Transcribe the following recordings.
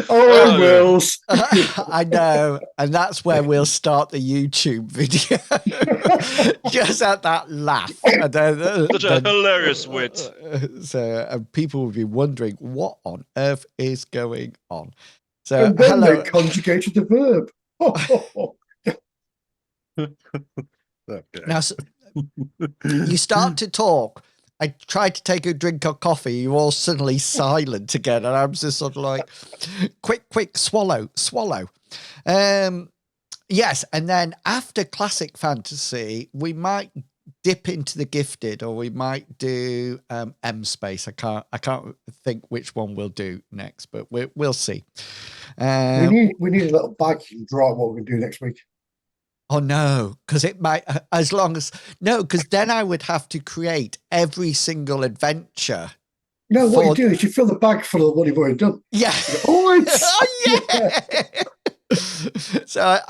Oh, Oh, yeah. Wills. I know, and that's where we'll start the YouTube video. Just at that laugh, and Such a hilarious wit. so and people will be wondering what on earth is going on. So, And then they hello. conjugated the verb. Okay. Now, you start to talk. I tried to take a drink of coffee. You're all suddenly silent again. And I'm just sort of like, quick, swallow. Yes. And then after classic fantasy, we might dip into the gifted, or we might do M space. I can't think which one we'll do next, but we'll see. we need a little bag you can draw what we're going to do next week. Oh no, because it might, because then I would have to create every single adventure. No, what you do is you fill the bag full of what you've already done. Yeah. Oh, yeah. So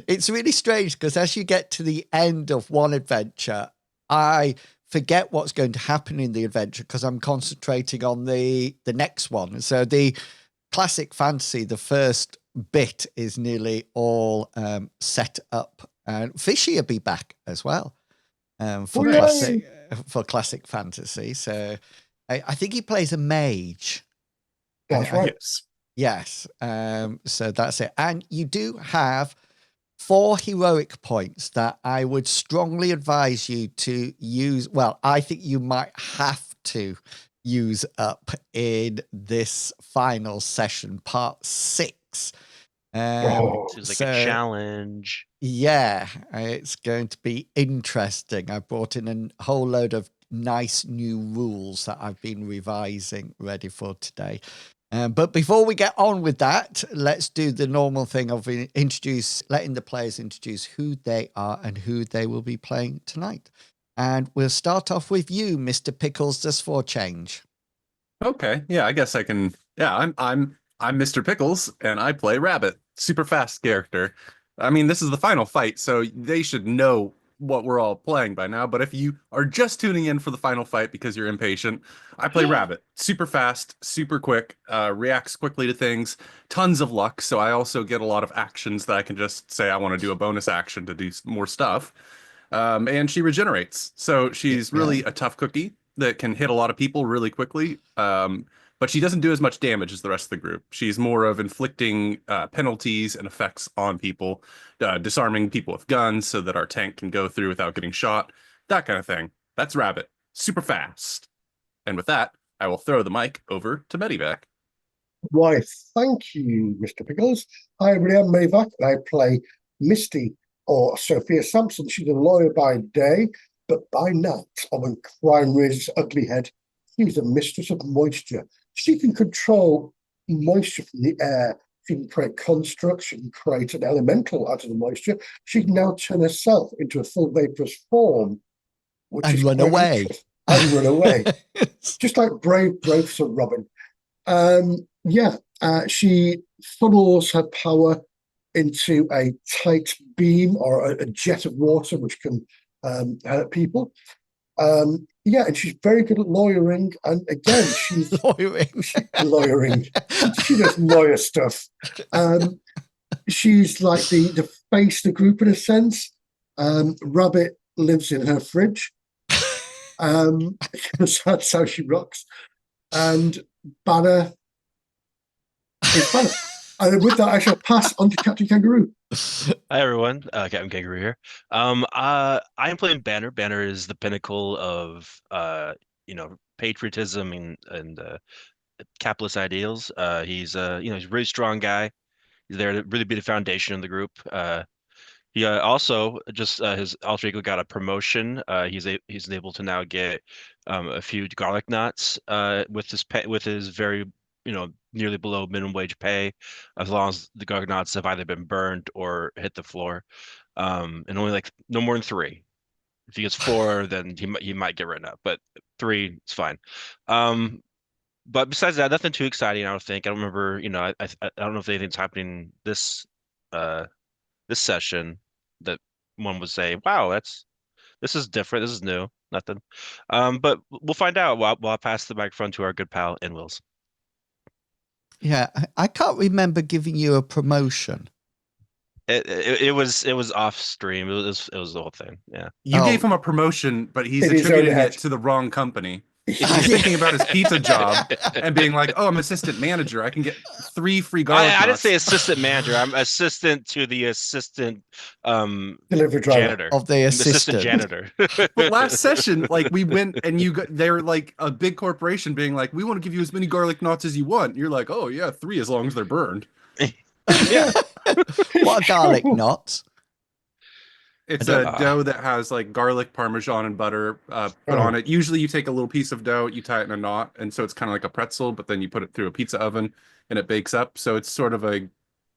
it's really strange because as you get to the end of one adventure, I forget what's going to happen in the adventure because I'm concentrating on the next one. So the classic fantasy, the first bit is nearly all set up, and Fishy will be back as well for classic fantasy. So I think he plays a mage. That's right. Yes. So that's it. And you do have 4 heroic points that I would strongly advise you to use. Well, I think you might have to use up in this final session, part 6. Seems like a challenge. Yeah, it's going to be interesting. I brought in a whole load of nice new rules that I've been revising ready for today. But before we get on with that, let's do the normal thing of letting the players introduce who they are and who they will be playing tonight. And we'll start off with you, Mr. Pickles, just for a change. Okay, yeah, I guess I can. Yeah, I'm Mr. Pickles, and I play Rabbit, super fast character. I mean, this is the final fight, so they should know what we're all playing by now. But if you are just tuning in for the final fight because you're impatient, I play Rabbit, super fast, super quick, reacts quickly to things, tons of luck. So I also get a lot of actions that I can just say I want to do a bonus action to do more stuff. And she regenerates, so she's really a tough cookie that can hit a lot of people really quickly. But she doesn't do as much damage as the rest of the group. She's more of inflicting penalties and effects on people, disarming people with guns so that our tank can go through without getting shot, that kind of thing. That's Rabbit, super fast. And with that, I will throw the mic over to Medivac. Why, thank you, Mr. Pickles. I really am Medivac, and I play Misty, or Sophia Sampson. She's a lawyer by day, but by night, when crime raises its ugly head, she's a mistress of moisture. She can control moisture from the air. She can create constructs. She can create an elemental out of the moisture. She can now turn herself into a full vaporous form, and run away. Just like brave Sir Robin. She funnels her power into a tight beam or a jet of water, which can hurt people. And she's very good at lawyering. And again, she's lawyering. She does lawyer stuff. She's like the face of the group in a sense. Rabbit lives in her fridge. Because that's how she rocks. And Banner is Banner. And with that, I shall pass on to Captain Kangaroo. Hi everyone, Captain Kangaroo here. I am playing Banner. Banner is the pinnacle of patriotism and capitalist ideals. He's he's a really strong guy. He's there to really be the foundation of the group. He also just his alter ego got a promotion. He's able to now get a few garlic knots with his very nearly below minimum wage pay, as long as the garlic knots have either been burned or hit the floor, and only like no more than 3. If he gets 4, then he might get written up, but 3 is fine. But besides that, nothing too exciting. I don't think. I don't remember. I don't know if anything's happening this session that one would say, "Wow, this is different. This is new." Nothing. But we'll find out. While I pass the microphone to our good pal In Wills. Yeah, I can't remember giving you a promotion. It was off stream. It was the whole thing. Yeah. You gave Oh. him a promotion, but he's In his own attributing head. it to the wrong company. If He's thinking about his pizza job and being like, "Oh, I'm assistant manager. I can get 3 free garlic I didn't knots." say assistant manager. I'm assistant to the assistant Delivery driver. janitor. Of the I'm assistant assistant. janitor. But last session, like we went and they're like a big corporation being like, "We want to give you as many garlic knots as you want." And you're like, "Oh yeah, 3 as long as they're burned." Yeah. What are garlic knots? It's I a don't- dough that has like garlic, parmesan, and butter put on it. Usually, you take a little piece of dough, you tie it in a knot, and so it's kind of like a pretzel. But then you put it through a pizza oven, and it bakes up. So it's sort of a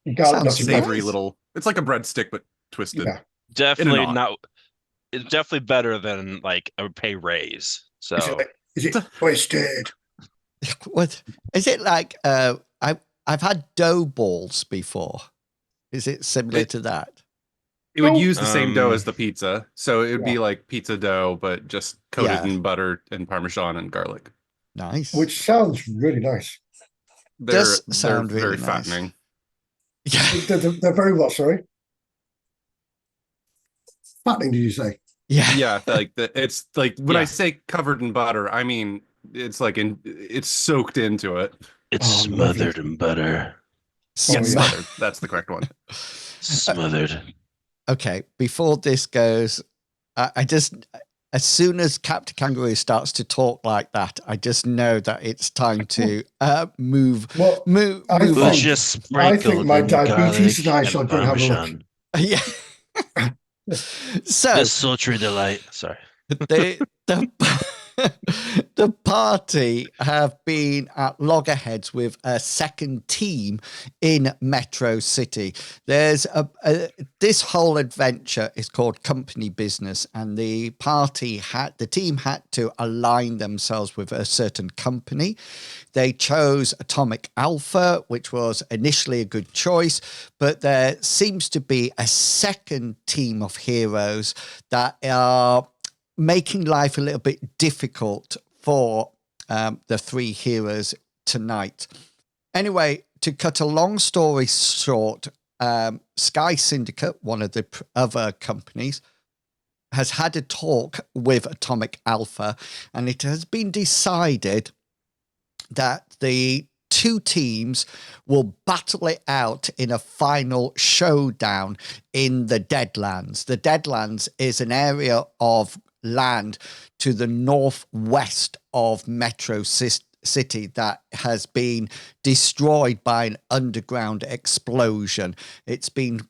You can't Sounds not say savory nice. little. It's like a breadstick, but twisted. Yeah. Definitely knot. not. It's definitely better than like a pay raise. So Is it twisted? What is it like? I've had dough balls before. Is it similar to that? It would No. use the same dough Um, as the pizza, so it would be Yeah. like pizza dough, but just coated Yeah. in butter and parmesan and garlic. Nice. Which sounds really nice. Does sound very really nice. fattening. Yeah. They're very what, sorry? Fattening, did you say? Yeah. Yeah, it's like when I Yeah. say covered in butter, I mean it's like it's soaked into it. it's Oh, smothered in butter. Oh, Yes, yeah. smothered. That's the correct one. Smothered. Okay. Before this goes, I just, as soon as Captain Kangaroo starts to talk like that, I just know that it's time to move. Well, Move. I Move think- on. Was just I think sprinkled my in diabetes garlic and I shall go and have a look. parmesan. Yeah. So The sultry delight. Sorry. the the party have been at loggerheads with a second team in Metro City. There's this whole adventure is called company business, and the team had to align themselves with a certain company. They chose Atomic Alpha, which was initially a good choice, but there seems to be a second team of heroes that are making life a little bit difficult for the 3 heroes tonight. Anyway, to cut a long story short, Sky Syndicate, one of the other companies, has had a talk with Atomic Alpha, and it has been decided that the 2 teams will battle it out in a final showdown in the Deadlands. The Deadlands is an area of land to the northwest of Metro City that has been destroyed by an underground explosion. It's been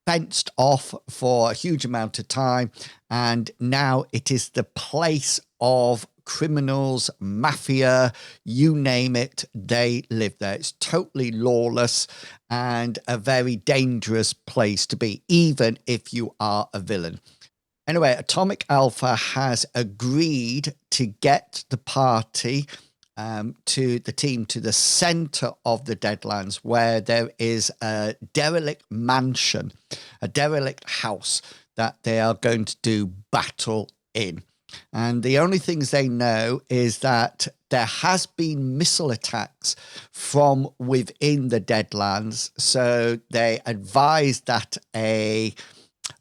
fenced off for a huge amount of time, and now it is the place of criminals, mafia, you name it, they live there. It's totally lawless and a very dangerous place to be, even if you are a villain. Anyway, Atomic Alpha has agreed to get the party to the team to the center of the Deadlands, where there is a derelict mansion, a derelict house that they are going to do battle in. And the only things they know is that there has been missile attacks from within the Deadlands. So they advise that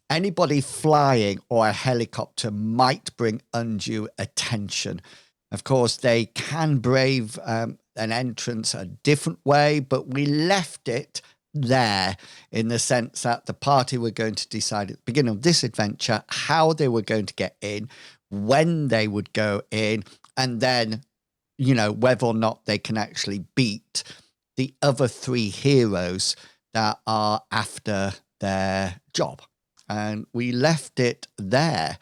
anybody flying or a helicopter might bring undue attention. Of course, they can brave an entrance a different way, but we left it there in the sense that the party were going to decide at the beginning of this adventure how they were going to get in, when they would go in, and then, whether or not they can actually beat the other 3 heroes that are after their job. And we left it there.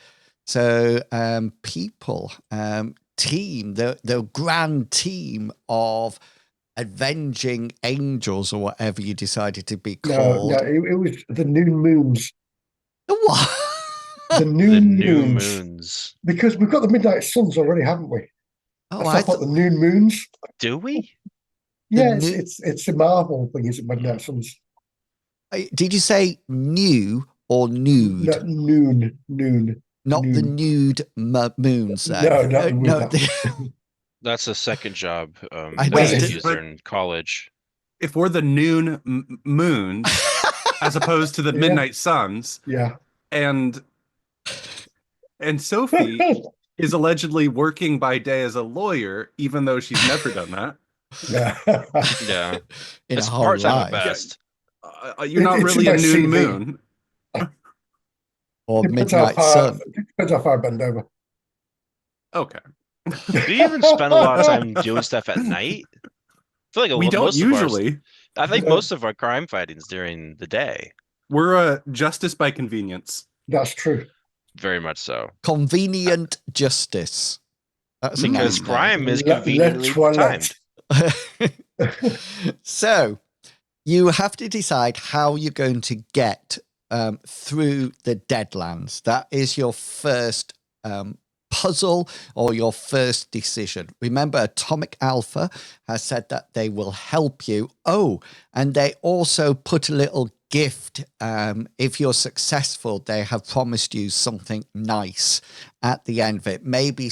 So people, team, the grand team of avenging angels, or whatever you decided to be called. No, it was the Noon Moons. What? The The Noon new Moons. moons. Because we've got the Midnight Suns already, haven't we? Oh, So I I thought the Noon Moons. Do we? Yeah, new- it's a Marvel thing, is it? Midnight Suns. did you say new or nude? No, noon. Not the nude moons. Then. No, not the no. moon. That's a second job I that I know. used in college. If we're the noon moons as opposed to the Yeah. midnight suns, Yeah. and Sophie is allegedly working by day as a lawyer, even though she's never done that. Yeah. Yeah, In it's a whole part-time life. at best. You're not It's in really a my noon CV. moon. Or Depends midnight sun. Depends how far I bend over. Okay. Do you even spend a lot of time doing stuff at night? I feel like We don't most of ours. usually. I think No. most of our crime fighting's during the day. We're justice by convenience. That's true. Very much so. Convenient justice. That's a Because nice crime is Le conveniently toilette. timed. So you have to decide how you're going to get through the Deadlands. That is your first puzzle or your first decision. Remember, Atomic Alpha has said that they will help you. Oh, and they also put a little gift. If you're successful, they have promised you something nice at the end of it. Maybe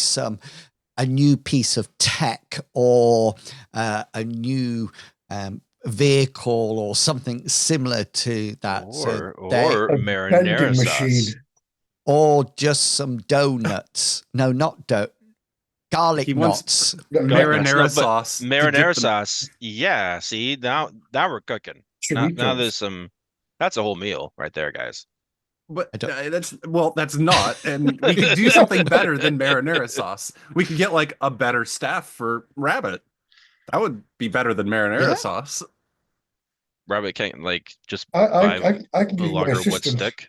a new piece of tech or a new vehicle or something similar to that. Or A marinara vending sauce. machine. or just some donuts. No, not garlic He wants knots. marinara No, but sauce. to dip Marinara them- sauce. Yeah. See, now we're cooking. Now Choritos. there's some. That's a whole meal right there, guys. But I don't- that's not. And we could do something better than marinara sauce. We could get like a better staff for Rabbit. That would be better than marinara Yeah. sauce. Rabbit can't just I buy can a give you my longer wood assistant. stick.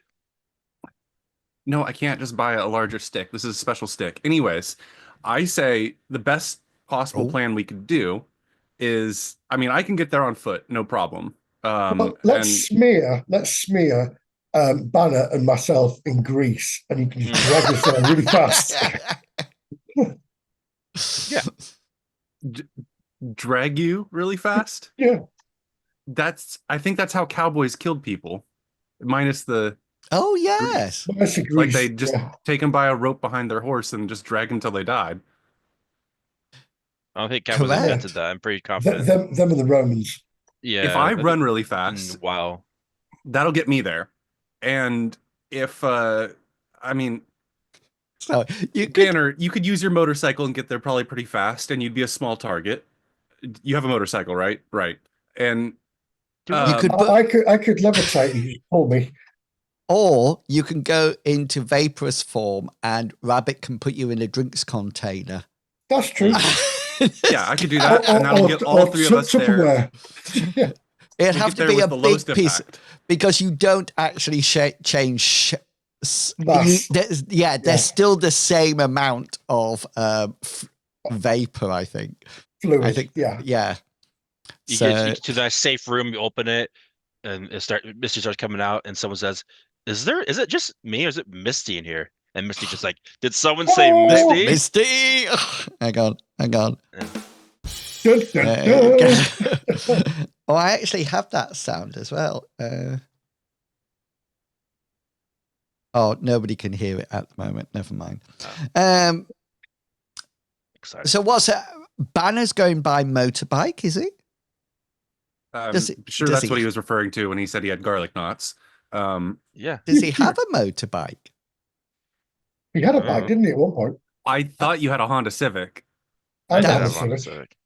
No, I can't just buy a larger stick. This is a special stick. Anyways, I say the best possible Oh. plan we could do is, I mean, I can get there on foot, no problem. Well, let's smear Banner and myself in grease, and you can just drag us there really fast. Yeah. Drag you really fast. Yeah. I think that's how cowboys killed people, minus the Oh, yes. Nice like grease. they just Yeah. take them by a rope behind their horse and just drag them till they died. I don't think Cowboys Correct. invented that. I'm pretty confident. Them and the Romans. Yeah. If I run really think- fast, wow. that'll get me there. And if I mean, So you could, Banner, you could use your motorcycle and get there probably pretty fast, and you'd be a small target. You have a motorcycle, right? Right. And You could- But- I could levitate and just pull me. or you can go into vaporous form and Rabbit can put you in a drinks container. That's true. yeah, I could do that, and that'll get all three of us there. Tupperware. Yeah. It'd We have get to there be with a the big lowest piece impact. because you don't actually change. Mass. There's still the same amount of vapor, I think. Fluid. I think, yeah. yeah. You So- get to that safe room, you open it, and Misty starts coming out, and someone says, is it just me or is it Misty in here? And Misty just like, did someone say Oh, Misty? Misty. Hang on. Dun, dun, There you dun. go. Oh, I actually have that sound as well. Oh, nobody can hear it at the moment. Never mind. Excited. So what's that? Banner's going by motorbike, is he? Does Sure, does that's what he was referring to when he said he had garlic knots. Yeah. Does he have a motorbike? He had a Oh. bike, didn't he, at one point? I thought you had a Honda Civic. I did had a have Honda Civic. Civic.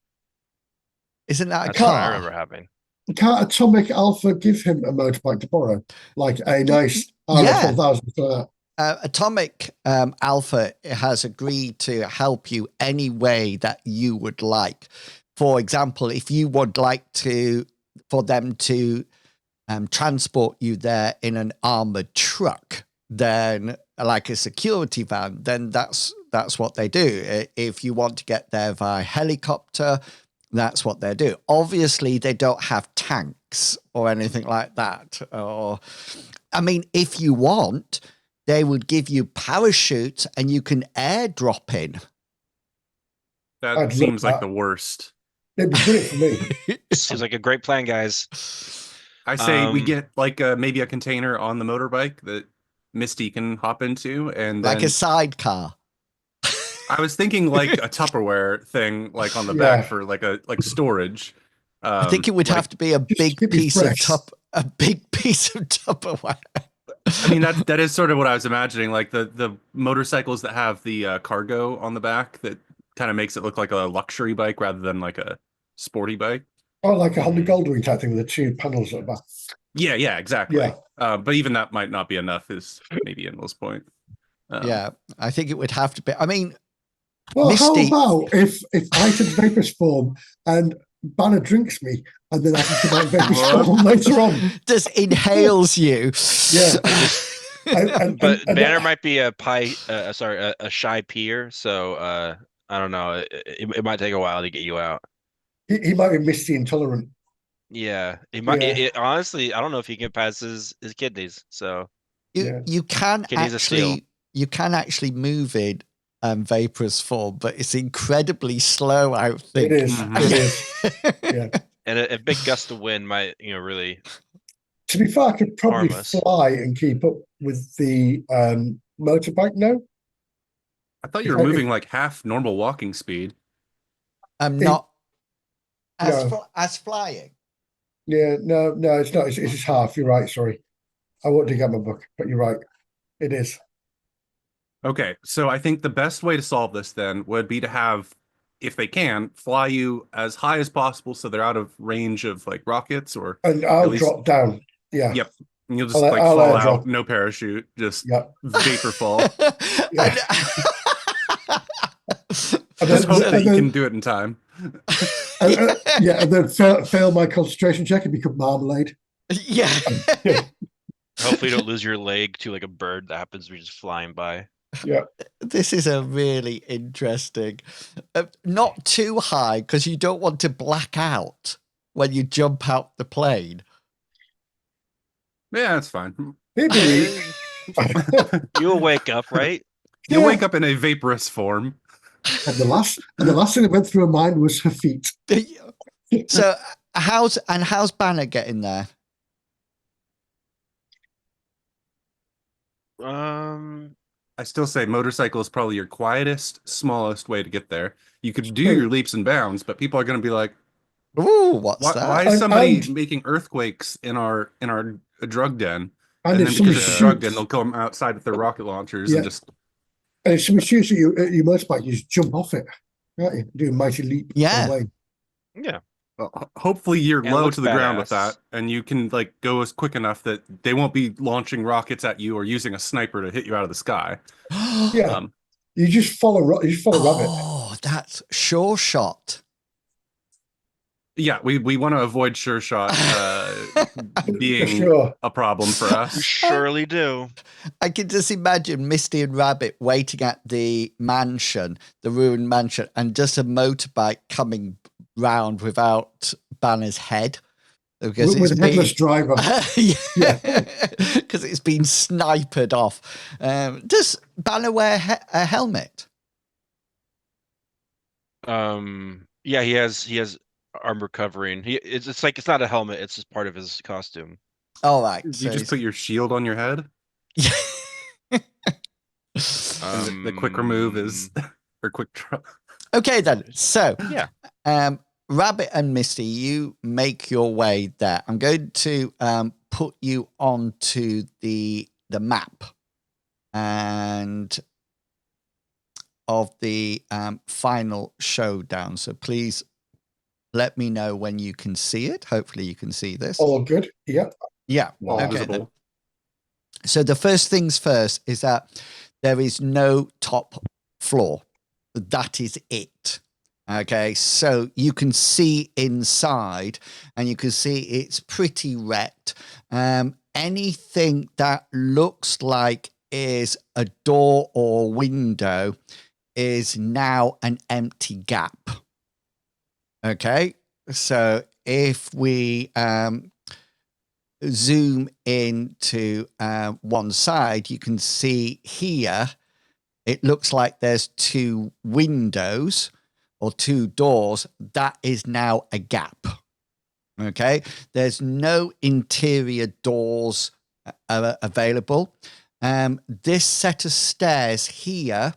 Isn't that a That's what I car? remember having. Can't Atomic Alpha give him a motorbike to borrow? Like a nice Yeah. R4000 for that. Atomic Alpha has agreed to help you any way that you would like. For example, if you would like for them to transport you there in an armored truck, then like a security van, then that's what they do. If you want to get there via helicopter, that's what they do. Obviously, they don't have tanks or anything like that. Or, I mean, if you want, they would give you parachutes and you can airdrop in. That I'd love seems like that. the worst. It'd be brilliant for me. Seems like a great plan, guys. I say we Um, get like maybe a container on the motorbike that Misty can hop into, and Like then a sidecar. I was thinking like a Tupperware thing, like on the Yeah. back for like storage. I think it would like, have to be a Just big keep it piece of fresh. Tupperware. I mean, that is sort of what I was imagining, like the motorcycles that have the cargo on the back that kind of makes it look like a luxury bike rather than like a sporty bike. Oh, like a Honda Mhm. Goldwing type thing with the two panels at the back. Yeah, exactly. Yeah. But even that might not be enough, is maybe Inl's point. Yeah, I think it would have to be. I mean, Well, how Misty. about if I turn vaporous form and Banner drinks me, and then I can come out vaporous What? form later on? Just inhales you. Yeah. But And Banner might be a a shy peer, so I don't know. It might take a while to get you out. he might be Misty intolerant. Yeah, it might. Yeah. Honestly, I don't know if he can pass his kidneys. So Yeah. You can Kidneys of steel. actually move in vaporous form, but it's incredibly slow. I think It is. Mhm. It is. Yeah. and a big gust of wind might really. To be fair, I could probably Harmless. fly and keep up with the motorbike now. I thought you If were I- moving like half normal walking speed. I'm not No. as flying. Yeah, no, it's not. It's just half. You're right. Sorry. I won't dig out my book, but you're right. It is. Okay, so I think the best way to solve this then would be to have, if they can, fly you as high as possible so they're out of range of like rockets, or And at I'll least, drop down. Yeah. yep. And you'll just I'll- like I'll fall airdrop. out, no parachute, just Yeah. vapor fall. Yeah. And Just hope then- that you and can do it in time. yeah, and then fail my concentration check and become marmalade. Yeah. Hopefully, you don't lose your leg to like a bird that happens to be just flying by. Yeah. This is a really interesting. Not too high because you don't want to black out when you jump out the plane. Yeah, that's fine. Maybe. You'll wake up, right? You'll Yeah. wake up in a vaporous form. And the last thing that went through her mind was her feet. So how's Banner getting there? I still say motorcycle is probably your quietest, smallest way to get there. You could do True. your leaps and bounds, but people are going to be like, Ooh, what's why, that? why is somebody And- making earthquakes in our drug den? And And if then somebody because it's a drug den, shoots, they'll come outside with their rocket launchers Yeah. and just and if somebody shoots at you at your motorbike, you just jump off it. Right? You do a mighty leap Yeah. away. Yeah. well, hopefully you're And it low looks to the ground with badass. that, and you can like go as quick enough that they won't be launching rockets at you or using a sniper to hit you out of the sky. Yeah. Um, You just follow Rabbit. Oh, that's sure shot. yeah, we want to avoid sure shot For being sure. a problem for You us. surely do. I can just imagine Misty and Rabbit waiting at the mansion, the ruined mansion, and just a motorbike coming round without Banner's head. Because With it's a headless been, driver. yeah, because it's been sniped off. Does Banner wear a helmet? Yeah, he has armor covering. It's like it's not a helmet. It's just part of his costume. All right. You so just he's- put your shield on your head. And the quick remove is or quick draw. Okay then. So Yeah. Rabbit and Misty, you make your way there. I'm going to put you onto the map and of the final showdown. So please let me know when you can see it. Hopefully you can see this. All good. Yeah. Yeah. All Okay, visible. then. So the first things first is that there is no top floor. That is it. Okay, so you can see inside and you can see it's pretty wrecked. Anything that looks like is a door or window is now an empty gap. Okay, so if we zoom into one side, you can see here, it looks like there's two windows or two doors. That is now a gap. Okay, there's no interior doors available. This set of stairs here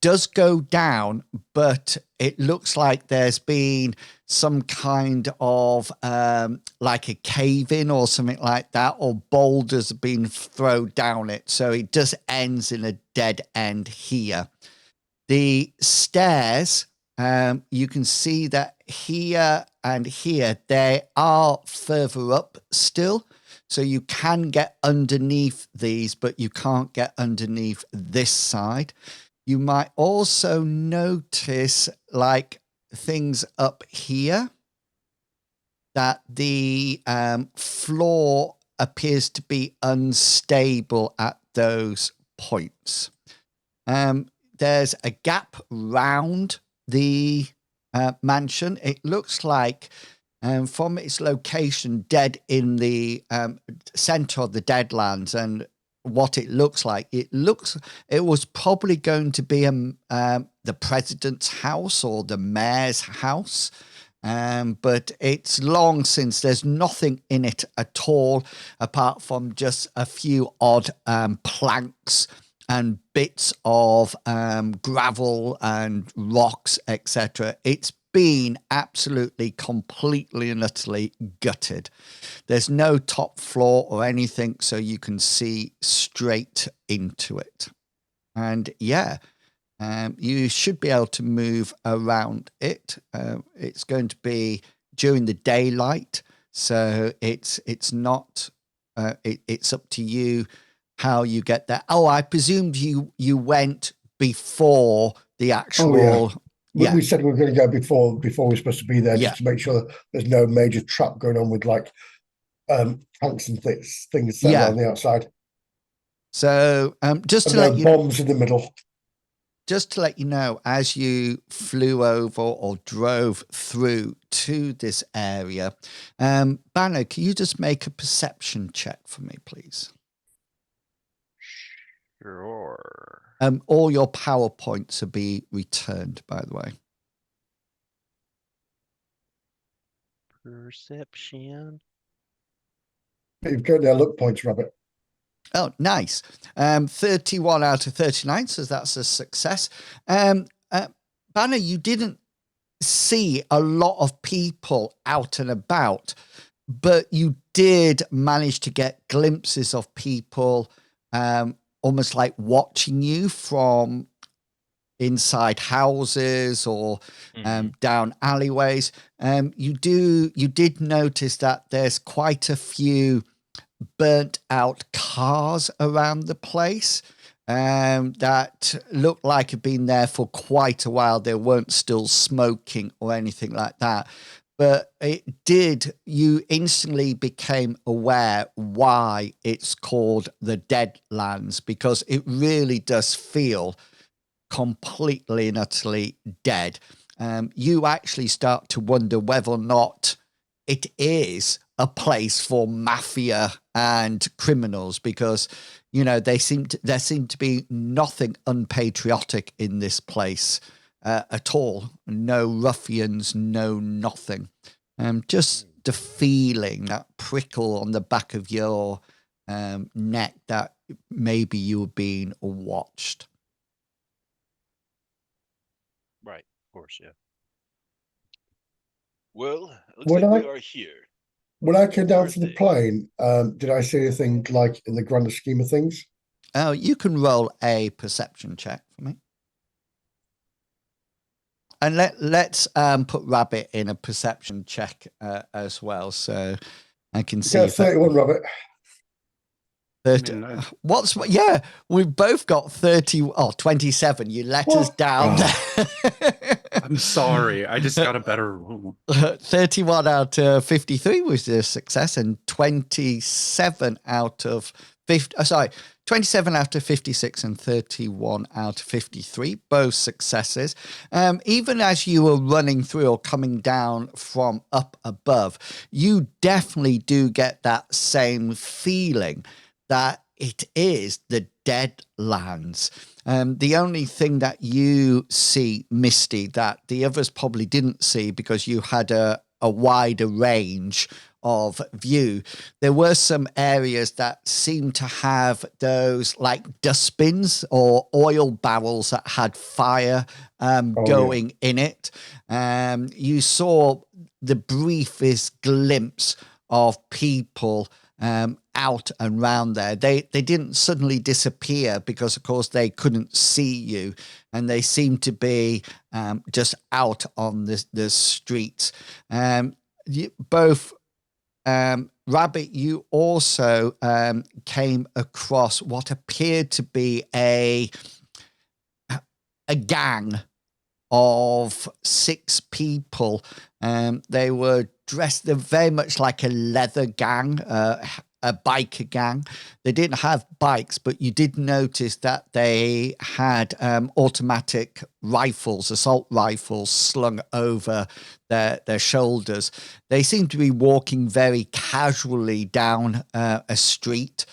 does go down, but it looks like there's been some kind of like a cave in or something like that, or boulders have been thrown down it. So it just ends in a dead end here. The stairs, you can see that here and here, they are further up still. So you can get underneath these, but you can't get underneath this side. You might also notice like things up here that the floor appears to be unstable at those points. There's a gap round the mansion. It looks like from its location dead in the center of the Deadlands, and what it looks like, it was probably going to be the president's house or the mayor's house. But it's long since. There's nothing in it at all, apart from just a few odd planks and bits of gravel and rocks, etc. It's been absolutely, completely and utterly gutted. There's no top floor or anything, so you can see straight into it. And yeah, you should be able to move around it. It's going to be during the daylight, so it's not. It's up to you how you get there. Oh, I presumed you went before the actual. We said we were going to go before we were supposed to be there, Yeah. just to make sure there's no major trap going on with like tanks and things set Yeah. around the outside. So just to And let no you know, bombs in the middle. just to let you know, as you flew over or drove through to this area, Banner, can you just make a perception check for me, please? Sure. All your PowerPoints will be returned, by the way. Perception. You've got their look points, Robert. Oh, nice. 31 out of 39, so that's a success. Banner, you didn't see a lot of people out and about, but you did manage to get glimpses of people almost like watching you from inside houses or down alleyways. You did notice that there's quite a few burnt out cars around the place that looked like had been there for quite a while. They weren't still smoking or anything like that. But you instantly became aware why it's called the Deadlands, because it really does feel completely and utterly dead. You actually start to wonder whether or not it is a place for mafia and criminals, because there seemed to be nothing unpatriotic in this place at all. No ruffians, no nothing. Just the feeling, that prickle on the back of your neck that maybe you were being watched. Right, of course, yeah. Well, looks When like I- we are here. When I came down from the Birthday. plane, did I see anything like in the grander scheme of things? Oh, you can roll a perception check for me. And let's put Rabbit in a perception check as well, so I can see. Yeah, 31, Robert. 30, I mean, yeah, we've both got 27. You let us What? down. I'm sorry. I just got a better room. 31 out of 53 was a success, and 27 out of 50. 27 out of 56 and 31 out of 53, both successes. Even as you were running through or coming down from up above, you definitely do get that same feeling that it is the Deadlands. The only thing that you see, Misty, that the others probably didn't see because you had a a wider range of view. There were some areas that seemed to have those like dustbins or oil barrels that had fire going in it. You saw the briefest glimpse of people out and round there. They didn't suddenly disappear because, of course, they couldn't see you, and they seemed to be just out on the streets. Both Rabbit, you also came across what appeared to be a gang of 6 people. They were dressed very much like a leather gang, a biker gang. They didn't have bikes, but you did notice that they had automatic rifles, assault rifles, slung over their shoulders. They seemed to be walking very casually down a street.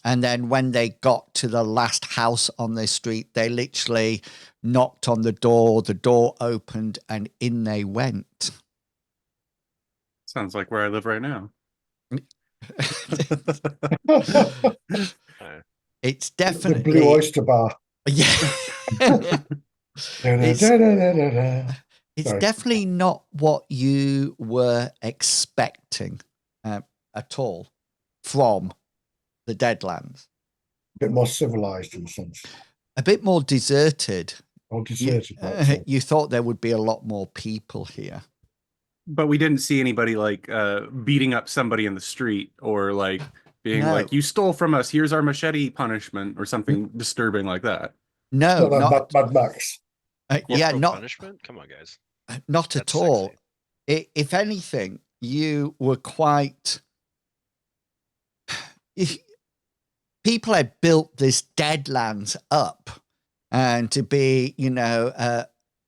And then when they got to the last house on the street, they literally knocked on the door opened, and in they went. Sounds like where I live right now. It's The definitely Blue Oyster Bar. Yeah. It's Sorry. definitely not what you were expecting at all from the Deadlands. A bit more civilized in a sense. A bit more deserted. Or deserted. You thought there would be a lot more people here. But we didn't see anybody like beating up somebody in the street or like being like, you stole from us, here's our machete punishment, or something disturbing like that. No, not Mad Max. not punishment. Come on, guys. Not That's at all. sexy. If anything, you were quite. People had built this Deadlands up, and to be,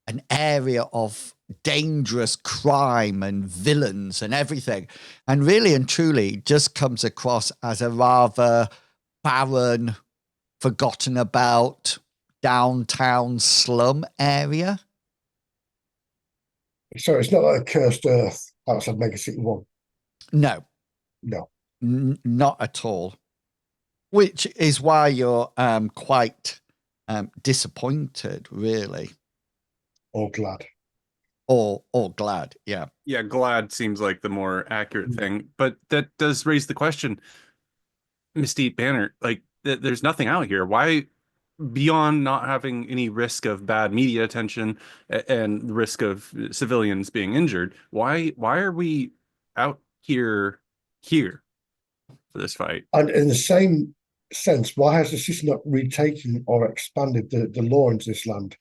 an area of dangerous crime and villains and everything, and really and truly just comes across as a rather barren, forgotten about downtown slum area. So it's not like a cursed earth outside Mega City 1. No, not at all. Which is why you're quite disappointed, really. Or glad. Or glad, yeah. Yeah, glad seems like the more accurate thing, but that does raise the question, Misty Banner, like there's nothing out here. Why, beyond not having any risk of bad media attention and the risk of civilians being injured, why are we out here for this fight? And in the same sense, why has the city not retaken or expanded the law into this land?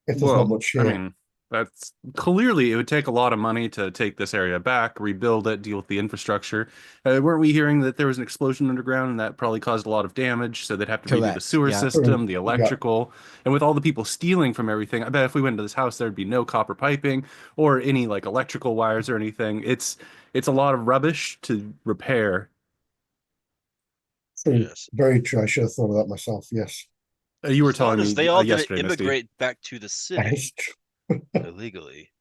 If there's not much here. I mean, that's clearly, it would take a lot of money to take this area back, rebuild it, deal with the infrastructure. Weren't we hearing that there was an explosion underground and that probably caused a lot of damage? So they'd have to redo the sewer system, the electrical, and with all the people stealing from everything, I bet if we went into this house, there'd be no copper piping or any like electrical wires or anything. It's a lot of rubbish to repair. Yes. Very true. I should have thought of that myself. Yes. You were telling me they all yesterday, didn't immigrate Misty. back to the city illegally.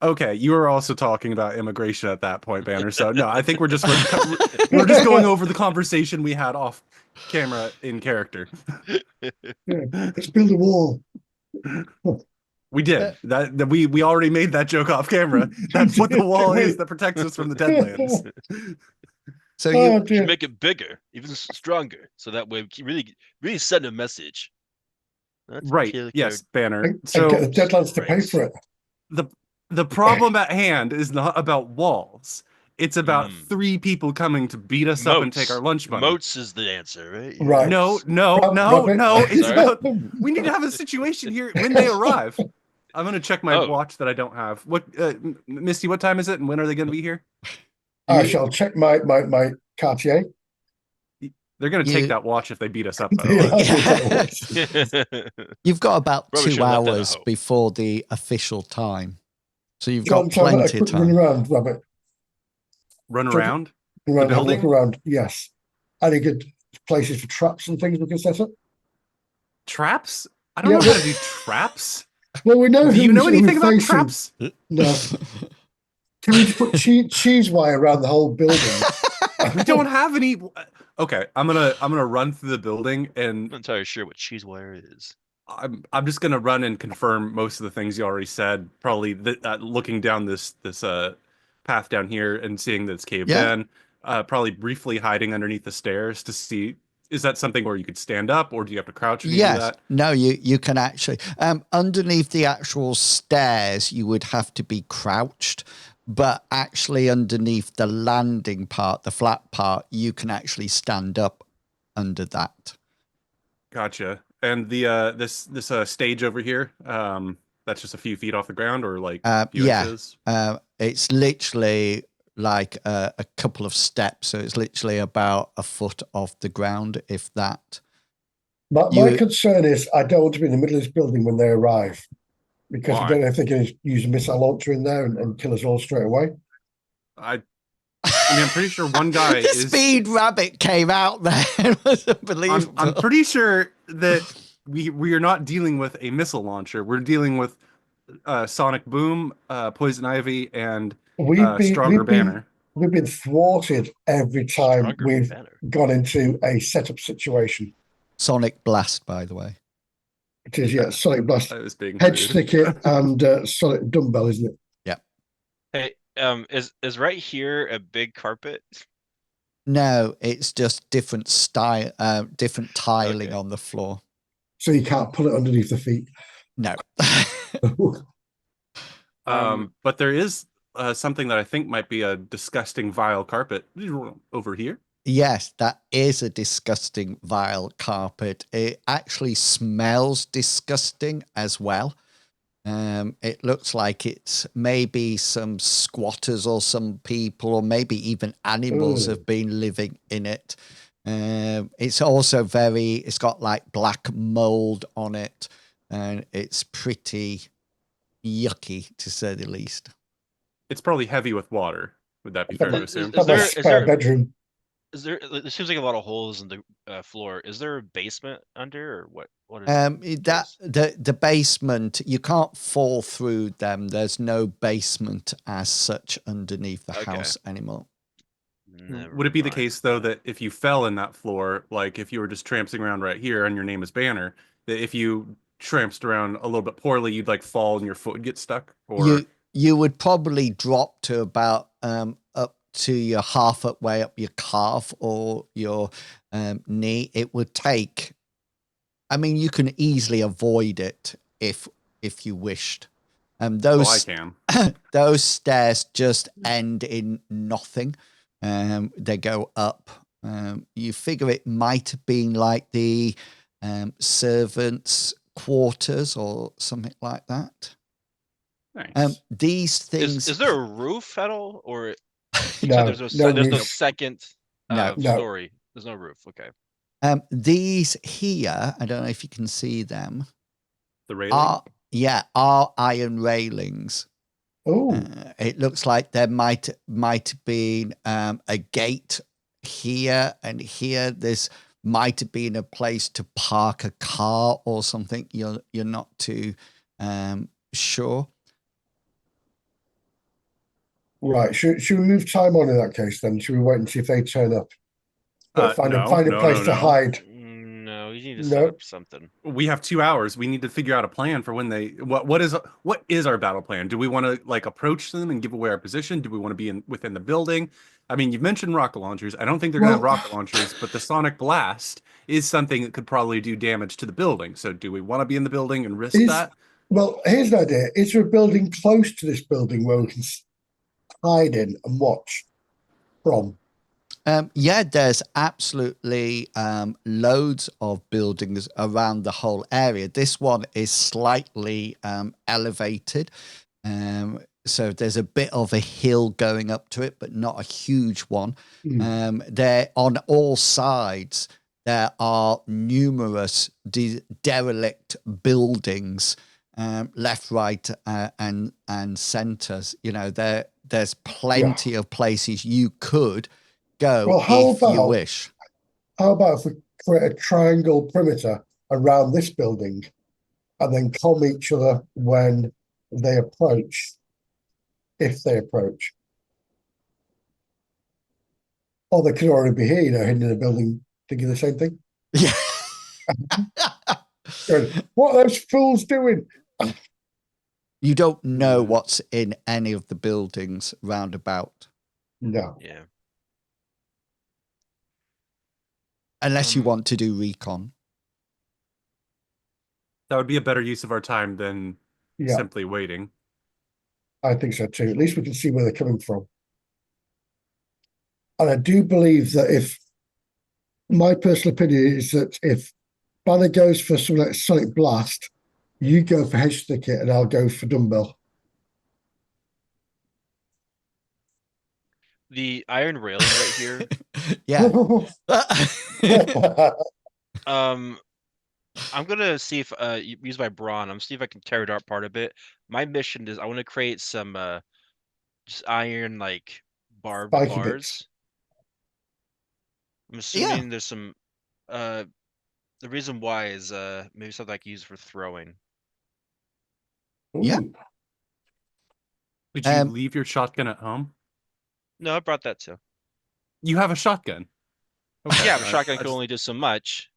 Okay, you were also talking about immigration at that point, Banner. So no, I think we're just going over the conversation we had off camera in character. Yeah, let's build a wall. We did that. We already made that joke off camera. That's what the wall is that protects us from the Deadlands. So you should make it bigger, even stronger, so that way we can really send a message. Right. Yes, Banner. So get the Deadlands to pay for it. The problem at hand is not about walls. It's about 3 people coming to beat us up and take our lunch money. Moats is the answer, right? Right. No. It's about, we need to have a situation here when they arrive. I'm going to check my watch that I don't have. What, Misty, what time is it and when are they going to be here? I shall check my Cartier. They're going to take that watch if they beat us up. You've got about 2 hours before the official time. So you've got plenty of time. Run around, Robert. Run around? Look around, yes. Any good places for traps and things we can set up? Traps? I don't know how to do traps. Well, we know. Do you know anything about traps? No. Can we just put cheese wire around the whole building? We don't have any. Okay, I'm gonna run through the building, I'm and not entirely sure what cheese wire is. I'm just gonna run and confirm most of the things you already said. Probably looking down this path down here and seeing that it's caved Yeah. in. Probably briefly hiding underneath the stairs to see, is that something where you could stand up, or do you have to crouch when you do Yes. that? No, you can actually underneath the actual stairs you would have to be crouched, but actually underneath the landing part, the flat part, you can actually stand up under that. Gotcha. And the this stage over here, that's just a few feet off the ground, or like a few Yeah. inches. It's literally like a couple of steps, so it's literally about a foot off the ground, if that. My concern is I don't want to be in the middle of this building when they arrive, because I Why? don't know if they're going to use a missile launcher in there and kill us all straight away. I mean, I'm pretty sure one guy The is. speed rabbit came out there. It was unbelievable. I'm pretty sure that we are not dealing with a missile launcher. We're dealing with Sonic Boom, Poison Ivy, and Stronger Banner. We've been thwarted every time Stronger we've banner. gone into a setup situation. Sonic Blast, by the way. It is, yeah, Sonic Blast, I was being Hedge rude. Thicket, and Sonic Dumbbell, isn't it? Hey, is right here a big carpet? No, it's just different style, different tiling Okay. on the floor. So you can't pull it underneath the feet. No. But there is something that I think might be a disgusting, vile carpet over here. Yes, that is a disgusting, vile carpet. It actually smells disgusting as well. It looks like it's maybe some squatters or some people, or maybe even animals Ooh. have been living in it. It's also it's got like black mold on it, and it's pretty yucky, to say the least. It's probably heavy with water. Would that be fair to Is- assume? is there- a spare bedroom. Is there? There seems like a lot of holes in the floor. Is there a basement under, or what? What is The basement, you can't fall through them. There's no basement as such underneath the Okay. house anymore. Would it be the Never case, though, mind. that if you fell in that floor, like if you were just tramping around right here and your name is Banner, that if you tramped around a little bit poorly, you'd like fall and your foot would get stuck? Or You would probably drop to about up to your way up your calf or your knee. It would take. I mean, you can easily avoid it if you wished. I Those can. those stairs just end in nothing. They go up. You figure it might have been like the servants' quarters or something like that. Nice. These things. Is there a roof at all, or you No, said no there's no roof. second No. story. There's no roof. Okay. These here, I don't know if you can see them. The railing? Are iron railings. Oh, It looks like there might have been a gate here and here. This might have been a place to park a car or something. You're not too sure. right. Should we move time on in that case then? Should we wait and see if they turn up? Find a place to hide. No, you need to No. set up something. We have 2 hours. We need to figure out a plan for when they. What is our battle plan? Do we want to like approach them and give away our position? Do we want to be within the building? I mean, you've mentioned rocket launchers. I don't think they're gonna have rocket launchers, but the sonic blast is something that could probably do damage to the building. So, do we want to be in the building and risk that? Well, here's an idea. Is there a building close to this building where we can hide in and watch from? Yeah, there's absolutely loads of buildings around the whole area. This one is slightly elevated. So there's a bit of a hill going up to it, but not a huge one. There on all sides, there are numerous derelict buildings, left, right, and centers. You know, there's plenty of places you could go if you wish. How about if we create a triangle perimeter around this building and then calm each other when they approach, if they approach? Or they could already be here, hidden in a building, thinking the same thing. Yeah. Going, what are those fools doing? You don't know Hmm. what's in any of the buildings roundabout, No. Yeah. unless you want to do recon. That would be a better use of our time than Yeah, simply waiting. I think so too. At least we can see where they're coming from. And I do believe that my personal opinion is that if Banner goes for something like Sonic Blast, you go for Hedge Thicket and I'll go for Dumbbell. The iron railing right here. Yeah. I'm gonna see if use my brawn. I'm see if I can tear it part of it. My mission is I want to create some just iron like barbed Spiky bits. bars. I'm Yeah. assuming there's some the reason why is maybe something I can use for throwing. Yeah. Ooh. Did you leave your shotgun at home? No, I brought that too. You have a shotgun. Okay. Yeah, but shotgun can only do so much.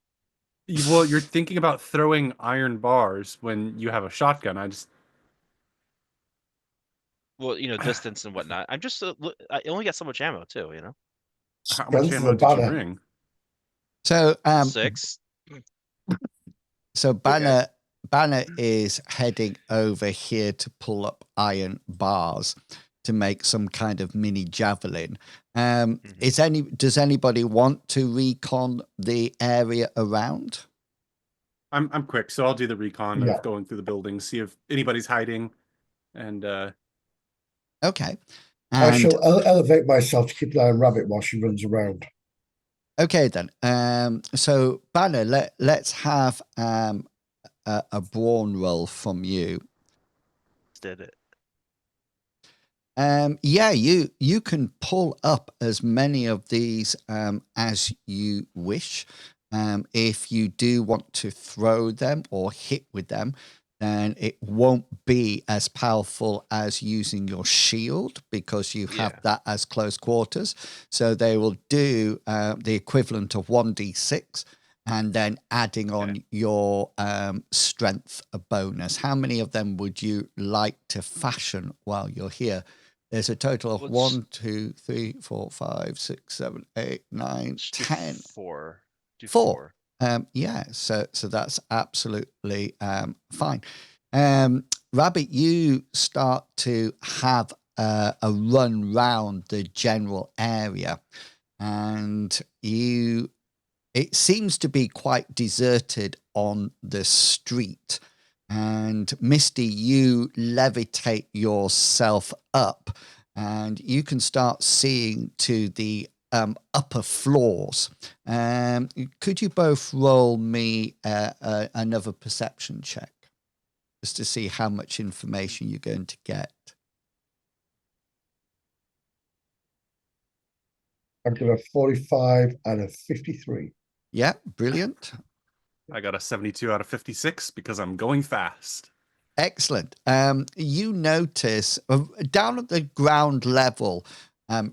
Well, you're thinking about throwing iron bars when you have a shotgun. Well, distance and whatnot. I'm just I only got so much ammo too. How much Strength of ammo the did you banner. bring? So 6. So Banner is heading over here to pull up iron bars to make some kind of mini javelin. Does anybody want to recon the area around? I'm quick, so I'll do the recon Yeah. of going through the buildings, see if anybody's hiding, and Okay. I And shall elevate myself to keep an eye on Rabbit while she runs around. okay then. So Banner, let's have a brawn roll from you. Did it. Yeah, you can pull up as many of these as you wish. If you do want to throw them or hit with them, then it won't be as powerful as using your shield because you have that as close quarters. So they will do the equivalent of 1d6 and then adding on your strength a bonus. How many of them would you like to fashion while you're here? There's a total of 1, 2, 3, 4, 5, 6, 7, 8, 9, 10. 4. Do 4. Yeah, so that's absolutely fine. Rabbit, you start to have a run round the general area, and it seems to be quite deserted on the street. And Misty, you levitate yourself up and you can start seeing to the upper floors. Could you both roll me another perception check just to see how much information you're going to get? I've got a 45 and a 53. Yeah, brilliant. I got a 72 out of 56 because I'm going fast. Excellent. You notice down at the ground level,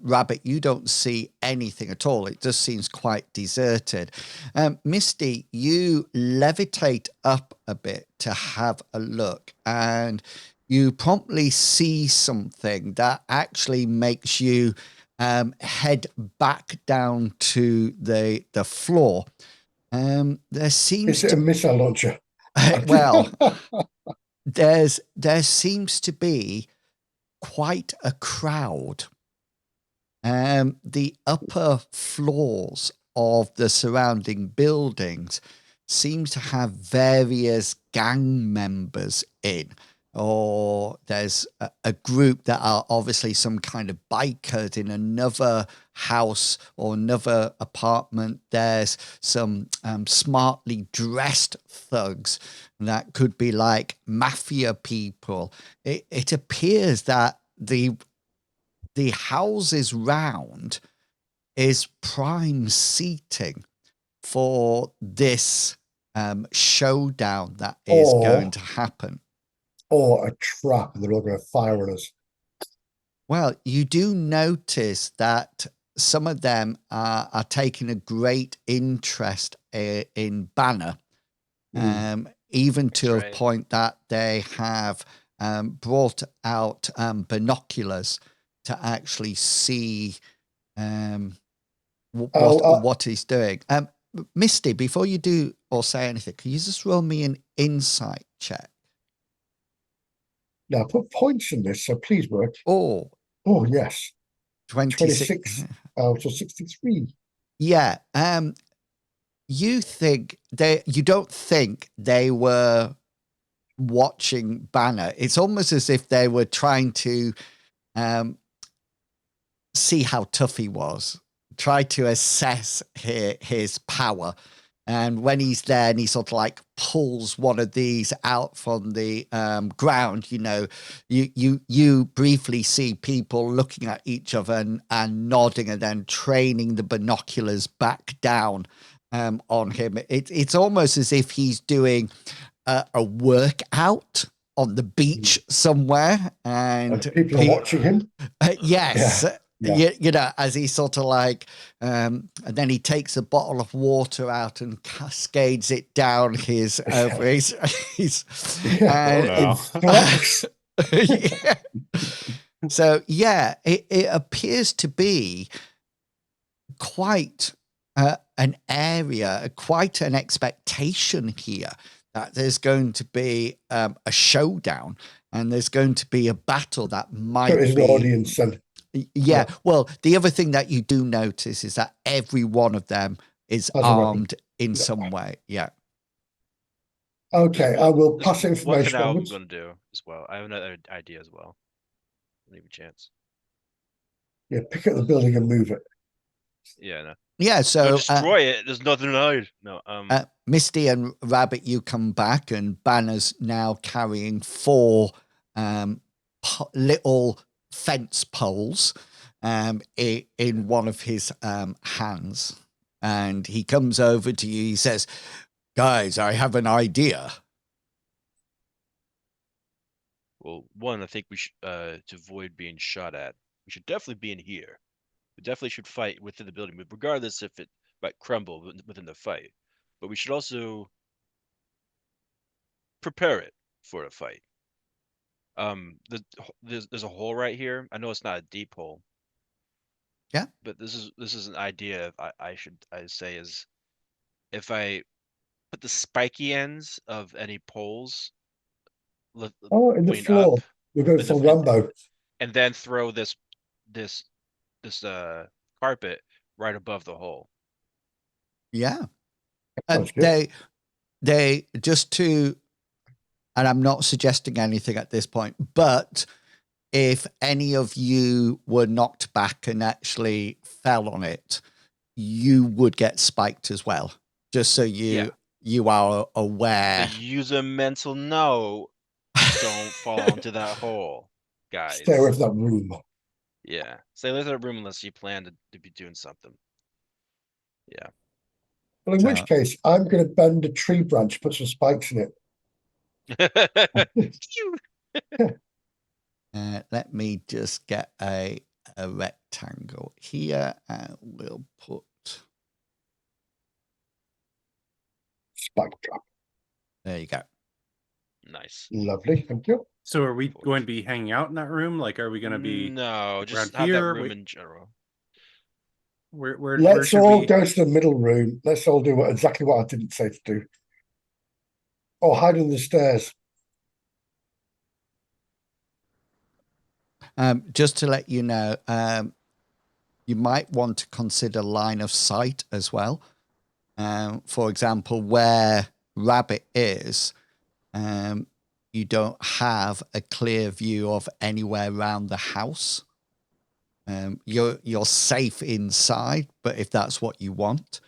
Rabbit, you don't see anything at all. It just seems quite deserted. Misty, you levitate up a bit to have a look, and you promptly see something that actually makes you head back down to the floor. There seems Is it a missile launcher? well, there seems to be quite a crowd. The upper floors of the surrounding buildings seem to have various gang members in, or there's a group that are obviously some kind of bikers in another house or another apartment. There's some smartly dressed thugs that could be like mafia people. It appears that the houses round is prime seating for this showdown that is going to happen. Or a trap, and they're all going to fire on us. Well, you do notice that some of them are taking a great interest in Banner, even to That's a right. point that they have brought out binoculars to actually see what he's doing. Misty, before you do or say anything, can you just roll me an insight check? Now, put points in this, so please work. Oh, Yes. 26. Out of 63. Yeah. You don't think they were watching Banner. It's almost as if they were trying to see how tough he was, try to assess his power. And when he's there and he sort of like pulls one of these out from the ground, you briefly see people looking at each other and nodding and then training the binoculars back down on him. It's almost as if he's doing a workout on the beach somewhere. And people are watching him. Yes. Yeah. As he sort of like, and then he takes a bottle of water out and cascades it down his over his. Flex. Yeah. So it appears to be quite an area, quite an expectation here that there's going to be a showdown and there's going to be a battle that might There is an audience and. Yeah. Well, the other thing that you do notice is that every one of them is armed in some way. Yeah. Okay, I will pass One information thing I'm onwards. going to do as well. I have another idea as well. Leave a chance. Yeah, pick up the building and move it. Yeah, no. Yeah. So Don't destroy it. There's nothing to hide. No. Misty and Rabbit, you come back, and Banner's now carrying 4 little fence poles in one of his hands, and he comes over to you. He says, "Guys, I have an idea." Well, one, I think we should to avoid being shot at, we should definitely be in here. We definitely should fight within the building, regardless if it might crumble within the fight. But we should also prepare it for a fight. There's a hole right here. I know it's not a deep hole. Yeah. But this is an idea I say is if I put the spiky ends of any poles In the point floor. up, We're going for Rambo. and then throw this carpet right above the hole. Yeah. Sounds good. They just to, and I'm not suggesting anything at this point, but if any of you were knocked back and actually fell on it, you would get spiked as well. Just so you are aware. So use a mental note. Don't fall into that hole, guys. Stay away from that room. Yeah. Stay away from that room unless you plan to be doing something. Yeah. Well, in which case, I'm going to bend a tree branch, put some spikes in it. Let me just get a rectangle here, and we'll put spike trap. There you go. Nice. Lovely, thank you. So are we going to be hanging out in that room? Like, are we going to be just have that room in general. Let's all go to the middle room. Let's all do exactly what I didn't say to do. Or hide in the stairs. Just to let you know, you might want to consider line of sight as well. For example, where Rabbit is, you don't have a clear view of anywhere around the house. You're safe inside, but if that's what you want.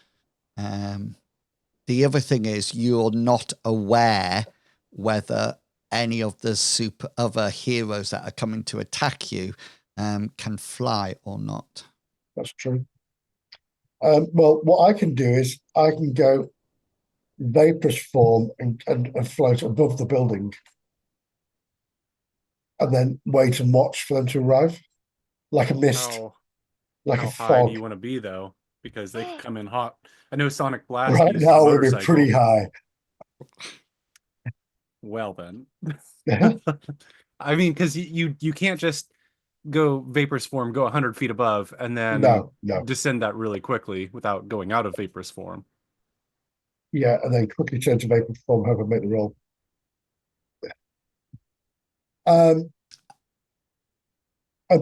The other thing is you're not aware whether any of the other heroes that are coming to attack you can fly or not. That's true. Well, what I can do is I can go vaporous form and float above the building. And then wait and watch for them to arrive. Like a mist. Oh, like How a high do fog. you want to be though? Because they could come in hot. I know Sonic Blast Right uses now, a we've been motorcycle. pretty high. Well then. Yeah. I mean, because you can't just go vaporous form, go 100 feet above, and then No, no. descend that really quickly without going out of vaporous form. Yeah, and then quickly turn to vapor form, hope I make the roll. And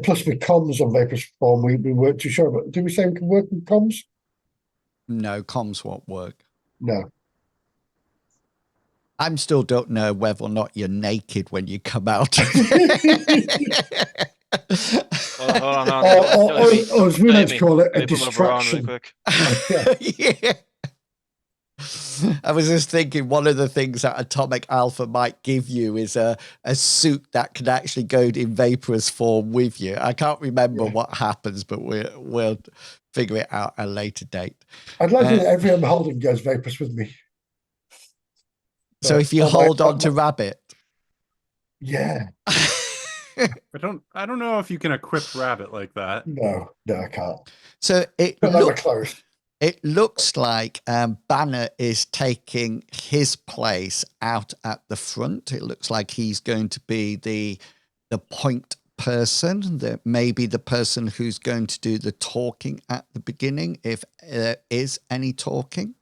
plus with comms on vaporous form, we weren't too sure. But did we say we can work with comms? No, comms won't work. No. I'm still don't know whether or not you're naked when you come out. Hold on. Or as we like to call it, a Let me put my bra on really distraction. quick. Yeah. Yeah. I was just thinking one of the things that Atomic Alpha might give you is a suit that can actually go in vaporous form with you. I can't remember what happens, but we'll figure it out at a later date. I'd like to think that every I'm holding goes vaporous with me. So if you hold on to Rabbit. Yeah. I don't know if you can equip Rabbit like that. No, I can't. So Close. it looks like Banner is taking his place out at the front. It looks like he's going to be the point person, that maybe the person who's going to do the talking at the beginning, if there is any talking.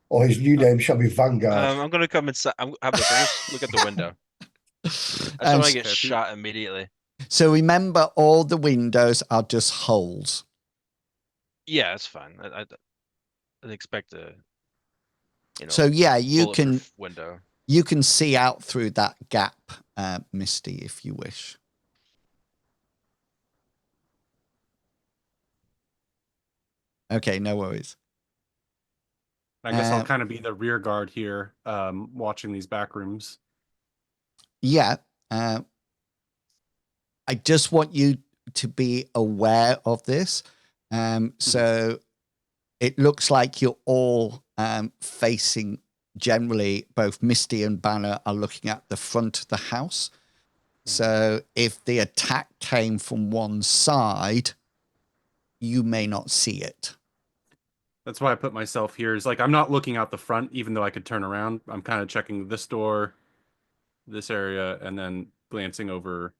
Or his new name shall be Vanguard. I'm gonna come inside. I'm just look at the window. I just want to get shot immediately. So remember, all the windows are just holes. Yeah, it's fine. I'd expect a, so yeah, you can window. You can see out through that gap, Misty, if you wish. Okay, no worries. I guess I'll kind of be the rear guard here, watching these back rooms. Yeah. I just want you to be aware of this. So it looks like you're all facing, generally, both Misty and Banner are looking at the front of the house. So if the attack came from one side, you may not see it. That's why I put myself here. Is like I'm not looking out the front, even though I could turn around. I'm kind of checking this door, this area, and then glancing over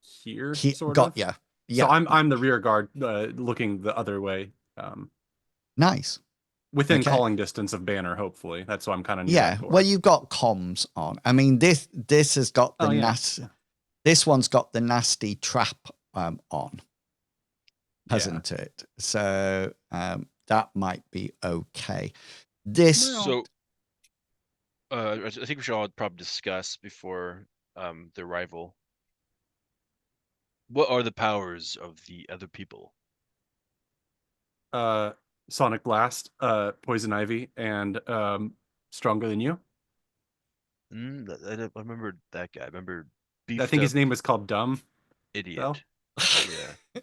here. Sort of. Yeah. So I'm the rear guard, looking the other way. Nice. Within calling distance of Banner, hopefully. That's why I'm kind of near that door. Well, you've got comms on. I mean, this has got the this one's got the nasty trap on, hasn't it? So that might be okay. So I think we should all probably discuss before the arrival. What are the powers of the other people? Sonic Blast, Poison Ivy, and Stronger Than You. I remember that guy. I remember. I think his name was called Dumb. Idiot. Yeah.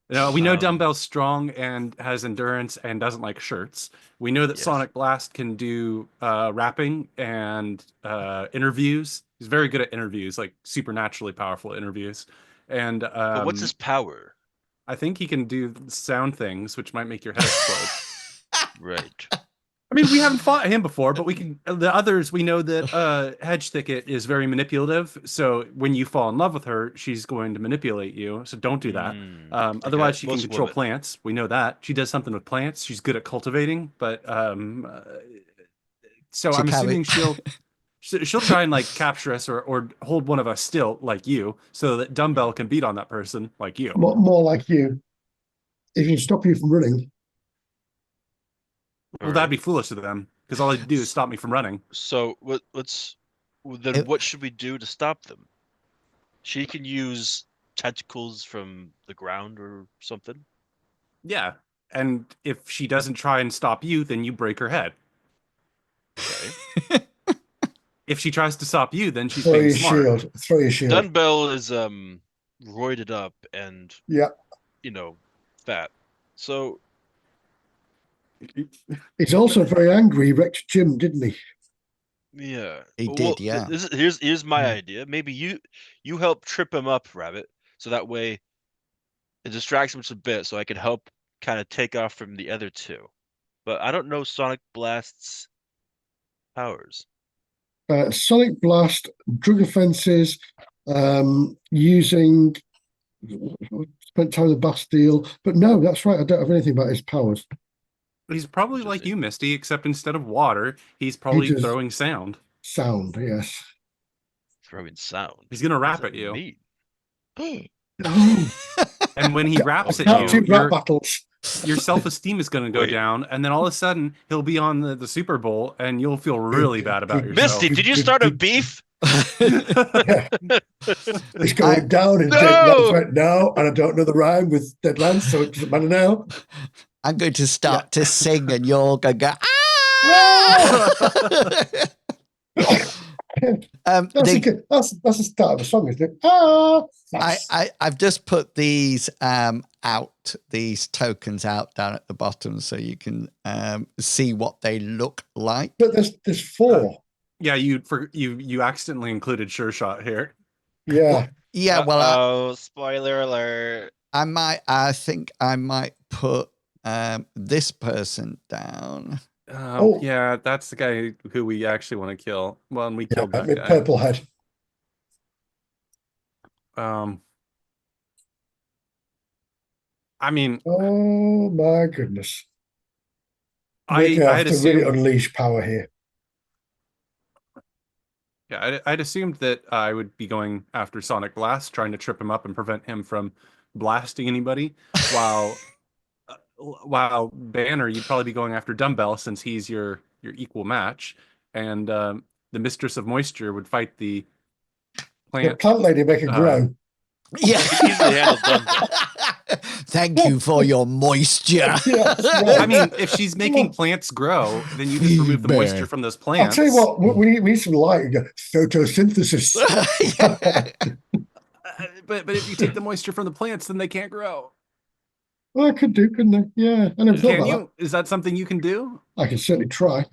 No, we know Dumbbell's strong and has endurance and doesn't like shirts. We know that Sonic Blast can do rapping and interviews. He's very good at interviews, like supernaturally powerful interviews. And but what's his power? I think he can do sound things, which might make your head explode. Right. I mean, we haven't fought him before, but we can. The others, we know that Hedge Thicket is very manipulative. So when you fall in love with her, she's going to manipulate you. So don't do that. Otherwise, she can control plants. We know that she does something with plants. She's good at cultivating, but so I'm assuming she'll try and like capture us or hold one of us still, like you, so that Dumbbell can beat on that person, like you. More like you. If you stop you from running. Well, that'd be foolish of them, because all they do is stop me from running. So what should we do to stop them? She can use tentacles from the ground or something. Yeah, and if she doesn't try and stop you, then you break her head. Okay. If she tries to stop you, then she's being smart. Throw your shield. Dumbbell is roided up and fat. So he's also very angry. He wrecked Jim, didn't he? Yeah, he did. Yeah. Here's my idea. Maybe you help trip him up, Rabbit, so that way It distracts him just a bit, so I could help kind of take off from the other two. But I don't know Sonic Blast's powers. Sonic Blast, drug offences, using spent time in the Bastille. But no, that's right. I don't have anything about his powers. He's probably like Interesting. you, Misty, except instead of water, he's probably does- throwing sound. Sound, yes. Throwing sound. He's gonna What does rap at that you. mean? No, And when he I raps at can't do you, rap battles. your self-esteem is going to go Wait. down, and then all of a sudden he'll be on the Super Bowl, and you'll feel really bad about yourself. Misty, did you start a beef? Yeah. It's going down in No! Deadlands right now, and I don't know the rhyme with Deadlands, so it doesn't matter now. I'm going to start to sing, and you're going to go, ah! That's the start of the song, isn't it? Ah, I've just put these out, these tokens out down at the bottom, so you can see what they look like. but there's four. Yeah, you accidentally included Sure Shot here. Yeah, Yeah, well, spoiler alert. I think I might put this person down. Oh. Yeah, that's the guy who we actually want to kill. Well, and we killed that guy. purple head. I mean, Oh my goodness! I We're gonna had have to really assumed, unleash power here. yeah, I'd assumed that I would be going after Sonic Blast, trying to trip him up and prevent him from blasting anybody, while while Banner, you'd probably be going after Dumbbell since he's your equal match, and the Mistress of Moisture would fight the The plant. plant lady make it grow. Yeah. Easily handled Dumbbell. Thank you for your moisture. Yeah, that's right. I mean, if she's making plants grow, then you just remove the Bear. moisture from those I'll plants. tell you what, we need some light. Photosynthesis. But if you take the moisture from the plants, then they can't grow. Well, I could do, couldn't I? Yeah, I never thought Can about you? Is that something you can do? that. I can certainly try.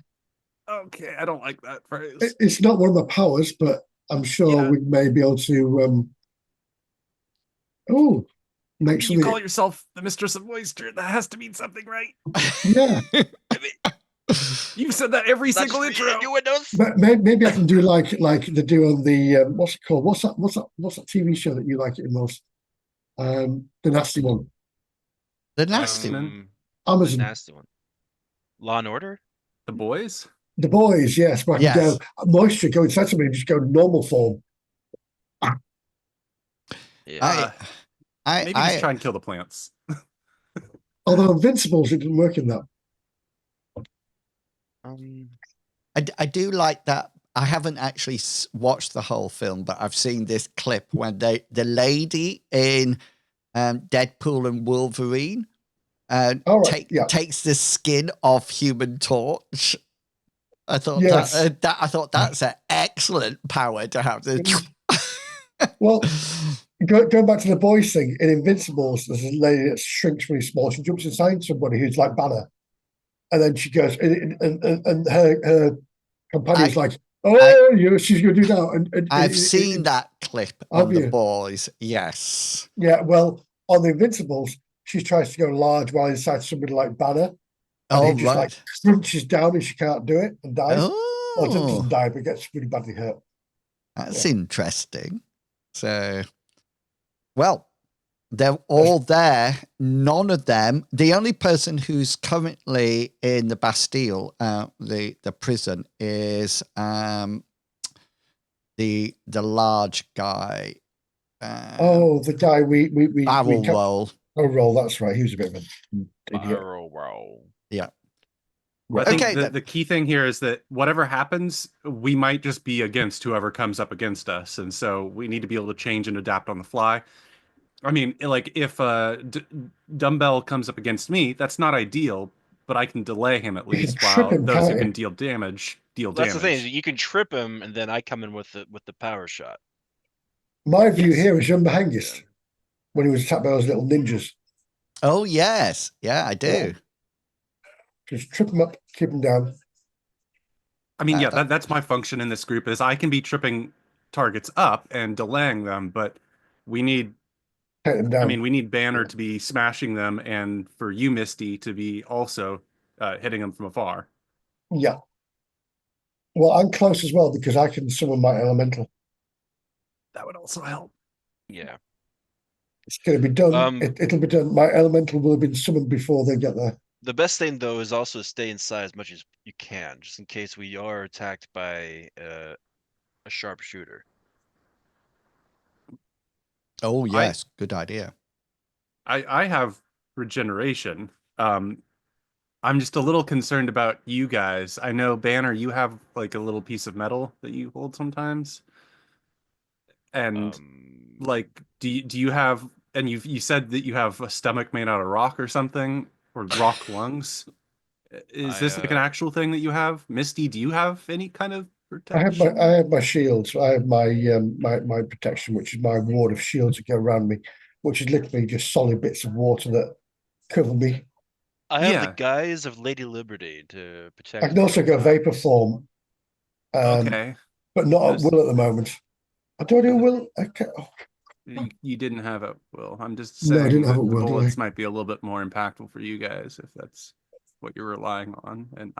Okay, I don't like that phrase. It's not one of my powers, but I'm sure Yeah. we may be able to. Make You something. call yourself the Mistress of Moisture. That has to mean something, right? Yeah, You've said that every single intro. but maybe I can do like they do on the what's it called? What's that TV show that you like it the most? The nasty one. The nasty one. The Amazon. nasty one. Law and Order? The Boys? The Boys, yes. But I can Yes. go moisture, go inside somebody and just go normal form. Yeah. Maybe just try and kill the plants. Although Invincibles, it didn't work in that. I do like that. I haven't actually watched the whole film, but I've seen this clip when the lady in Deadpool and Wolverine takes the skin off Human Torch. I thought Yes. I thought that's an excellent power to have. Well, going back to the boys thing, in Invincibles, there's a lady that shrinks really small. She jumps inside somebody who's like Banner. And then she goes, and her companion's like, she's going to do that. And I've seen that clip on The Boys, yes. Yeah, well, on the Invincibles, she tries to go large while inside somebody like Banner. And he just like crunches down and she can't do it and dies. Or doesn't die, but gets really badly hurt. That's interesting. So, well, they're all there. None of them. The only person who's currently in the Bastille, the prison, is the large guy. The guy we Barrel roll. Oh, roll. That's right. He was a bit of an idiot. Barrel roll. Yeah. I think the key thing here is that whatever happens, we might just be against whoever comes up against us. And so we need to be able to change and adapt on the fly. I mean, like if Dumbbell comes up against me, that's not ideal, but I can delay him at least while those who can deal damage deal damage. That's the thing, you can trip him and then I come in with the power shot. My view here is Jumba Hengist when he was attacked by those little ninjas. Oh, yes. Yeah, I do. Yeah. Just trip him up, keep him down. I mean, that's my function in this group is I can be tripping targets up and delaying them, but we need take them down. I mean, we need Banner to be smashing them, and for you, Misty, to be also hitting them from afar. Yeah. Well, I'm close as well because I can summon my elemental. That would also help. Yeah. It's going to be done. Um, It'll be done. My elemental will have been summoned before they get there. The best thing though is also to stay inside as much as you can, just in case we are attacked by a sharpshooter. Oh yes, good idea. I have regeneration. I'm just a little concerned about you guys. I know, Banner, you have like a little piece of metal that you hold sometimes. And like, do you have, and you said that you have a stomach made out of rock or something, or rock lungs? Is this like an actual thing that you have? Misty, do you have any kind of protection? I have my shields. I have my my protection, which is my ward of shields that go around me, which is literally just solid bits of water that cover me. I have the Yeah. guise of Lady Liberty to protect I can me also at go all vapor times. form, Okay. but not at This- will at the moment. I don't do will. Okay. Oh, You didn't have it, Will. I'm just no, I didn't saying have that it the will, did I? bullets might be a little bit more impactful for you guys if that's what you're relying on. And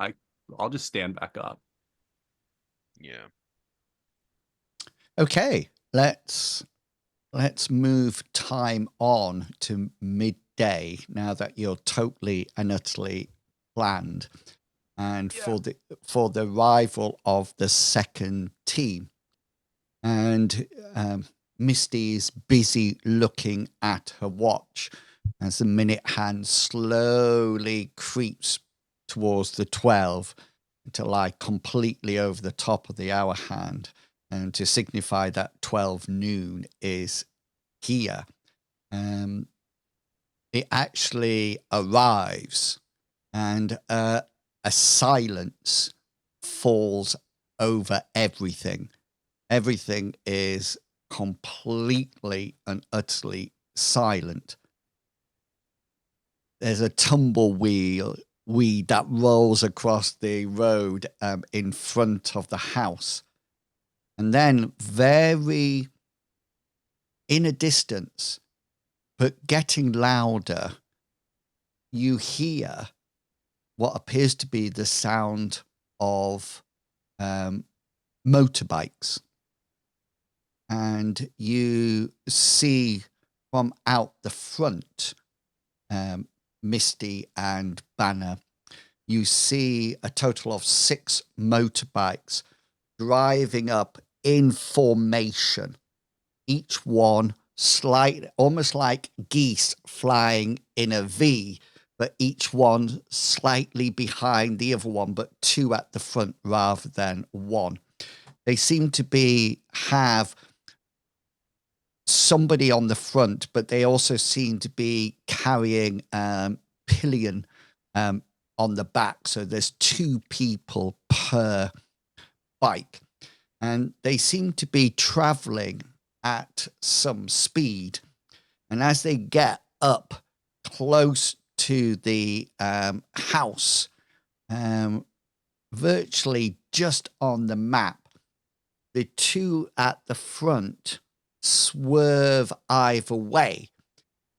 I'll just stand back up. Yeah. Okay, let's move time on to midday now that you're totally and utterly planned, and for the arrival of the second team. And Misty is busy looking at her watch as the minute hand slowly creeps towards the 12 to lie completely over the top of the hour hand, and to signify that 12 noon is here. It actually arrives, and a silence falls over everything. Everything is completely and utterly silent. There's a tumbleweed that rolls across the road in front of the house. And then very in a distance, but getting louder, you hear what appears to be the sound of motorbikes. And you see from out the front, Misty and Banner, you see a total of 6 motorbikes driving up in formation, each one slight, almost like geese flying in a V, but each one slightly behind the other one, but 2 at the front rather than 1. They seem to have somebody on the front, but they also seem to be carrying pillion on the back. So there's 2 people per bike, and they seem to be traveling at some speed. And as they get up close to the house, virtually just on the map, the 2 at the front swerve either way,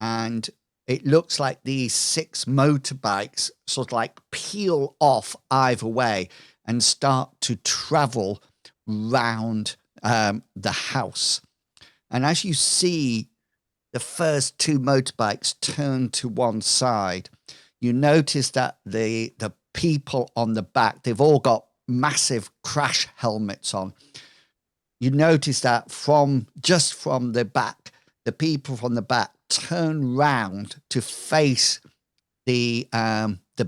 and it looks like these 6 motorbikes sort of like peel off either way and start to travel round the house. And as you see the first 2 motorbikes turn to one side, you notice that the people on the back, they've all got massive crash helmets on. You notice that from the back, the people from the back turn round to face the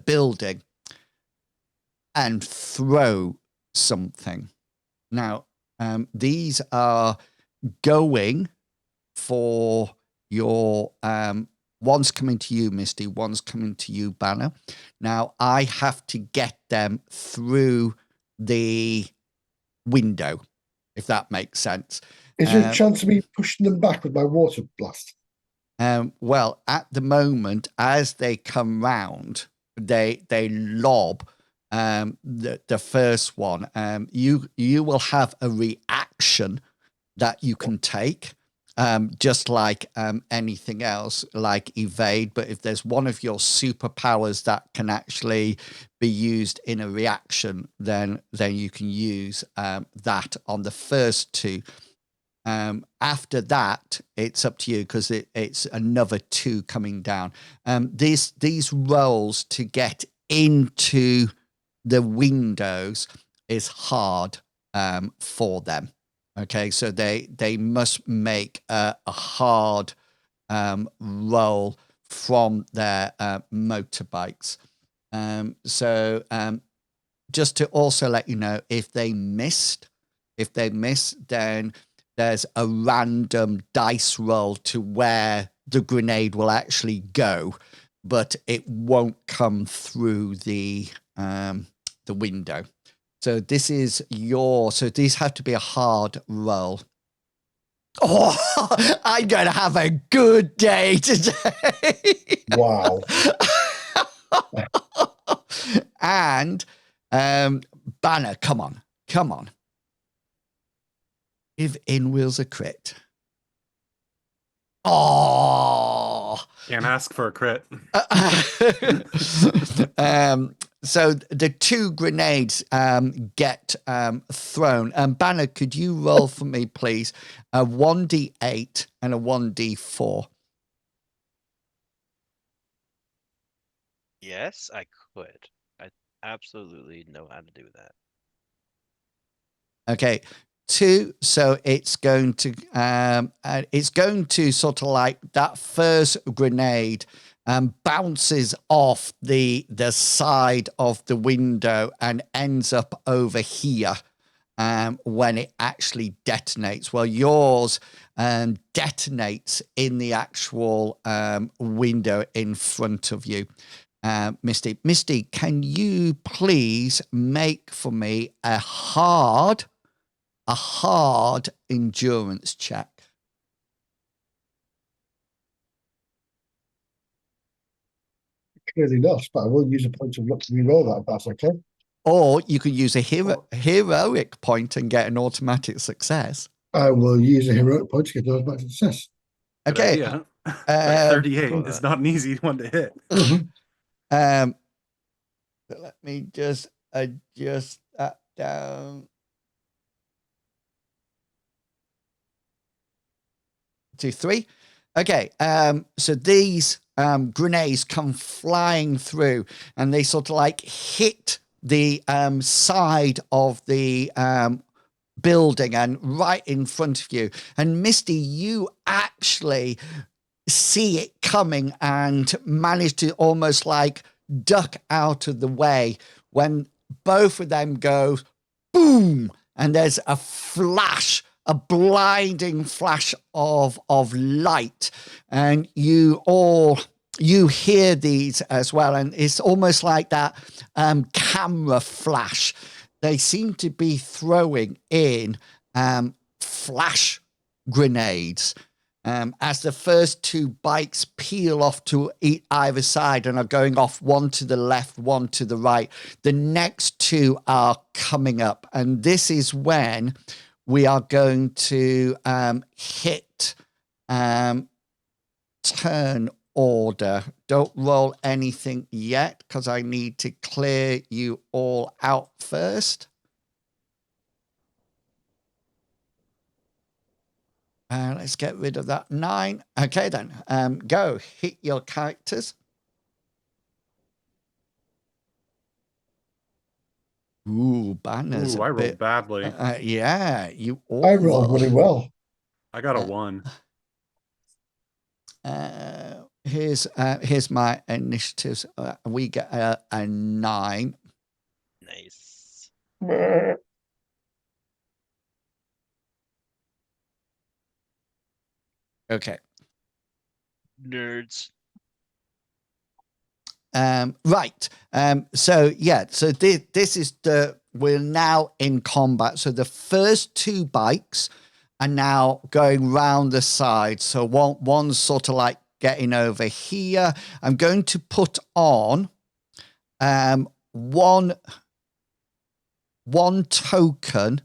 building and throw something. Now, these are going for your one's coming to you, Misty, one's coming to you, Banner. Now I have to get them through the window, if that makes sense. Is there a chance of me pushing them back with my water blast? Well, at the moment, as they come round, they lob the first one. You will have a reaction that you can take, just like anything else, like evade. But if there's one of your superpowers that can actually be used in a reaction, then you can use that on the first two. After that, it's up to you because it's another 2 coming down. These rolls to get into the windows is hard for them. Okay, so they must make a hard roll from their motorbikes. So just to also let you know, if they miss, then there's a random dice roll to where the grenade will actually go, but it won't come through the window. So this is so these have to be a hard roll. Oh, I'm going to have a good day today. Wow. And Banner, come on. Give In-Wheels a crit. Oh. Can't ask for a crit. So the 2 grenades get thrown. Banner, could you roll for me, please? A 1d8 and a 1d4. Yes, I could. I absolutely know how to do that. Okay. 2, so it's going to sort of like that first grenade bounces off the side of the window and ends up over here when it actually detonates. Well, yours detonates in the actual window in front of you. Misty, can you please make for me a hard endurance check? Clearly not, but I will use a point of luck to reroll that if that's okay. Or you could use a heroic point and get an automatic success. I will use a heroic point to get those back to success. Good Okay. idea. That 38 is not an easy one to hit. Let me just adjust that down to 3. Okay, so these grenades come flying through and they sort of like hit the side of the building and right in front of you. And Misty, you actually see it coming and manage to almost like duck out of the way when both of them go boom, and there's a flash, a blinding flash of light, and you hear these as well, and it's almost like that camera flash. They seem to be throwing in flash grenades as the first 2 bikes peel off to either side and are going off, one to the left, one to the right. The next 2 are coming up, and this is when we are going to hit turn order. Don't roll anything yet because I need to clear you all out first. Let's get rid of that 9. Okay, then. Go. Hit your characters. Ooh, Banner's Ooh, I rolled badly. yeah, you all I rolled really well. I got a 1. Here's my initiatives. We get a 9. Nice. Okay. Nerds. Right. So this is we're now in combat. So the first 2 bikes are now going round the side. So one's sort of like getting over here. I'm going to put on one token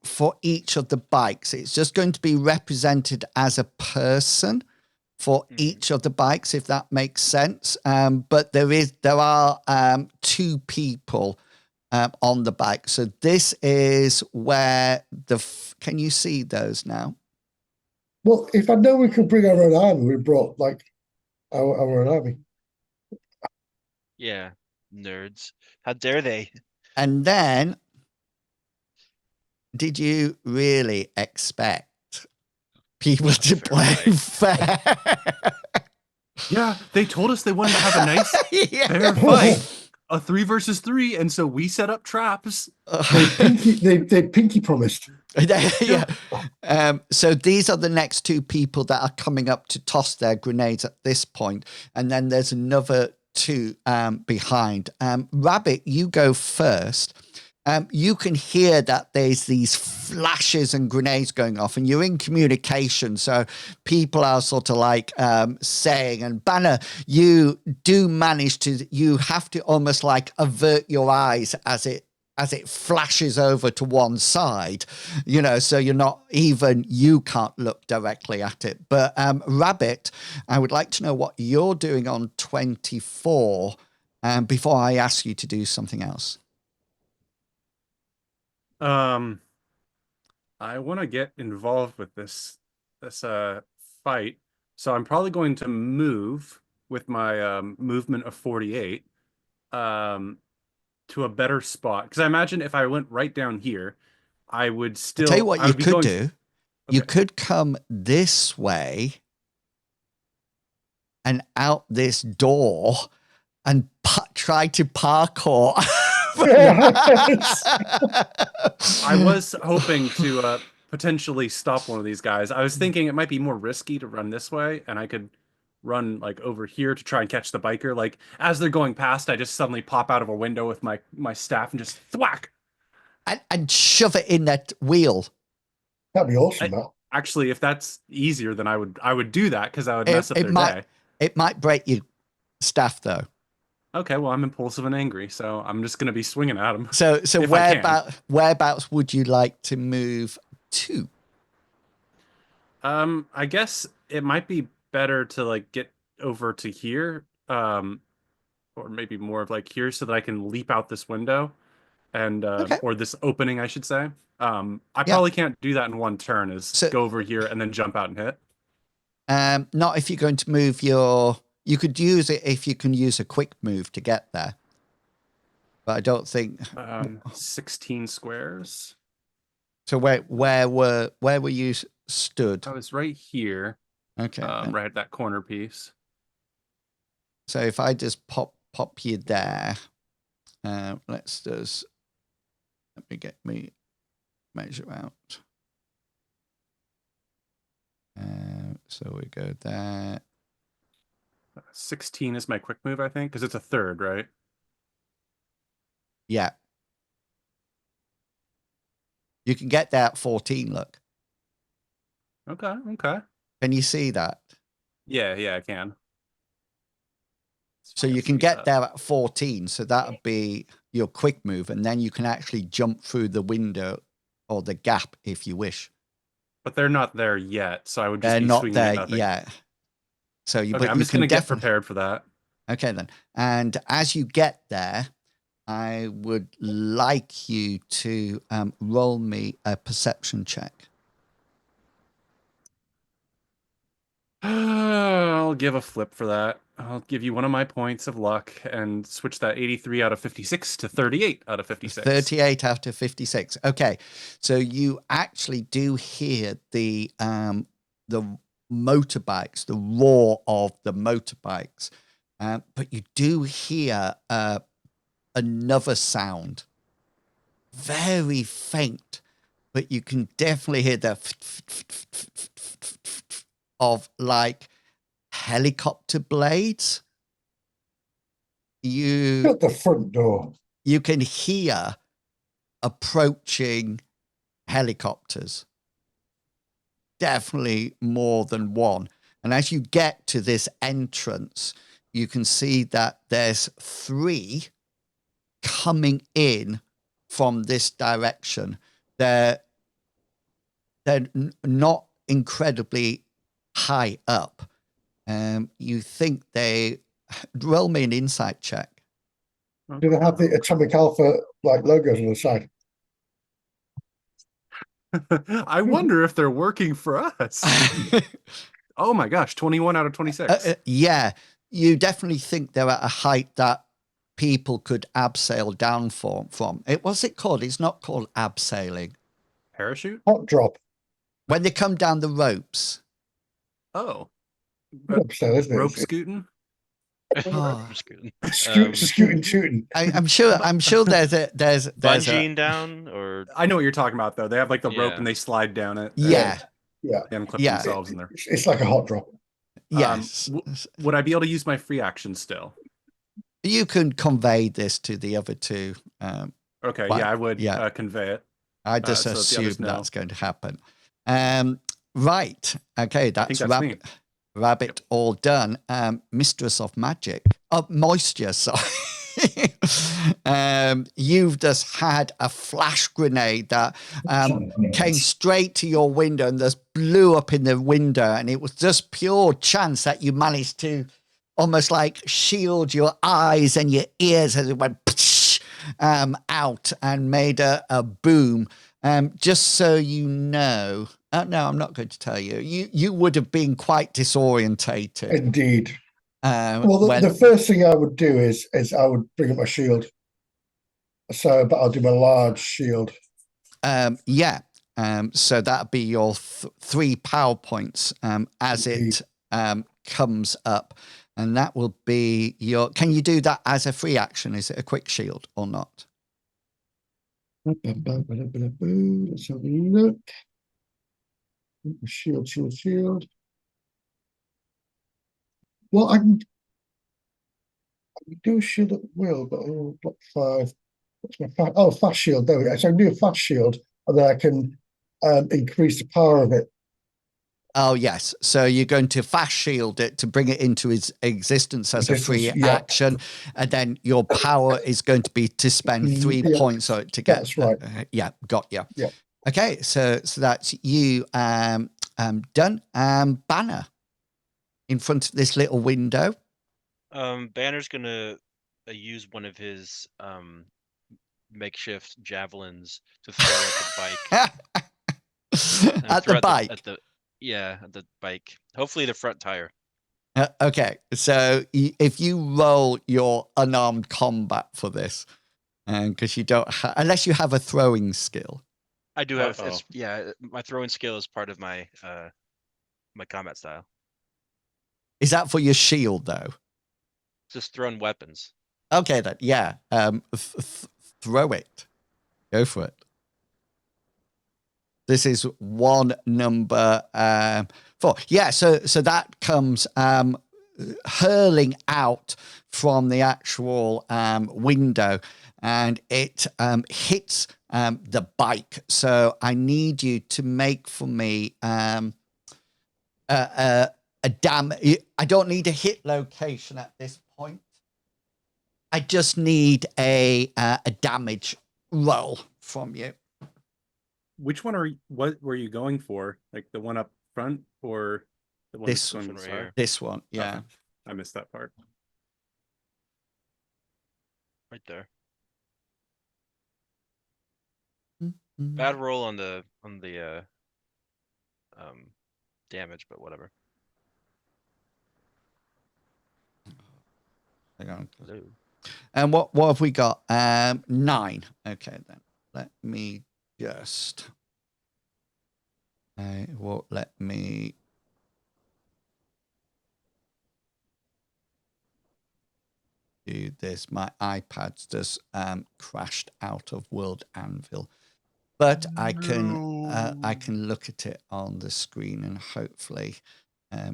for each of the bikes. It's just going to be represented as a person for each of the bikes, if that makes sense. But there are 2 people on the bike. So this is where can you see those now? Well, if I know we could bring our own army, we brought like our own army. Yeah, nerds. How dare they? And then, did you really expect people Not a to fair play fight. fair? Yeah, they told us they wanted to have a nice Yeah. fair fight, a 3 versus 3, and so we set up traps. They pinky promised. Yeah. So these are the next 2 people that are coming up to toss their grenades at this point, and then there's another 2 behind. Rabbit, you go first. You can hear that there's these flashes and grenades going off, and you're in communication. So people are sort of like saying, and Banner, you do manage to, you have to almost like avert your eyes as it flashes over to one side, so you're not even, you can't look directly at it. But Rabbit, I would like to know what you're doing on 24 before I ask you to do something else. I want to get involved with this fight, so I'm probably going to move with my movement of 48 to a better spot, because I imagine if I went right down here, I would still. Tell you what I you would be could going- do. You Okay. could come this way and out this door and try to parkour. I was hoping to potentially stop one of these guys. I was thinking it might be more risky to run this way, and I could run like over here to try and catch the biker. Like as they're going past, I just suddenly pop out of a window with my staff and just thwack. and shove it in that wheel. That'd be awesome, that. Actually, if that's easier, then I would do that, because I would mess up their day. It might break your staff though. Okay, well, I'm impulsive and angry, so I'm just gonna be swinging at them. So If I can. whereabouts would you like to move to? I guess it might be better to like get over to here, or maybe more of like here, so that I can leap out this window, and Okay. or this opening, I should say. I Yeah. probably can't do that in one turn. So- Go over here and then jump out and hit. Not if you're going to move you could use it if you can use a quick move to get there. But I don't think 16 squares. so. Where were you stood? I was right here, Okay. right at that corner piece. So if I just pop you there, let me measure out. So we go there. 16 is my quick move, I think, because it's a third, right? Yeah. You can get there at 14, look. Okay. Can you see that? Yeah, I can. So you can get there at 14. So that would be your quick move. And then you can actually jump through the window or the gap if you wish. But they're not there yet, so I would just They're be not swinging at there nothing. yet. So you, Okay, but I'm you just can gonna get definitely prepared for that. Okay, then. And as you get there, I would like you to roll me a perception check. I'll give a flip for that. I'll give you one of my points of luck and switch that 83 out of 56 to 38 out of 56. 38 out of 56. Okay. So you actually do hear the motorbikes, the roar of the motorbikes. But you do hear another sound. Very faint, but you can definitely hear the of like helicopter blades. Shut the front door. You can hear approaching helicopters. Definitely more than one. And as you get to this entrance, you can see that there's 3 coming in from this direction. they're not incredibly high up. You think they roll me an insight check. Do they have the Atomic Alpha like logos on the side? I wonder if they're working for us. Oh my gosh, 21 out of 26. Yeah, you definitely think they're at a height that people could abseil down from. What's it called? It's not called abseiling. Parachute? Hot drop. When they come down the ropes. Oh. Upstairs, isn't it? Rope scooting? Oh. Scooting, shooting. I'm sure there's a Bungeeing down, or I know what you're talking about, though. They have like the rope Yeah. and they slide down it. yeah. And clip Yeah. themselves in there. It's like a hot drop. Yes. Would I be able to use my free action still? You can convey this to the other two. Okay, Well, yeah, I would yeah. Convey it. I just so the assume others know. that's going to happen. Right. Okay, that's, that's me. Rabbit all done. Mistress of Magic. Of Moisture, sorry. You've just had a flash grenade that came straight to your window and just blew up in the window, and it was just pure chance that you managed to almost like shield your eyes and your ears as it went out and made a boom. Just so you know, no, I'm not going to tell you. You would have been quite disorientated. Indeed. Well, the first thing I would do is I would bring up my shield. So, but I'll do my large shield. Yeah. So that'd be your 3 power points as Indeed. it comes up. And that will be your... Can you do that as a free action? Is it a quick shield or not? Let's have a look. Shield. Well, I can do a shield at will, but I'll block 5. What's my fast? Oh, fast shield. There we go. So I can do a fast shield, and then I can increase the power of it. Oh, yes. So you're going to fast shield it to bring it into its existence as a free action. And then your power is going to be to spend 3 points on it to get... That's right. Yeah, got you. Yeah. Okay, so that's you done. Banner in front of this little window. Banner's gonna use one of his makeshift javelins to throw at the bike. At the bike? At the bike. Hopefully the front tire. Okay, so if you roll your unarmed combat for this, because you don't unless you have a throwing skill. I do have, my throwing skill is part of my my combat style. Is that for your shield, though? Just throwing weapons. Okay, then, yeah. Throw it. Go for it. This is one number 4. Yeah, so that comes hurling out from the actual window, and it hits the bike. So I need you to make for me a I don't need a hit location at this point. I just need a damage roll from you. Which one what were you going for? Like the one up front or the one This going one to right the side? here. This one, yeah. Okay. I missed that part. Right there. Mm-hmm. Bad roll on the damage, but whatever. Hang on. Hello. And what have we got? 9. Okay, then. Let me just... It won't let me... do this. My iPad's just crashed out of World Anvil. But I can look at it on the screen, and hopefully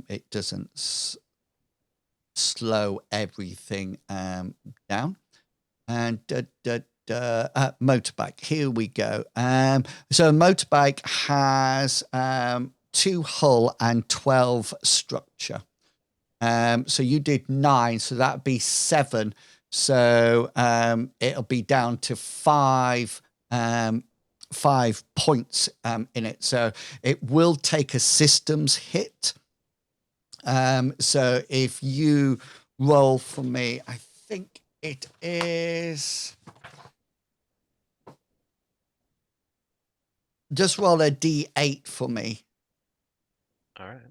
it doesn't slow everything down. And motorbike, here we go. So a motorbike has 2 hull and 12 structure. So you did 9, so that'd be 7. So it'll be down to 5 5 points in it. So it will take a systems hit. So if you roll for me, I think it is... Just roll a D8 for me. All right.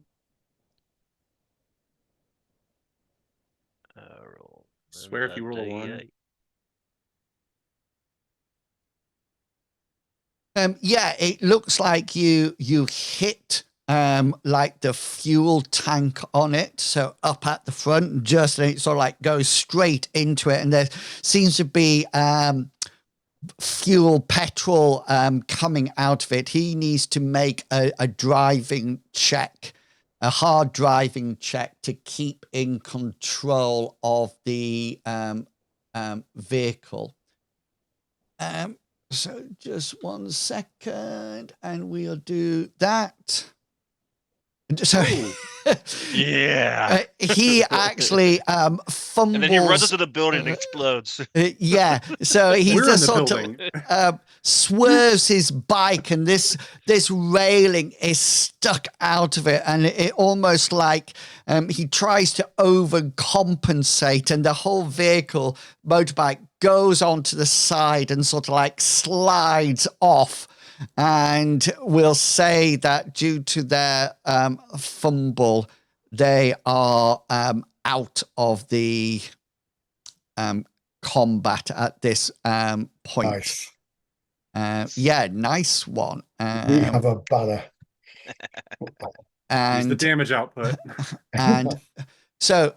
Roll. Swear if you roll a 1. Yeah, it looks like you hit like the fuel tank on it, so up at the front, just and it sort of like goes straight into it, and there seems to be petrol coming out of it. He needs to make a driving check, a hard driving check to keep in control of the vehicle. So just 1 second, and we'll do that. Sorry. Yeah. He actually fumbles. And then he runs into the building and explodes. Yeah. So he We're in just the sort building. of swerves his bike, and this railing is stuck out of it, and it almost like he tries to overcompensate, and the whole vehicle, motorbike, goes onto the side and sort of like slides off. And we'll say that due to their fumble, they are out of the combat at this point. Nice. Yeah, nice one. We have a banner. Use the And damage output. and so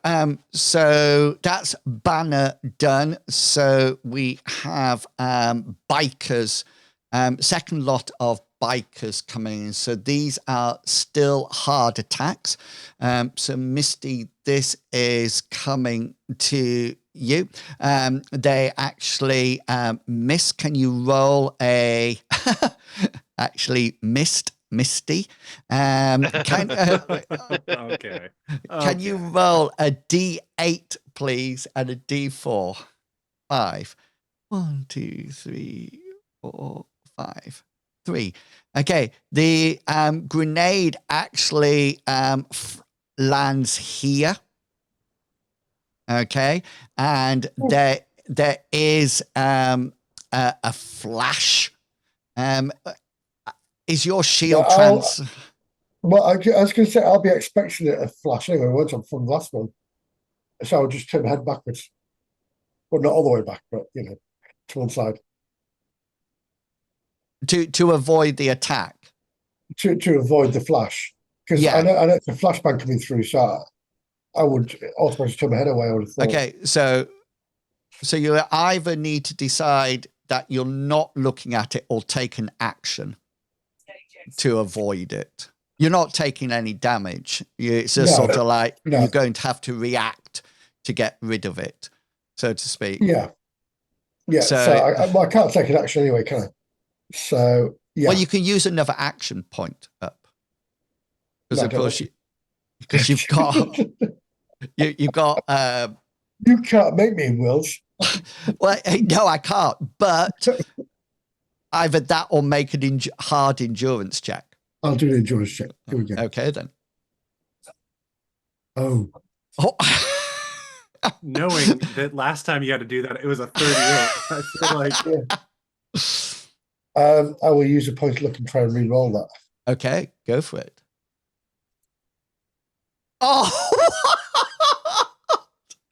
that's banner done. So we have bikers. Second lot of bikers coming in. So these are still hard attacks. So Misty, this is coming to you. They actually miss. Can you roll a... actually missed Misty. Okay. Can you roll a D8, please, and a D4? 5. 1, 2, 3, 4, 5, 3. Okay, the grenade actually lands here. Okay, and there is a flash. Is your shield trans? Well, I was going to say, I'll be expecting it to flash anyway, once I'm from the last one. So I'll just turn my head backwards. Well, not all the way back, but, to one side. To avoid the attack? To avoid the flash. Because Yeah. I know it's a flashbang coming through, so I would automatically turn my head away, I would have thought. Okay, so you either need to decide that you're not looking at it or take an action to avoid it. You're not taking any damage. It's just sort of like you're going to have to react to get rid of it, so to speak. Yeah. So I can't take an action anyway, can I? So yeah. Well, you can use another action point up, because of course you've got you've got. You can't make me, Wills. Well, no, I can't. But either that or make an hard endurance check. I'll do an endurance check. Here we go. Okay, then. Oh. Knowing that last time you had to do that, it was a 38. I feel like I will use a point of luck and try and re-roll that. Okay, go for it. Oh!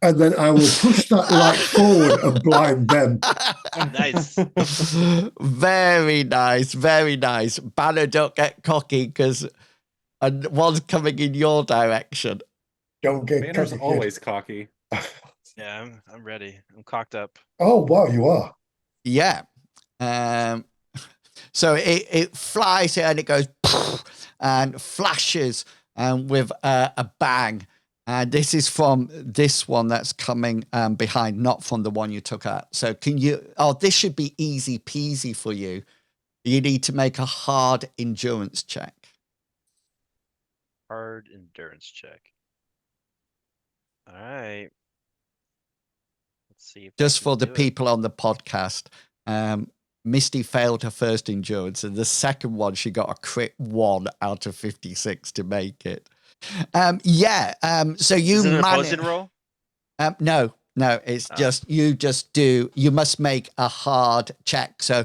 And then I will push that light forward and blind them. Nice. Very nice, very nice. Banner, don't get cocky, because one's coming in your direction. Don't get Banner's cocky. always cocky. Yeah, I'm ready. I'm cocked up. Oh, wow, you are. Yeah. So it flies and it goes and flashes with a bang. And this is from this one that's coming behind, not from the one you took out. So can you... Oh, this should be easy peasy for you. You need to make a hard endurance check. Hard endurance check. All right. Let's see. Just for the people on the podcast. Misty failed her first endurance, and the second one she got a crit 1 out of 56 to make it. So you Is it an manage. opposing roll? No, it's Oh. just you must make a hard check. So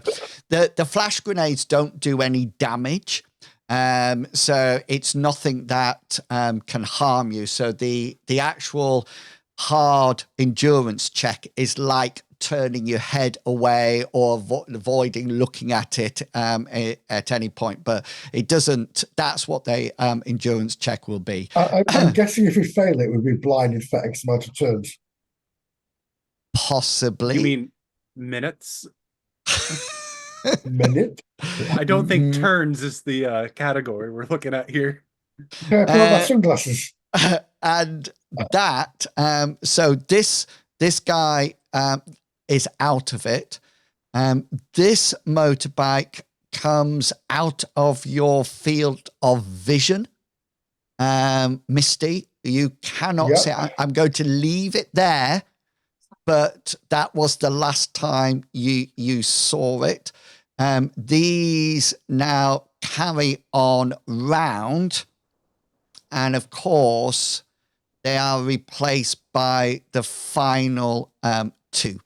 the flash grenades don't do any damage. So it's nothing that can harm you. So the actual hard endurance check is like turning your head away or avoiding looking at it at any point, but it doesn't. That's what the endurance check will be. I'm guessing if we fail it, we'll be blinded for X amount of turns. Possibly. You mean minutes? Minute? I don't think turns is the category we're looking at here. Can I put on my sunglasses? And that so this guy is out of it. This motorbike comes out of your field of vision. Misty, you cannot see. I'm going to leave it there, but that was the last time you saw it. These now carry on round, and of course they are replaced by the final 2.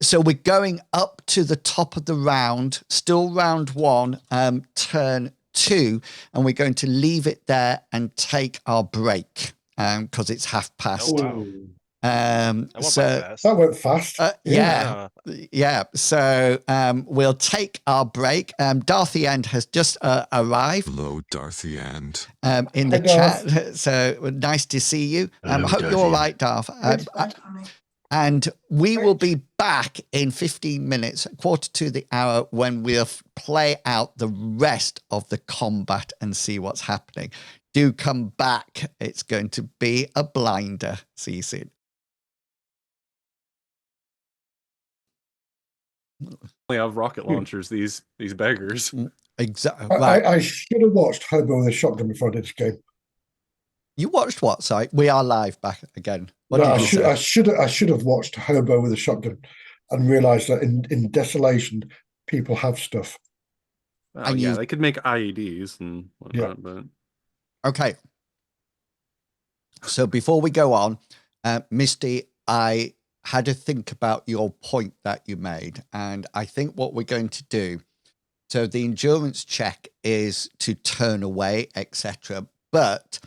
So we're going up to the top of the round, still round 1, turn 2, and we're going to leave it there and take our break because it's past. Oh, wow. Ooh, That went So by fast. that went fast. yeah. So we'll take our break. Darthy End has just arrived. Hello, Darthy End. In the Hi, Darth. chat. So nice to see you. Hello, Hope you're Darthy all End. right, Darth. And we will be back in 15 minutes, 1:45, when we'll play out the rest of the combat and see what's happening. Do come back. It's going to be a blinder. See you soon. Only have rocket launchers, these beggars. Exactly. Right. I should have watched Hobo with a shotgun before I did this game. You watched what? Sorry, we are live back again. What No, did I you should say? I should have watched Hobo with a shotgun and realised that in Desolation people have stuff. Oh, And yeah, you- they could make IEDs and whatnot, but Okay. So before we go on, Misty, I had to think about your point that you made. And I think what we're going to do, so the endurance check is to turn away, etc. But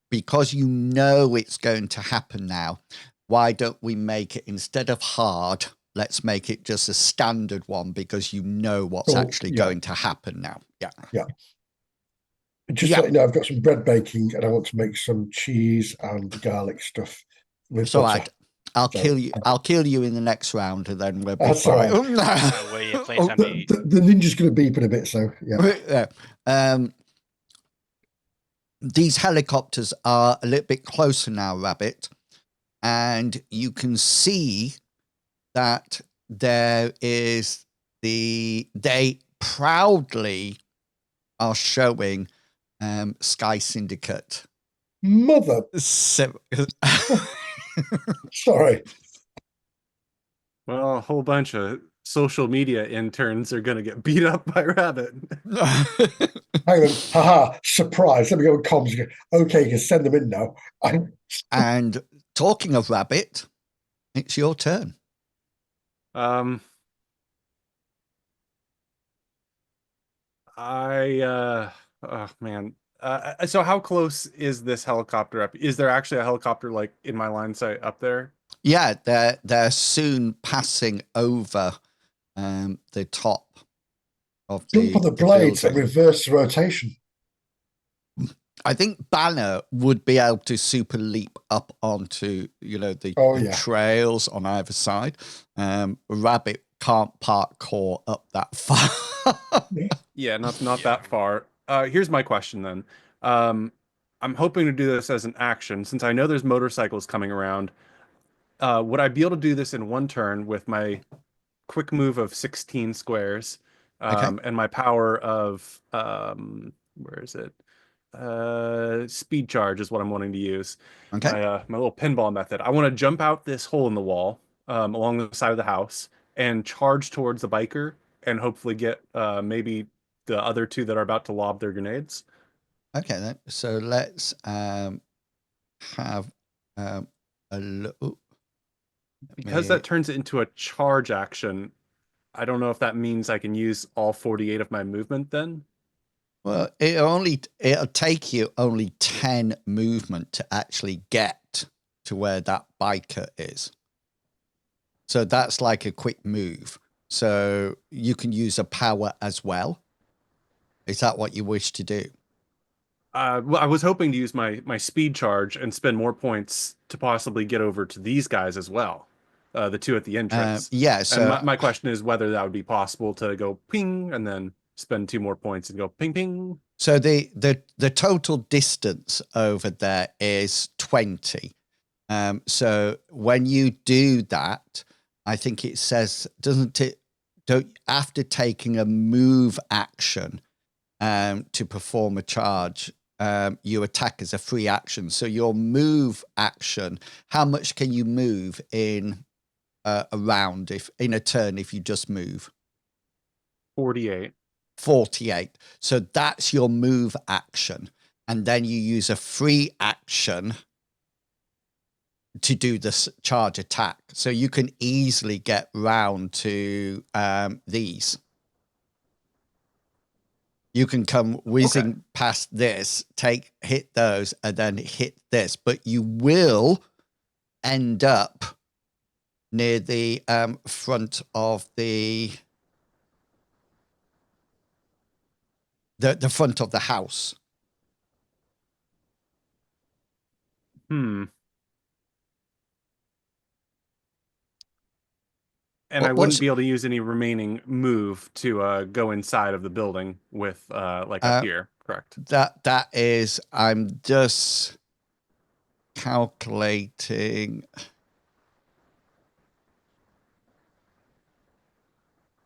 because you know it's going to happen now, why don't we make it, instead of hard, let's make it just a standard one, because you know what's actually going to happen now. Yeah. Just so you know, I've got some bread baking and I want to make some cheese and garlic stuff with It's all butter. right. I'll kill you in the next round, and then we'll be That's fine. all right. Where you play time to eat. The ninja's going to beep in a bit, so yeah. These helicopters are a little bit closer now, Rabbit, and you can see that there is they proudly are showing Sky Syndicate. Mother, So, sorry. well, a whole bunch of social media interns are gonna get beat up by Rabbit. Hang on, haha, surprise. Let me go with comms again. Okay, you can send them in now. and talking of Rabbit, it's your turn. Oh man. So how close is this helicopter up? Is there actually a helicopter like in my line sight up there? Yeah, they're soon passing over the top of Jump on the blades and building. reverse the rotation. I think Banner would be able to super leap up onto, the trails on either side. Rabbit can't parkour up that far. Yeah, not that far. Here's my question then. I'm hoping to do this as an action since I know there's motorcycles coming around. Would I be able to do this in one turn with my quick move of 16 squares and my power of where is it? Speed charge is what I'm wanting to use. Okay. My little pinball method. I want to jump out this hole in the wall along the side of the house and charge towards the biker and hopefully get maybe the other two that are about to lob their grenades. Okay, then. So let's have a look. Because that turns it into a charge action, I don't know if that means I can use all 48 of my movement then. Well, it'll take you only 10 movement to actually get to where that biker is. So that's like a quick move. So you can use a power as well. Is that what you wish to do? Well, I was hoping to use my speed charge and spend more points to possibly get over to these guys as well, the two at the entrance. Yeah. And So my question is whether that would be possible to go ping and then spend 2 more points and go ping ping. so the total distance over there is 20. So when you do that, I think it says, doesn't it? Don't after taking a move action to perform a charge, you attack as a free action. So your move action, how much can you move in a round, if in a turn, if you just move? 48. 48. So that's your move action. And then you use a free action to do this charge attack. So you can easily get round to these. You can come whizzing past this, hit those, and then hit this. But you will end up near the front of the front of the house. And I wouldn't be able to use any remaining move to go inside of the building with like up here, correct? That is, I'm just calculating.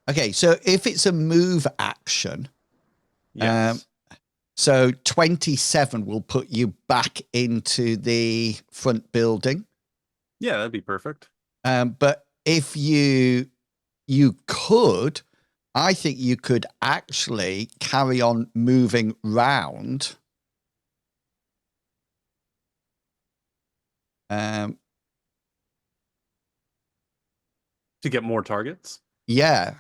Okay, so if it's a move action, Yes. So 27 will put you back into the front building. Yeah, that'd be perfect. But if you could, I think you could actually carry on moving round. To get more targets? Yeah.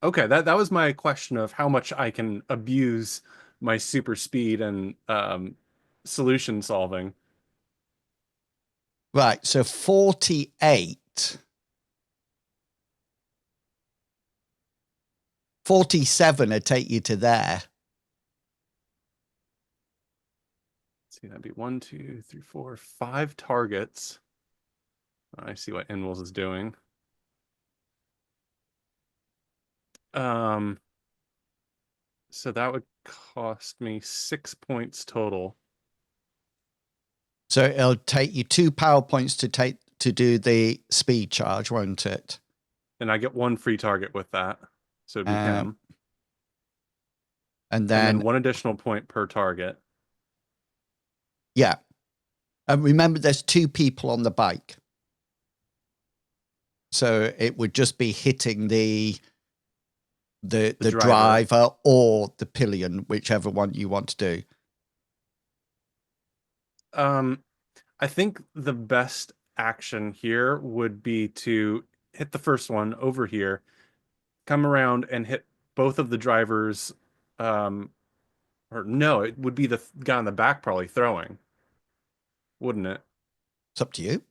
Okay, that was my question of how much I can abuse my super speed and solution solving. Right, so 48. 47 would take you to there. Let's see, that'd be 1, 2, 3, 4, 5 targets. I see what Inwills is doing. So that would cost me 6 points total. So it'll take you 2 power points to do the speed charge, won't it? And I get 1 free target with that. So it'd be him. And then 1 additional point per target. Yeah. And remember, there's 2 people on the bike. So it would just be hitting the driver or the pillion, whichever one you want to do. I think the best action here would be to hit the first one over here, come around and hit both of the drivers. Or no, it would be the guy on the back probably throwing, wouldn't it? It's up to you.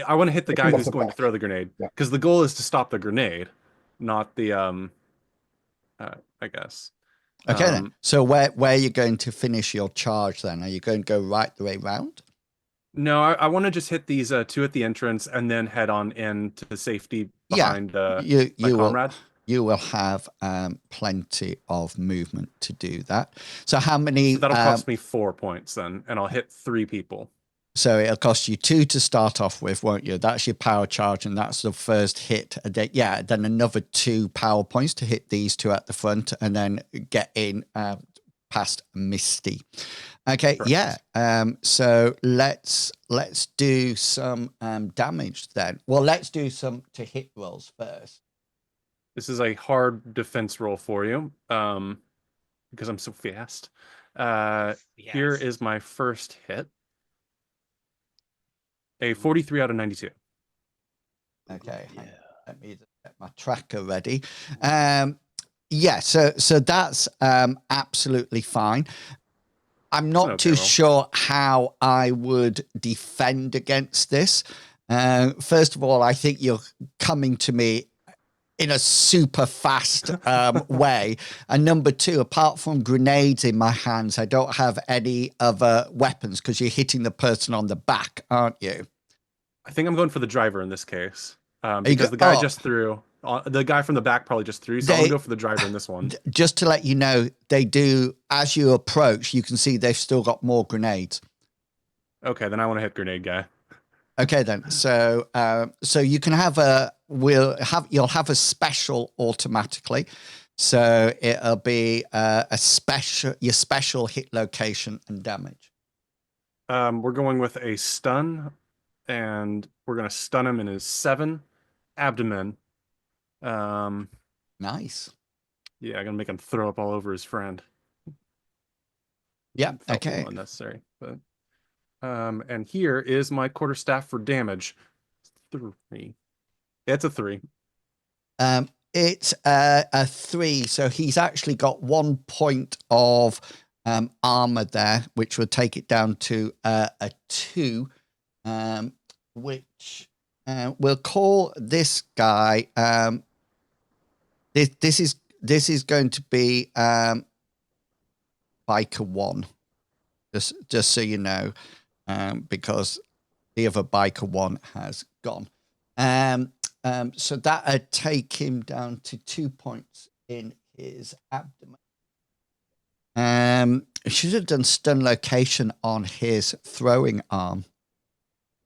I want to hit the guy who's going to throw the grenade, because the goal is to stop the grenade, not the I guess. Okay, then. So where are you going to finish your charge then? Are you going to go right the way round? No, I want to just hit these 2 at the entrance and then head on in to safety behind my comrade. You will have plenty of movement to do that. So how many? So that'll cost me 4 points then, and I'll hit 3 people. So it'll cost you 2 to start off with, won't you? That's your power charge, and that's the first hit. Then another 2 power points to hit these 2 at the front, and then get in past Misty. Okay, Correct. yeah. So let's do some damage then. Well, let's do some to hit rolls first. This is a hard defense roll for you, because I'm so fast. Here Yes. is my first hit. A 43 out of 92. Okay, hang on. Yeah. Let me just get my tracker ready. Yeah, so that's absolutely fine. I'm an not okay too roll. sure how I would defend against this. First of all, I think you're coming to me in a super fast way. And number two, apart from grenades in my hands, I don't have any other weapons because you're hitting the person on the back, aren't you? I think I'm going for the driver in this case, you because go- the guy oh. just threw. The guy from the back probably just threw, so I'm gonna go for the driver in this one. Just to let you know, they do, as you approach, you can see they've still got more grenades. Okay, then I want to hit grenade guy. Okay, then. So you can have you'll have a special automatically. So it'll be your special hit location and damage. We're going with a stun, and we're gonna stun him in his 7 abdomen. Nice. Yeah, I'm gonna make him throw up all over his friend. Yeah. Felt a Okay. little unnecessary, but and here is my quarterstaff for damage. 3. Yeah, it's a 3. It's a 3, so he's actually got 1 point of armor there, which would take it down to a 2, which we'll call this guy. This is going to be biker 1, just so you know, because the other biker 1 has gone. So that would take him down to 2 points in his abdomen. Should have done stun location on his throwing arm.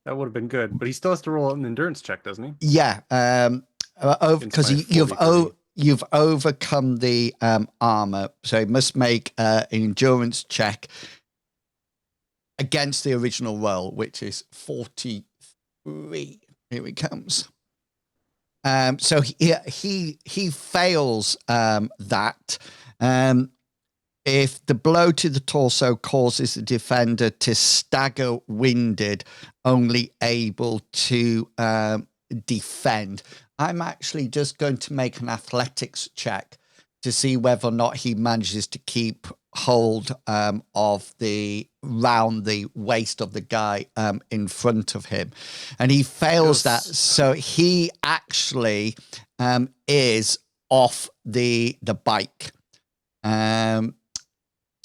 That would have been good, but he still has to roll an endurance check, doesn't he? Yeah, because Against my 43. you've overcome the armor, so he must make an endurance check against the original roll, which is 43. Here he comes. So he fails that. If the blow to the torso causes the defender to stagger winded, only able to defend, I'm actually just going to make an athletics check to see whether or not he manages to keep hold of round the waist of the guy in front of him, and he fails that. So he actually is off the bike.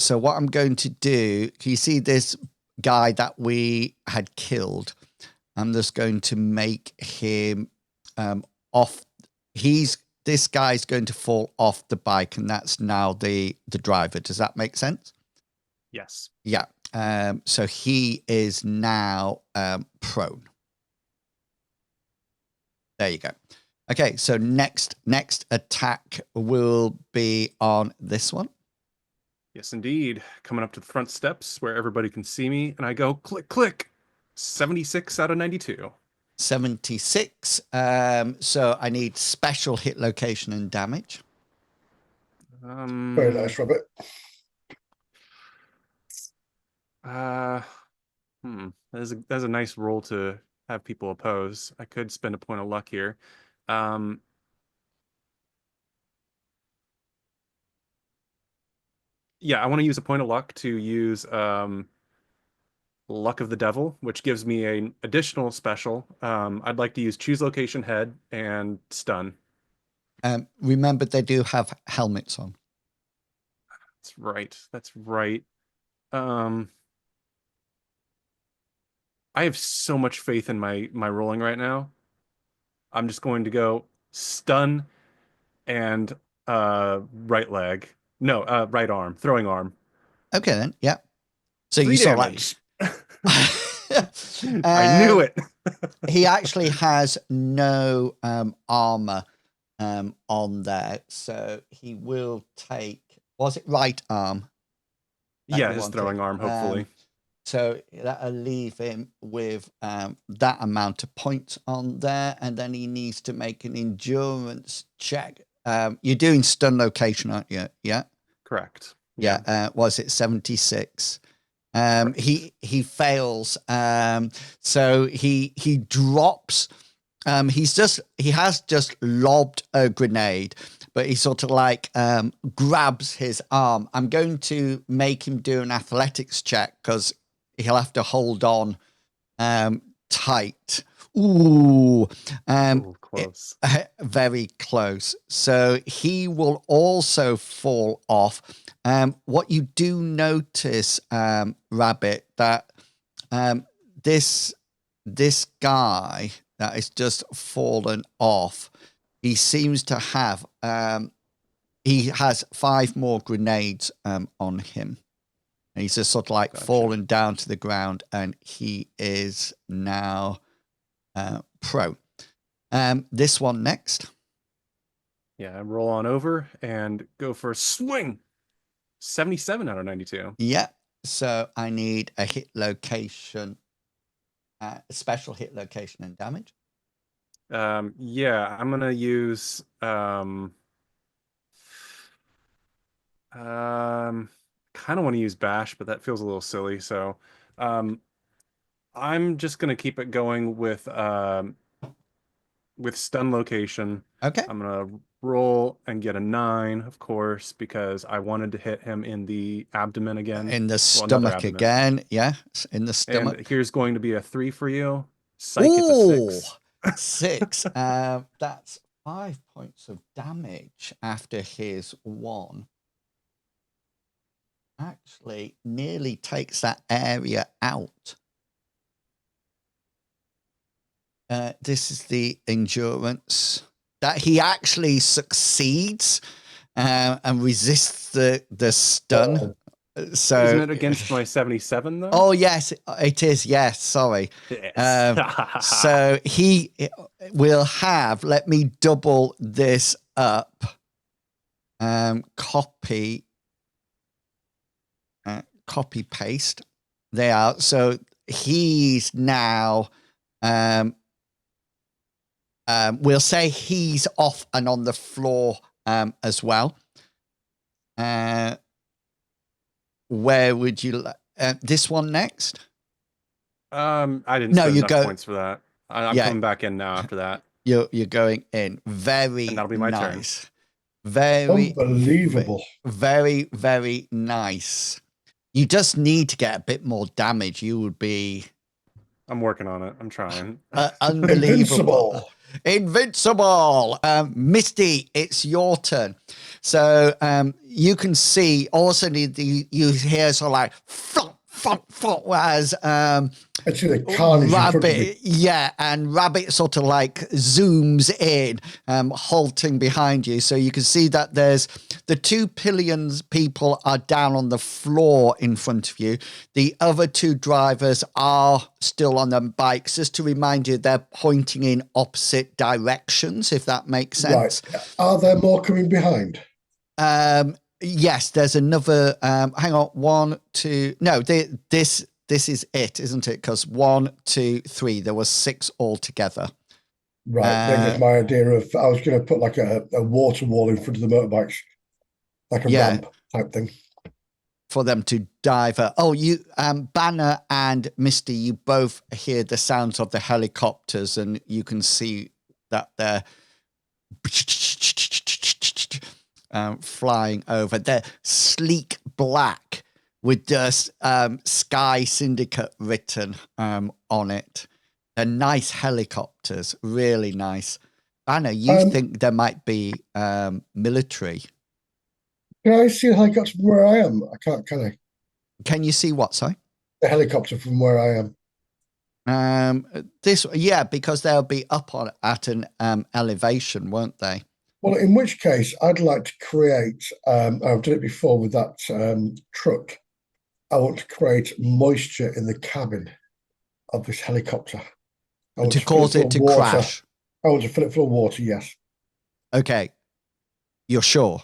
So what I'm going to do, you see this guy that we had killed, I'm just going to make him off. This guy's going to fall off the bike, and that's now the driver. Does that make sense? Yes. Yeah. So he is now prone. There you go. Okay, so next attack will be on this one. Yes, indeed. Coming up to the front steps where everybody can see me, and I go click, click. 76 out of 92. 76. So I need special hit location and damage. Very nice, Robert. That's a nice roll to have people oppose. I could spend a point of luck here. Yeah, I want to use a point of luck to use Luck of the Devil, which gives me an additional special. I'd like to use choose location, head, and stun. Remember, they do have helmets on. That's right. That's right. I have so much faith in my rolling right now. I'm just going to go stun and right leg. No, right arm, throwing arm. Okay, then. Yeah. So 3 you saw damage. like I knew it. he actually has no armor on there, so he will take. Was it right arm? that Yeah, you his want throwing it. arm, hopefully. So that'll leave him with that amount of points on there, and then he needs to make an endurance check. You're doing stun location, aren't you? Yeah. Correct. Yeah. Was it 76? He fails. So he drops. He has just lobbed a grenade, but he sort of like grabs his arm. I'm going to make him do an athletics check because he'll have to hold on tight. Ooh, Close. very close. So he will also fall off. What you do notice, Rabbit, that this guy that is just fallen off, he seems to have he has 5 more grenades on him. And he's just sort of like fallen down to the ground, and he is now pro. This one next. Yeah, roll on over and go for a swing. 77 out of 92. Yeah. So I need a hit location, a special hit location and damage. Yeah, I'm gonna use kind of want to use bash, but that feels a little silly. So I'm just gonna keep it going with stun location. Okay. I'm gonna roll and get a 9, of course, because I wanted to hit him in the abdomen again. In the another stomach abdomen. again. Yeah. In the stomach. And here's going to be a 3 for you. Psych, it's a 6. 6. That's 5 points of damage after his 1. Actually, nearly takes that area out. This is the endurance that he actually succeeds and resists the stun. So isn't it against my 77 though? Oh yes, it is. Yes, sorry. Yes. So he will have. Let me double this up. Copy paste. They are. So he's now. We'll say he's off and on the floor as well. Where would you this one next? I didn't No, spend you enough go. points for that. I'm Yeah. coming back in now after that. You're going in. Very And that'll be my turn. nice. Very Unbelievable. Very, very nice. You just need to get a bit more damage. You would be I'm working on it. I'm trying. unbelievable. Invincible. Misty, it's your turn. So you can see also you hear sort of like flop, flop, flop, as Actually, the carnage in front of me. Rabbit, yeah, and Rabbit sort of like zooms in, halting behind you. So you can see that there's the 2 pillions people are down on the floor in front of you. The other 2 drivers are still on their bikes. Just to remind you, they're pointing in opposite directions, if that makes sense. Right. Are there more coming behind? Yes, there's another. Hang on, 1, 2. No, this is it, isn't it? Because 1, 2, 3. There was 6 altogether. Right. That gives my idea of. I was going to put like a water wall in front of the motorbikes, like a ramp type thing for them to dive. Oh, you, Banner and Misty, you both hear the sounds of the helicopters, and you can see that they're flying over. They're sleek black with just Sky Syndicate written on it. They're nice helicopters, really nice. Banner, you think there might be military? Can I see the helicopter from where I am? I can't, can I? Can you see what, sorry? The helicopter from where I am. Because they'll be up on at an elevation, won't they? Well, in which case, I'd like to create. I've done it before with that truck. I want to create moisture in the cabin of this helicopter. To cause it to crash. I want to fill it full of water. Yes. Okay. You're sure?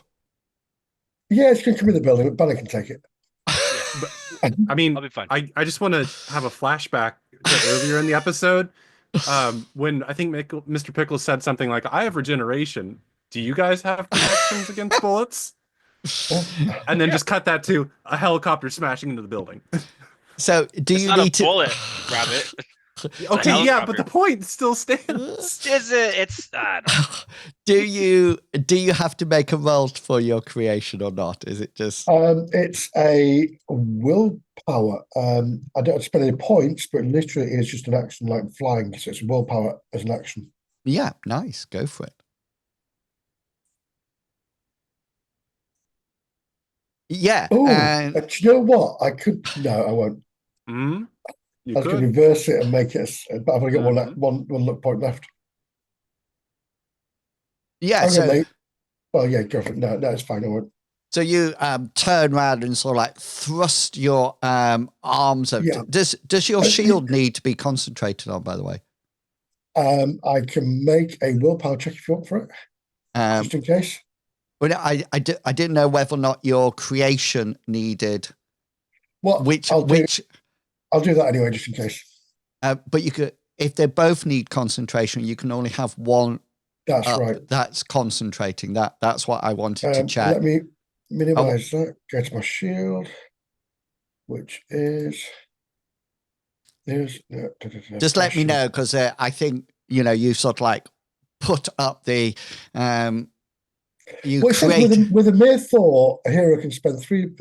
Yeah, it's going to come in the building, but Banner can take it. I mean, I'll be fine. I just want to have a flashback to earlier in the episode, when I think Mr. Pickles said something like, "I have regeneration. Do you guys have protections against bullets?" And then just cut that to a helicopter smashing into the building. So do It's you not a need to bullet, Rabbit. Okay, yeah, helicopter. but the point still stands. Is it? It's I don't know. do you have to make a roll for your creation or not? Is it just It's a willpower. I don't spend any points, but literally it's just an action like flying. So it's willpower as an action. yeah, nice. Go for it. Yeah, Oh, and do you know what? I could no, I won't. You I was going to could. reverse it and make it. But I've only got Mhm. one luck point left. yeah, Okay, so mate. Well, yeah, go for it. No, it's fine. I won't. so you turn around and sort of like thrust your arms up. Yeah. Does your shield need to be concentrated on, by the way? I can make a willpower check if you want for it, just in case. But I didn't know whether or not your creation needed Well, which I'll do that anyway, just in case. but you could, if they both need concentration, you can only have one That's up right. that's concentrating. That's what I wanted to check. Let me minimize that. Go to my shield, which is Just let me know, because I think you sort of like put up the Well, it says create. with a mere thought, a hero can spend 2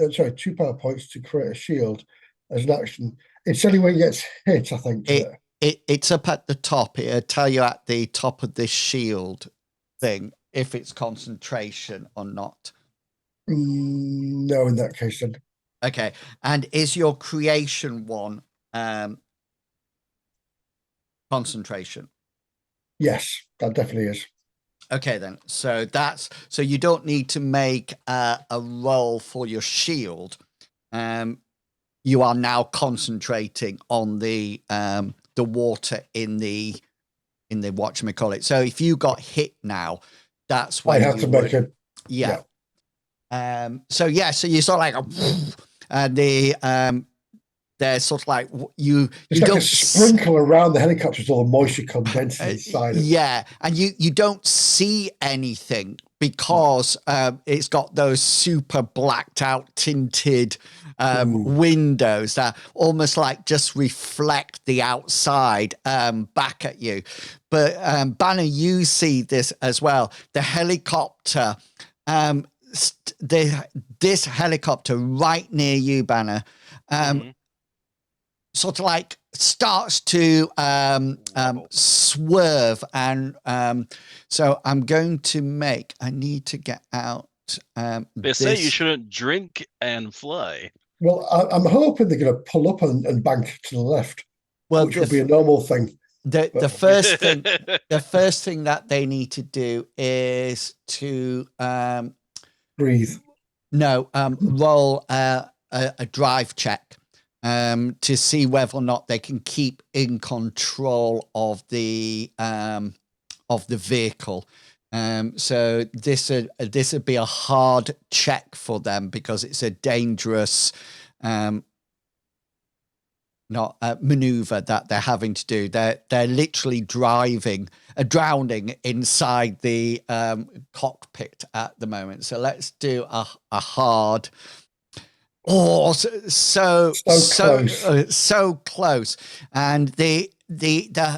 power points to create a shield as an action. It's only when it gets hit, I think. It's up at the top. It'll tell you at the top of this shield thing if it's concentration or not. No, in that case, then. Okay. And is your creation one concentration? Yes, that definitely is. Okay, then. So you don't need to make a roll for your shield. You are now concentrating on the water in the whatchamacallit. So if you got hit now, that's when I have to make it. Yeah. So you sort of like and they're sort of like you It's like a sprinkle around the helicopter so the moisture condenses inside it. Yeah, and you don't see anything because it's got those super blacked out tinted windows that almost like just reflect the outside back at you. But Banner, you see this as well. The helicopter, this helicopter right near you, Banner, sort of like starts to swerve, and so I'm going to I need to get out. They say you shouldn't drink and fly. Well, I'm hoping they're going to pull up and bank to the left, which would be a normal thing. The first thing that they need to do is to breathe. No, roll a drive check. To see whether or not they can keep in control of the vehicle. So this would be a hard check for them because it's a dangerous maneuver that they're having to do. They're literally drowning inside the cockpit at the moment. So let's do a hard. Oh, so close. And the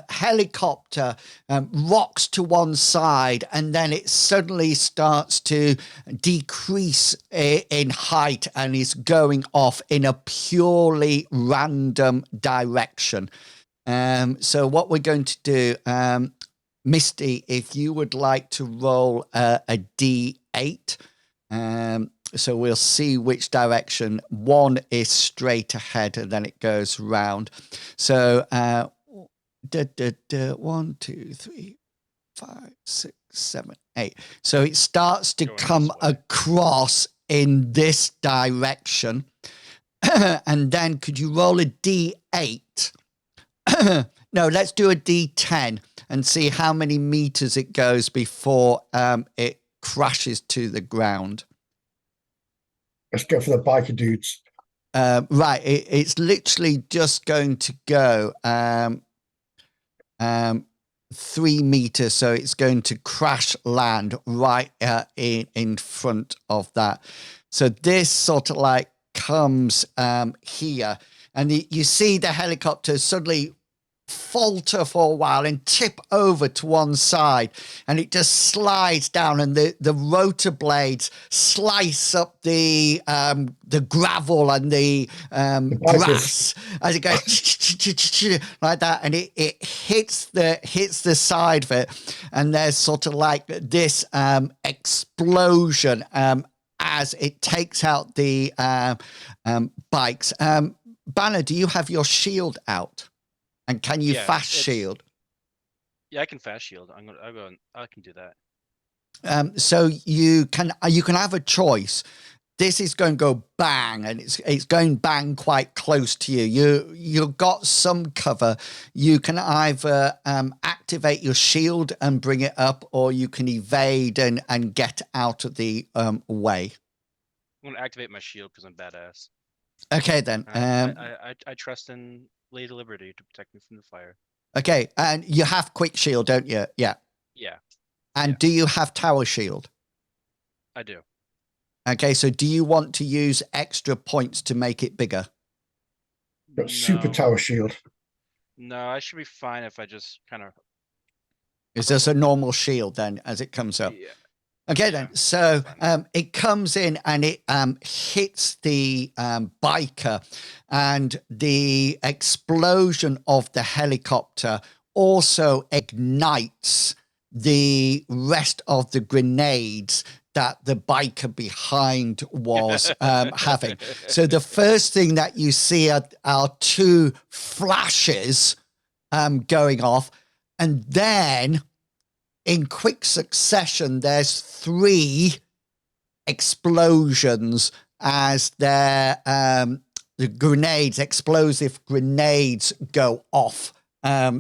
helicopter rocks to one side, and then it suddenly starts to decrease in height and is going off in a purely random direction. So what we're going to do, Misty, if you would like to roll a D8, so we'll see which direction. One is straight ahead and then it goes round. So 1, 2, 3, 5, 6, 7, 8. So it starts to come across in this direction. And then could you roll a D8? No, let's do a D10 and see how many meters it goes before it crashes to the ground. Let's go for the biker dudes. Right, it's literally just going to go 3 meters, so it's going to crash land right in front of that. So this sort of like comes here, and you see the helicopter suddenly falter for a while and tip over to one side, and it just slides down, and the rotor blades slice up the gravel and the grass as it goes like that, and it hits the side of it, and there's sort of like this explosion as it takes out the bikes. Banner, do you have your shield out? And can you fast shield? Yeah, I can fast shield. I can do that. So you can have a choice. This is going to go bang, and it's going bang quite close to you. You've got some cover. You can either activate your shield and bring it up, or you can evade and get out of the way. I'm gonna activate my shield because I'm badass. Okay, then. I trust in Lady Liberty to protect me from the fire. Okay, and you have quick shield, don't you? Yeah. Yeah. And do you have tower shield? I do. Okay, so do you want to use extra points to make it bigger? Got super tower shield. No, I should be fine if I just kind of. Is this a normal shield then as it comes up? Yeah. Okay, then. So it comes in and it hits the biker, and the explosion of the helicopter also ignites the rest of the grenades that the biker behind was having. So the first thing that you see are 2 flashes going off, and then in quick succession, there's 3 explosions as the grenades, explosive grenades, go off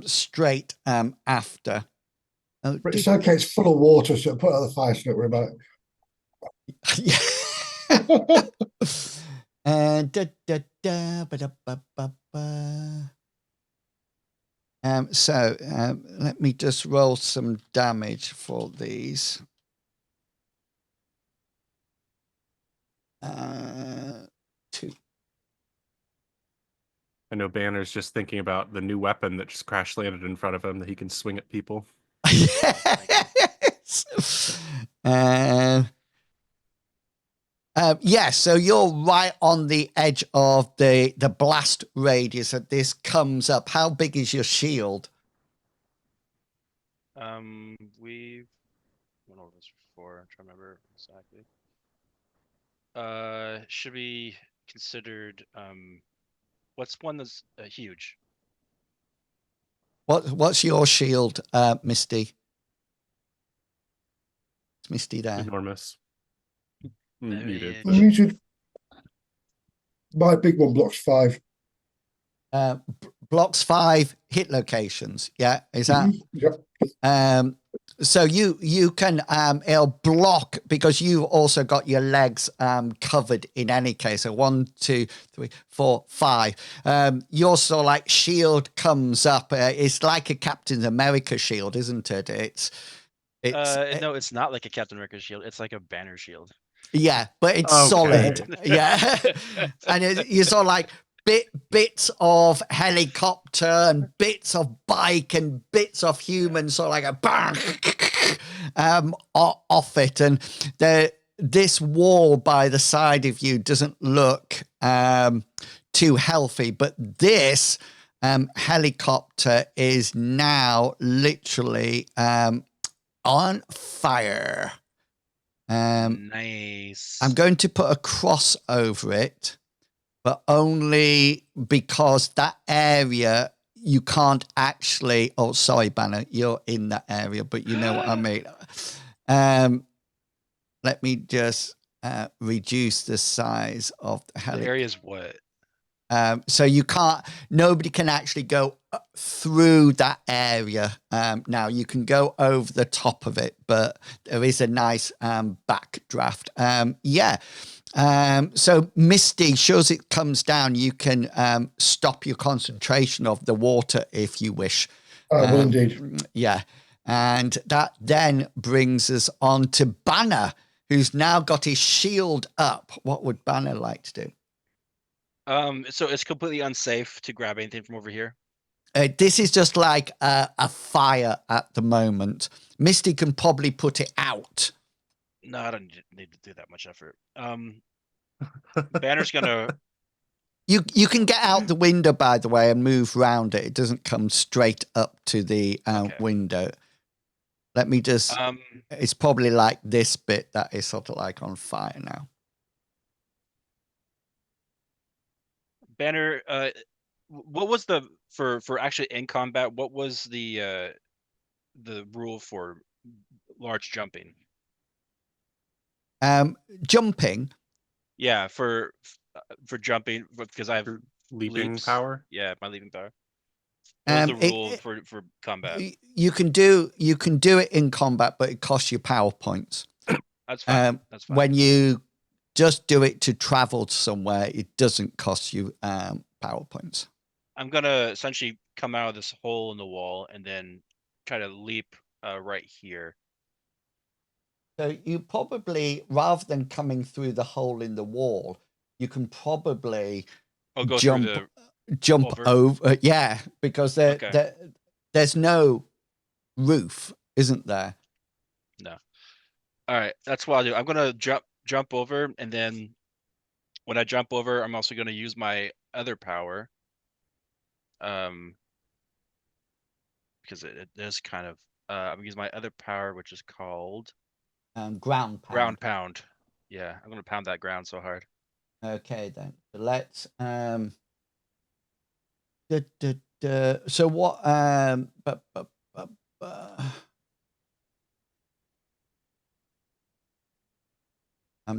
straight after. But it's okay, it's full of water, so put out the fire, so don't worry about it. So let me just roll some damage for these. 2. I know Banner's just thinking about the new weapon that just crash landed in front of him that he can swing at people. Yes. Yeah, so you're right on the edge of the blast radius that this comes up. How big is your shield? We've went over this before. I'm trying to remember exactly. Should be considered. What's one that's huge? What's your shield, Misty? Is Misty there? Enormous. Muted. Muted. My big one blocks 5. Blocks 5 hit locations. Yeah, is that? Yep. So you can it'll block because you've also got your legs covered in any case. So 1, 2, 3, 4, 5. Your sort of like shield comes up. It's like a Captain America shield, isn't it? No, it's not like a Captain America shield. It's like a banner shield. Yeah, but it's solid. Yeah, and you're sort of like bits of helicopter and bits of bike and bits of human, sort of like a bang off it, and this wall by the side of you doesn't look too healthy, but this helicopter is now literally on fire. Nice. I'm going to put a cross over it, but only because that area you can't actually. Oh, sorry, Banner, you're in that area, but you know what I mean. Let me just reduce the size of the helicopter. The area's what? So you can't. Nobody can actually go through that area. Now you can go over the top of it, but there is a nice backdraft. Yeah. So Misty, shows it comes down, you can stop your concentration of the water if you wish. I will indeed. Yeah. And that then brings us on to Banner, who's now got his shield up. What would Banner like to do? So it's completely unsafe to grab anything from over here. This is just like a fire at the moment. Misty can probably put it out. No, I don't need to do that much effort. Banner's gonna. You can get out the window, by the way, and move round it. It doesn't come straight up to the Okay. window. Let me just. It's probably like this bit that is sort of like on fire now. Banner, what was the for actually in combat? What was the rule for large jumping? Jumping. Yeah, for jumping because I have Leaping leaps. power. Yeah, my leaping power. What was the rule for combat? You can do it in combat, but it costs you power points. That's fine. That's fine. When you just do it to travel somewhere, it doesn't cost you power points. I'm gonna essentially come out of this hole in the wall and then try to leap right here. So you probably, rather than coming through the hole in the wall, you can probably I'll go jump through over. Yeah, because Okay. there's no roof, isn't there? No. All right, that's what I'll do. I'm gonna jump over, and then when I jump over, I'm also gonna use my other power. Because it is kind of I'm gonna use my other power, which is called Ground pound. ground pound. Yeah, I'm gonna pound that ground so hard. Okay, then. So let's so what I'm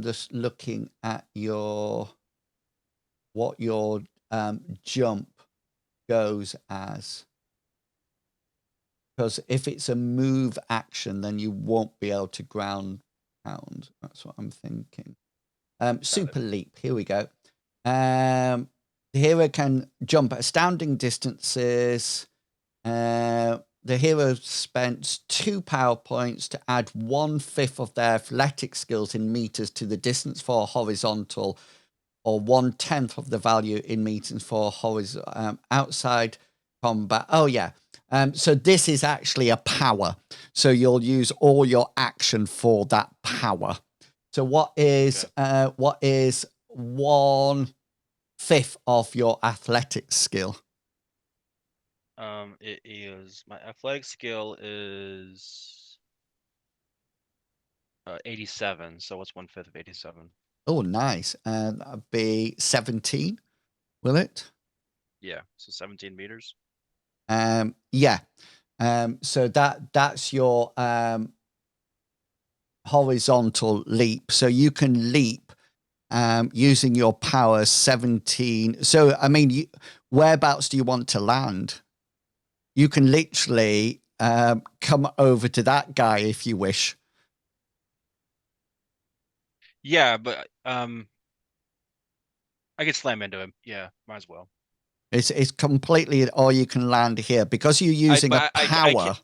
just looking at what your jump goes as. Because if it's a move action, then you won't be able to ground pound. That's what I'm thinking. Super leap. Here we go. The hero can jump at astounding distances. The hero spends 2 power points to add 1/5 of their athletic skills in meters to the distance for horizontal, or 1/10 of the value in meters for horizontal outside combat. Oh yeah. So this is actually a power. So you'll use all your action for that power. So what is 1/5 of your athletic skill? It is my athletic skill is 87. So what's 1/5 of 87? Oh, nice. And that'd be 17, will it? Yeah, so 17 meters. Yeah. So that's your horizontal leap. So you can leap using your power 17. So I mean, whereabouts do you want to land? You can literally come over to that guy if you wish. Yeah, but I could slam into him. Yeah, might as well. It's completely, or you can land here because you're using a power.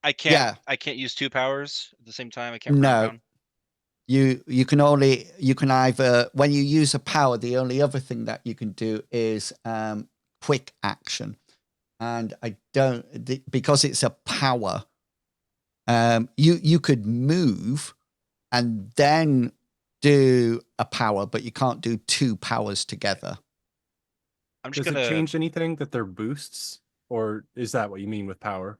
I can't use 2 powers at the same time. I can't No. ground pound. You can either, when you use a power, the only other thing that you can do is quick action. And because it's a power, you could move and then do a power, but you can't do 2 powers together. I'm just Does gonna it change anything that they're boosts, or is that what you mean with powers?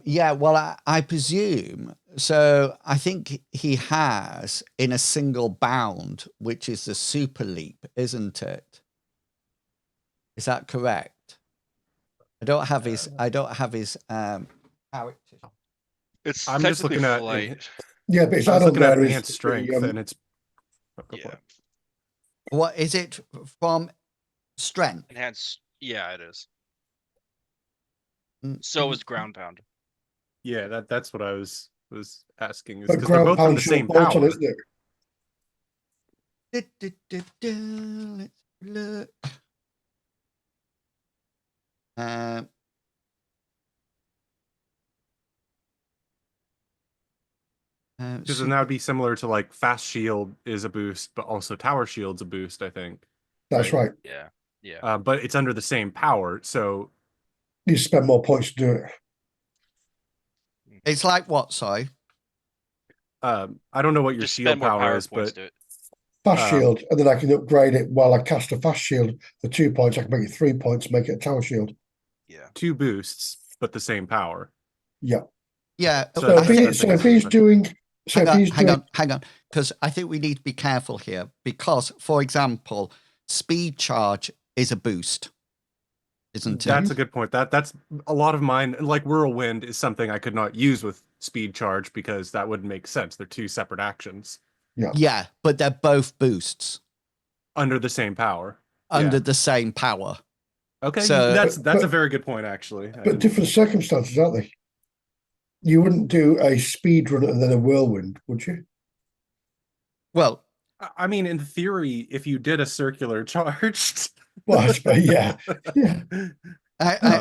Yeah, well, I presume so. I think he has in a single bound, which is the super leap, isn't it? Is that correct? I don't have his character. It's I'm just technically looking at flight. Yeah, but it's I was add-on looking at there is enhanced strength, and it's go for Yeah, it. What is it from strength? enhanced. Yeah, it is. Mm, So is ground pound. Yeah, that's what I was asking. Is but because they're ground both from the pound's your same portal, power. isn't it? Let's look. Because then that would be similar to like fast shield is a boost, but also tower shield's a boost, I think. That's right. Yeah. Yeah. But it's under the same power, so You spend more points to do it. It's like what? Sorry. I don't know what your Just shield spend more power power is, points but to it. Fast Um, shield, and then I can upgrade it while I cast a fast shield for 2 points. I can make it 3 points, make it a tower shield. Yeah. 2 boosts, but the same power. Yeah. Yeah. So So I if, think- he, that's so if exactly he's what- doing, so hang if on, he's doing, hang on, because I think we need to be careful here. Because, for example, speed charge is a boost, isn't it? That's a good point. That's a lot of mine. Like whirlwind is something I could not use with speed charge because that wouldn't make sense. They're 2 separate actions Yeah, but they're both boosts under the same power. under Yeah. the same power. Okay, So- that's But- a very good point actually. but different circumstances, aren't they? You wouldn't do a speed run and then a whirlwind, would you? Well, I mean, in theory, if you did a circular charge, Well, I suppose, yeah. Yeah.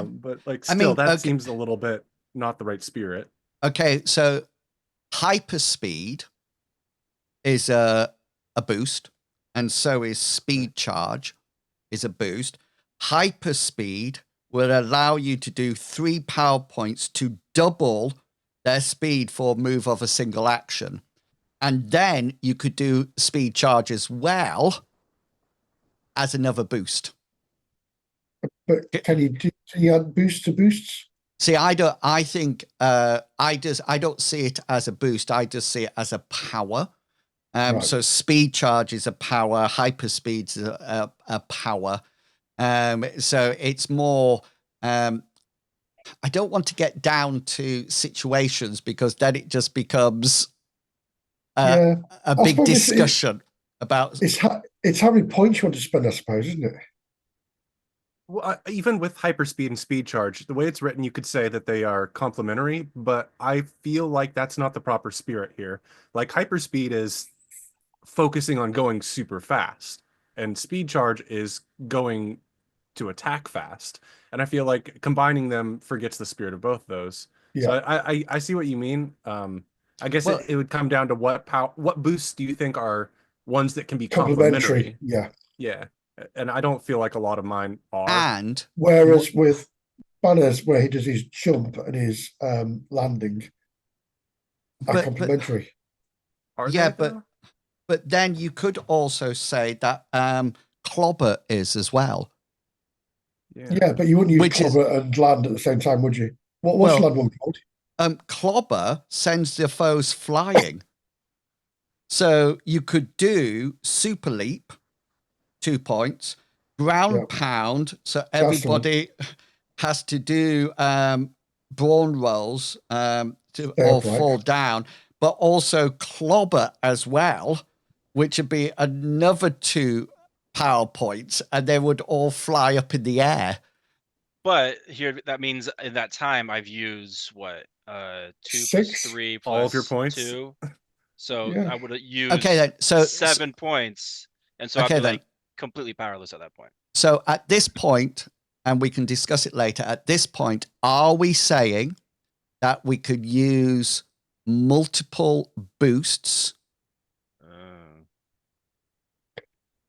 but like I still, mean, that okay. seems a little bit not the right spirit. okay, so hyperspeed is a boost, and so is speed charge is a boost. Hyperspeed will allow you to do 3 power points to double their speed for a move of a single action. And then you could do speed charge as well as another boost. But can you add boosts to boosts? See, I don't see it as a boost. I just see it as a power. Right. So speed charge is a power, hyperspeed's a power. So it's more. I don't want to get down to situations because then it just becomes Yeah. a I big suppose it's- discussion about. It's how many points you want to spend, I suppose, isn't it? Well, even with hyperspeed and speed charge, the way it's written, you could say that they are complementary, but I feel like that's not the proper spirit here. Like hyperspeed is focusing on going super fast, and speed charge is going to attack fast. And I feel like combining them forgets the spirit of both those. So Yeah. I see what you mean. I guess Well- it would come down to what boosts do you think are ones that can be complementary? Complementary. Yeah. Yeah. And I don't feel like a lot of mine are. And Whereas with Banners, where he does his jump and his landing, are But- complementary. Are yeah, they, though? but then you could also say that clobber is as well. Yeah, but you wouldn't use Which is- clobber and land at the same time, would you? What's Well- land one called? Clobber sends the foes flying. So you could do super leap, 2 points, ground Yep. pound. So the one. everybody has to do brawn rolls to Fair or play. fall down, but also clobber as well, which would be another 2 power points, and they would all fly up in the air. But here, that means in that time I've used what? 2 6? plus 3 All of your plus points? 2. So Yeah. I would have used Okay, then. So 7 points, and so Okay, I'd be then. like completely powerless at that point. So at this point, and we can discuss it later, at this point, are we saying that we could use multiple boosts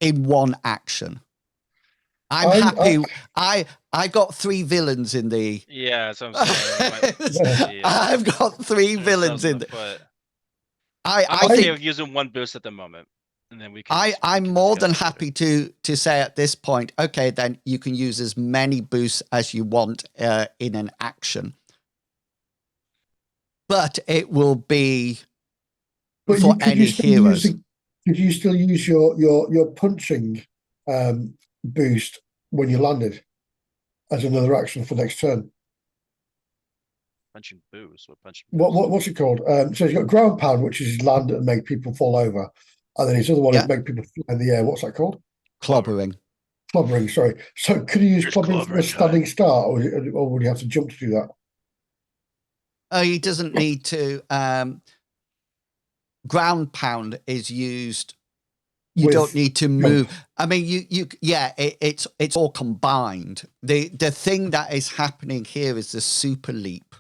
in one action? I'm happy. I got 3 villains in the. Yeah, that's what I'm saying. It might- yeah. I've got 3 Shoot villains ourselves in. the foot. I I'm okay think with using 1 boost at the moment, and then we can. I'm more than happy to say at this point, okay, then you can use as many boosts as you want in an action, but it will be But for could any still heroes. Could you still use your punching boost when you landed as another action for next turn? punching boost. What punching? What's it called? So he's got ground pound, which is land and make people fall over, and then his other one Yeah. is make people fly in the air. What's that called? Clobbering. Clobbering. Sorry. So could you use It's clobbering from a clobbering standing start, or would you have to jump to do that? He doesn't need to. Ground pound is used. You don't with need to jump. move. I mean, it's all combined. The thing that is happening here is the super leap.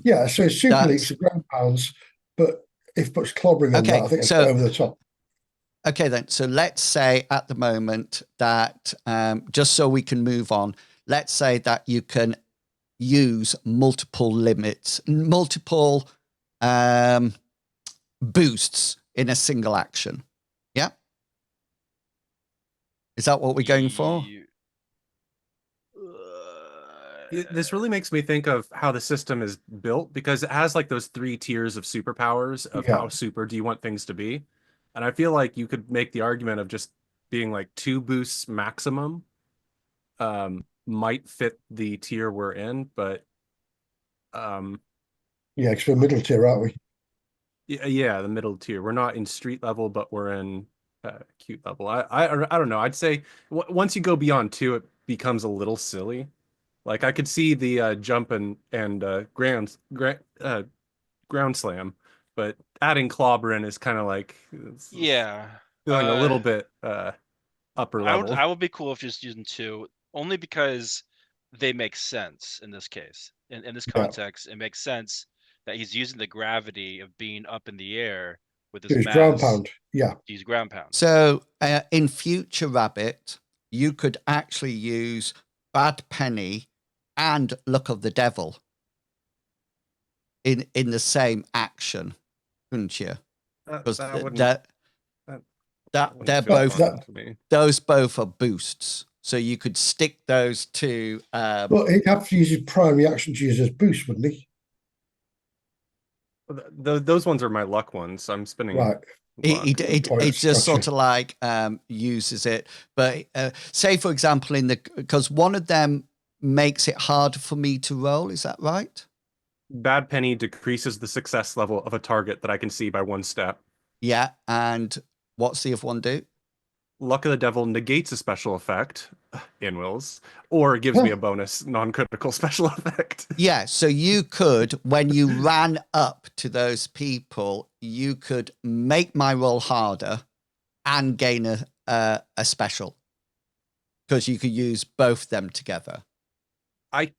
Yeah, so super That's- leaps are ground pounds, but if puts clobbering on Okay, that, I think it's so- over the top. Okay, then. So let's say at the moment that, just so we can move on, let's say that you can use multiple limits, multiple boosts in a single action. Yeah? Is that what we're going for? This really makes me think of how the system is built, because it has like those 3 tiers of superpowers of Yeah. how super do you want things to be. And I feel like you could make the argument of just being like 2 boosts maximum might fit the tier we're in, but Yeah, because we're middle tier, aren't we? yeah, the middle tier. We're not in street level, but we're in cute level. I don't know. I'd say once you go beyond 2, it becomes a little silly. Like I could see the jump and ground slam, but adding clobbering is kind of like Yeah. feeling a little bit upper level. I would be cool if just using 2, only because they make sense in this case. In this Yeah. context, it makes sense that he's using the gravity of being up in the air with his It's mass. ground pound. Yeah. Use ground pound. So in future Rabbit, you could actually use Bad Penny and Luck of the Devil in the same action, couldn't you? Because That wouldn't they're feel both fun to me. those both are boosts. So you could stick those to But he'd have to use his primary action to use as boost, wouldn't he? Those ones are my luck ones. I'm spinning. Right. it Points, just gotcha. sort of like uses it. But say for example because one of them makes it harder for me to roll, is that right? Bad Penny decreases the success level of a target that I can see by 1 step. Yeah, and what's the other one do? Luck of the Devil negates a special effect in wills, or gives me a bonus non-critical special effect. Yeah, so you could, when you ran up to those people, you could make my roll harder and gain a special, because you could use both them together. I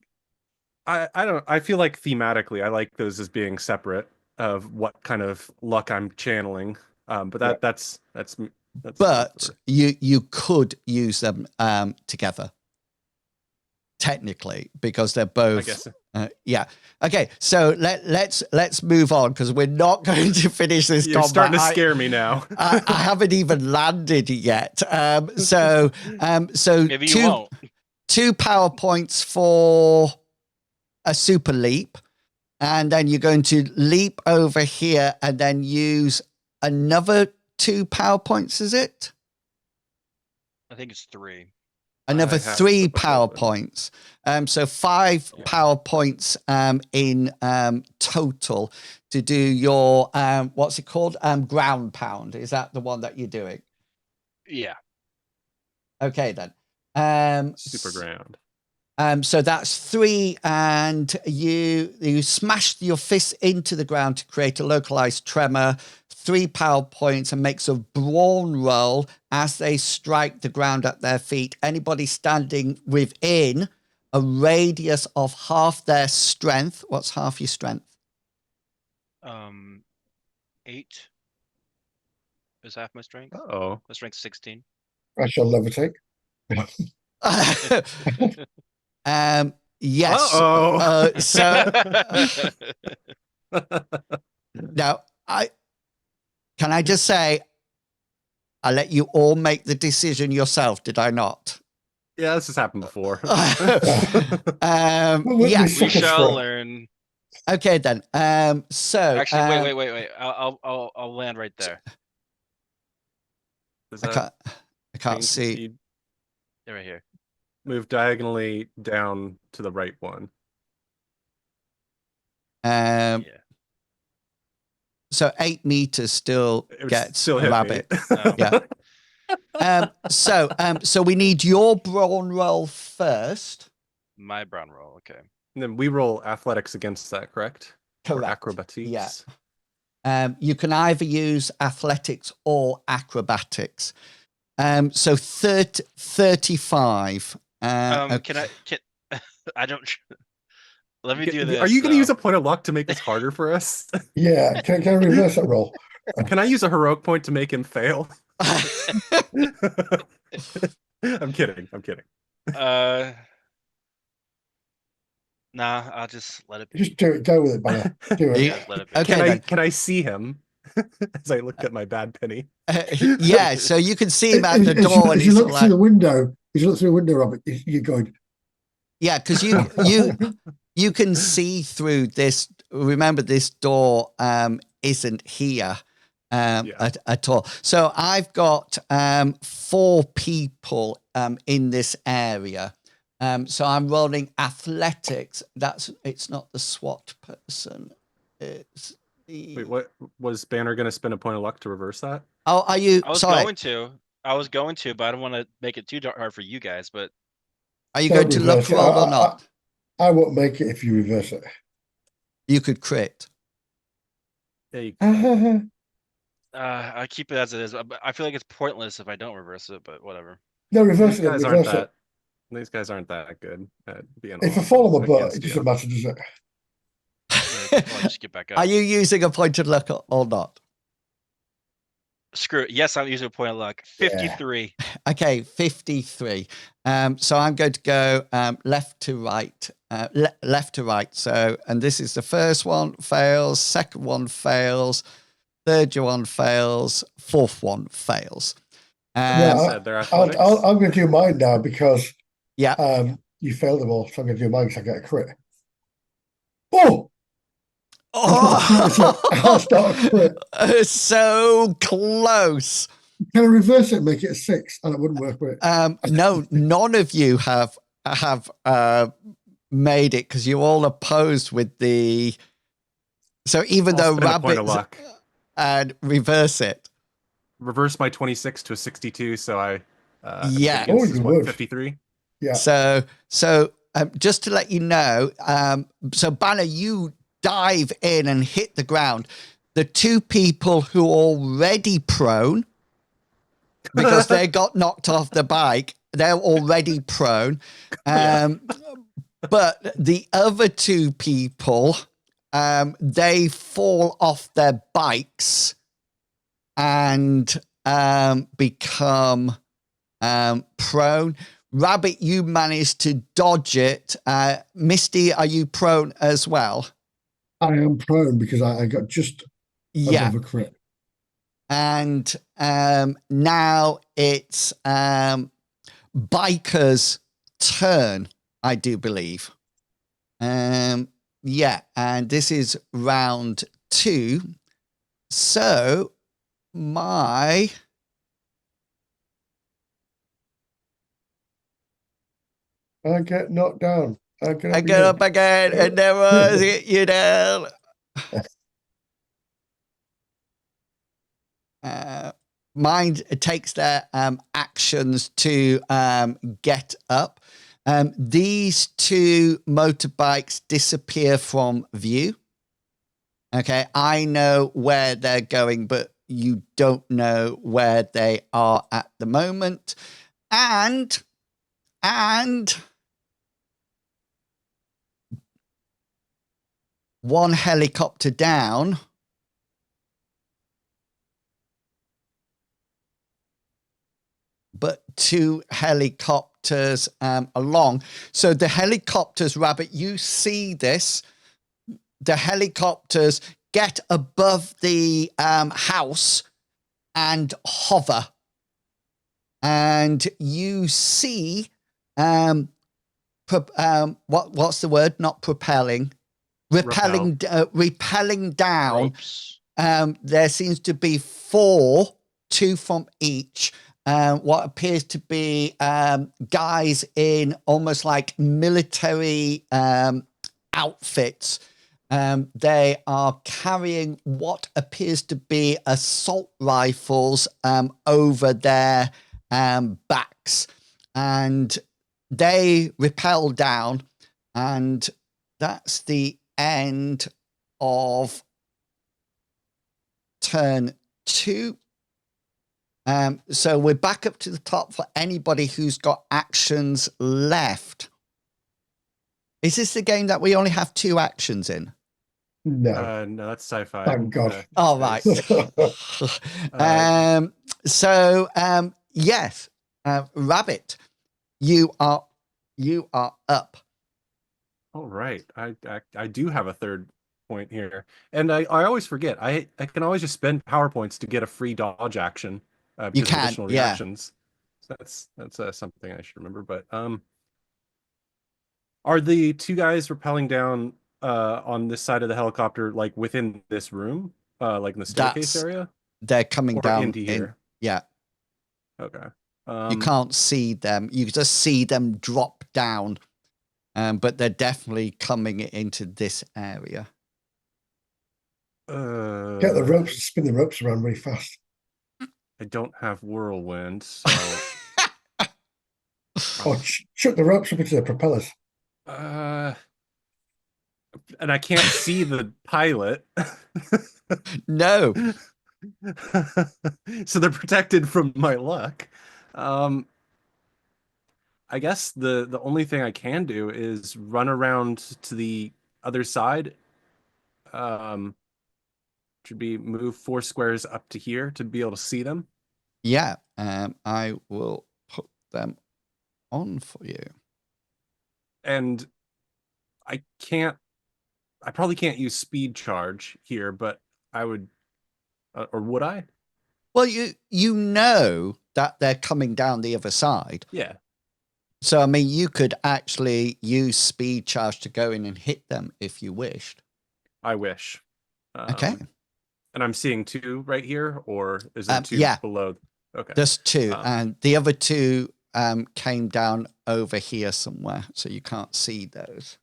don't. I feel like thematically, I like those as being separate of what kind of luck I'm channeling. But that's But you could use them together, technically, because they're both. I guess. Yeah. Okay. So let's move on, because we're not going to finish this. You're combat. starting to scare me now. I haven't even landed yet. So Maybe you won't. 2 power points for a super leap, and then you're going to leap over here and then use another 2 power points. Is it? I think it's 3. Another I have 3 the power button. points. So 5 power points in total to do your what's it called? Ground pound. Is that the one that you're doing? Yeah. Okay then. Super ground. So that's 3, and you smash your fist into the ground to create a localized tremor. 3 power points, and makes a brawn roll as they strike the ground at their feet. Anybody standing within a radius of half their strength. What's half your strength? 8 is half my strength. Oh, My strength's 16. I shall levitate. Yes. Uh-oh. Now can I just say, I let you all make the decision yourself, did I not? Yeah, this has happened before. Yeah. We Suckers shall for it. learn. Okay then. So Actually, wait. I'll land right there. Does I that can't mean see. you Yeah, right here. move diagonally down to the right one? Yeah. So 8 meters still It would gets still a hit me. rabbit. No. Yeah. So we need your brawn roll first. My brown roll. Okay. And then we roll athletics against that, correct? Or Correct. acrobatics. Yeah. You can either use athletics or acrobatics. So 35. Okay. Can I don't let me do this. Are you going to use though. a point of luck to make this harder for us? Yeah, can I reverse that roll? Can I use a heroic point to make him fail? I'm kidding. I'm kidding. Nah, I'll just let it be. Just do it. Go with it, Banner. Do it. Yeah, let it be. Okay, Can I see him as I look at my bad penny? yeah, so you can see him out the As door, and you he's look like, through the window, as you look through the window, Robert, you're going. yeah, because you can see through this. Remember, this door isn't here at all. So I've got 4 people in this area. So I'm rolling athletics. It's not the SWAT person. It's the. Wait, what was Banner going to spend a point of luck to reverse that? Oh, are you? I was sorry. I was going to, but I don't want to make it too hard for you guys. But Are you Don't going to look reverse it. roll or not? I won't make it if you reverse it. You could crit. Yeah, I keep it as it is. But I feel like it's pointless if I don't reverse it. But whatever. No, reverse these it. Then, guys aren't reverse it. that. These guys aren't that good at being. If I fall on my butt, against it you. doesn't matter, does it? Yeah, I'll just get back up. Are you using a point of luck or not? Screw it. Yes, I'm using a point of luck. 53. Okay, 53. So I'm going to go left to right, left to right. So, and this is the first one fails, second one fails, third one fails, fourth one fails. Yeah, They're athletics. I'm going to do mine now because Yeah. you failed them all, so I'm going to do mine because I get a crit. Oh! Oh, That's not a crit. so close. Can I reverse it and make it a 6? And it wouldn't work with it. No, none of you have made it because you're all opposed with the. So even I'll though spend a point of rabbits luck. and reverse it. Reverse my 26 to a 62, so I Yeah. Oh, this is you what, would. 53? Yeah. So just to let you know, so Banner, you dive in and hit the ground. The 2 people who are already prone, because they got knocked off the bike, they're already prone. But the other 2 people, they fall off their bikes and become prone. Rabbit, you managed to dodge it. Misty, are you prone as well? I am prone because I got just Yeah. above a crit. And now it's Biker's turn, I do believe. Yeah, and this is round 2. So I get knocked down. I get up again and never hit you down. Mine takes their actions to get up. These 2 motorbikes disappear from view. Okay, I know where they're going, but you don't know where they are at the moment. And one helicopter down. But 2 helicopters along. So the helicopters, Rabbit, you see this. The helicopters get above the house and hover. And you see, what's the word? Not propelling. Repelling down. Ropes. There seems to be 4, 2 from each. What appears to be guys in almost like military outfits. They are carrying what appears to be assault rifles over their backs. And they rappel down. And that's the end of turn 2. So we're back up to the top for anybody who's got actions left. Is this the game that we only have 2 actions in? No, No, that's sci-fi. Thank God. Oh, right. Uh, Yes, Rabbit, you are up. All right. I do have a third point here. And I always forget. I can always just spend power points to get a free dodge action You because of can, additional yeah. reactions. So that's something I should remember. But are the 2 guys rappelling down on this side of the helicopter like within this room? Like in the staircase That's- area? They're coming Or down into here? Yeah. Okay. You can't see them. You just see them drop down. But they're definitely coming into this area. Get the ropes and spin the ropes around really fast. I don't have whirlwind, so Or chuck the ropes up into the propellers. and I can't see the pilot. No. So they're protected from my luck. I guess the only thing I can do is run around to the other side. Should be move 4 squares up to here to be able to see them. Yeah. I will put them on for you. And I probably can't use speed charge here, but I would, or would I? Well, you know that they're coming down the other side. Yeah. So, I mean, you could actually use speed charge to go in and hit them if you wished. I wish. Okay. And I'm seeing 2 right here, or is there 2 yeah. below? Okay. There's 2, and the other 2 came down over here somewhere, so you can't see those.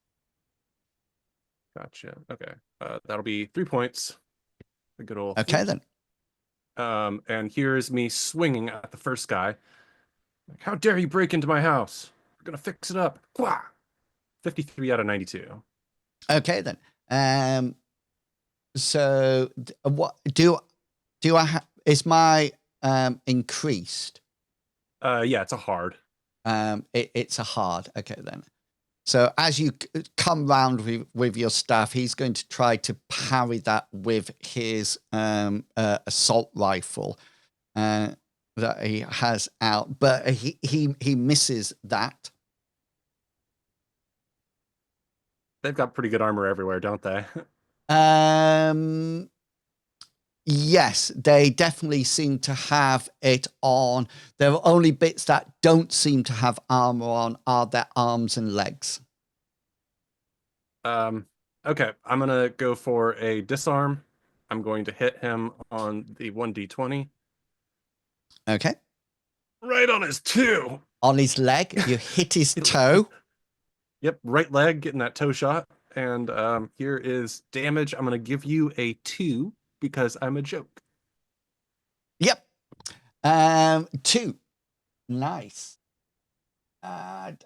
Gotcha. Okay. That'll be 3 points. A good old. Okay, then. And here's me swinging at the first guy. Like, how dare you break into my house? We're gonna fix it up. Quah! 53 out of 92. Okay, then. So what do I have? Is my increased? Yeah, it's a hard. It's a hard. Okay, then. So as you come round with your staff, he's going to try to parry that with his assault rifle that he has out, but he misses that. They've got pretty good armor everywhere, don't they? Yes, they definitely seem to have it on. There are only bits that don't seem to have armor on are their arms and legs. Okay, I'm gonna go for a disarm. I'm going to hit him on the 1d20. Okay. Right on his 2. On his leg, you hit his toe. Yep, right leg, getting that toe shot. And here is damage. I'm going to give you a 2 because I'm a joke. Yep. 2. Nice. I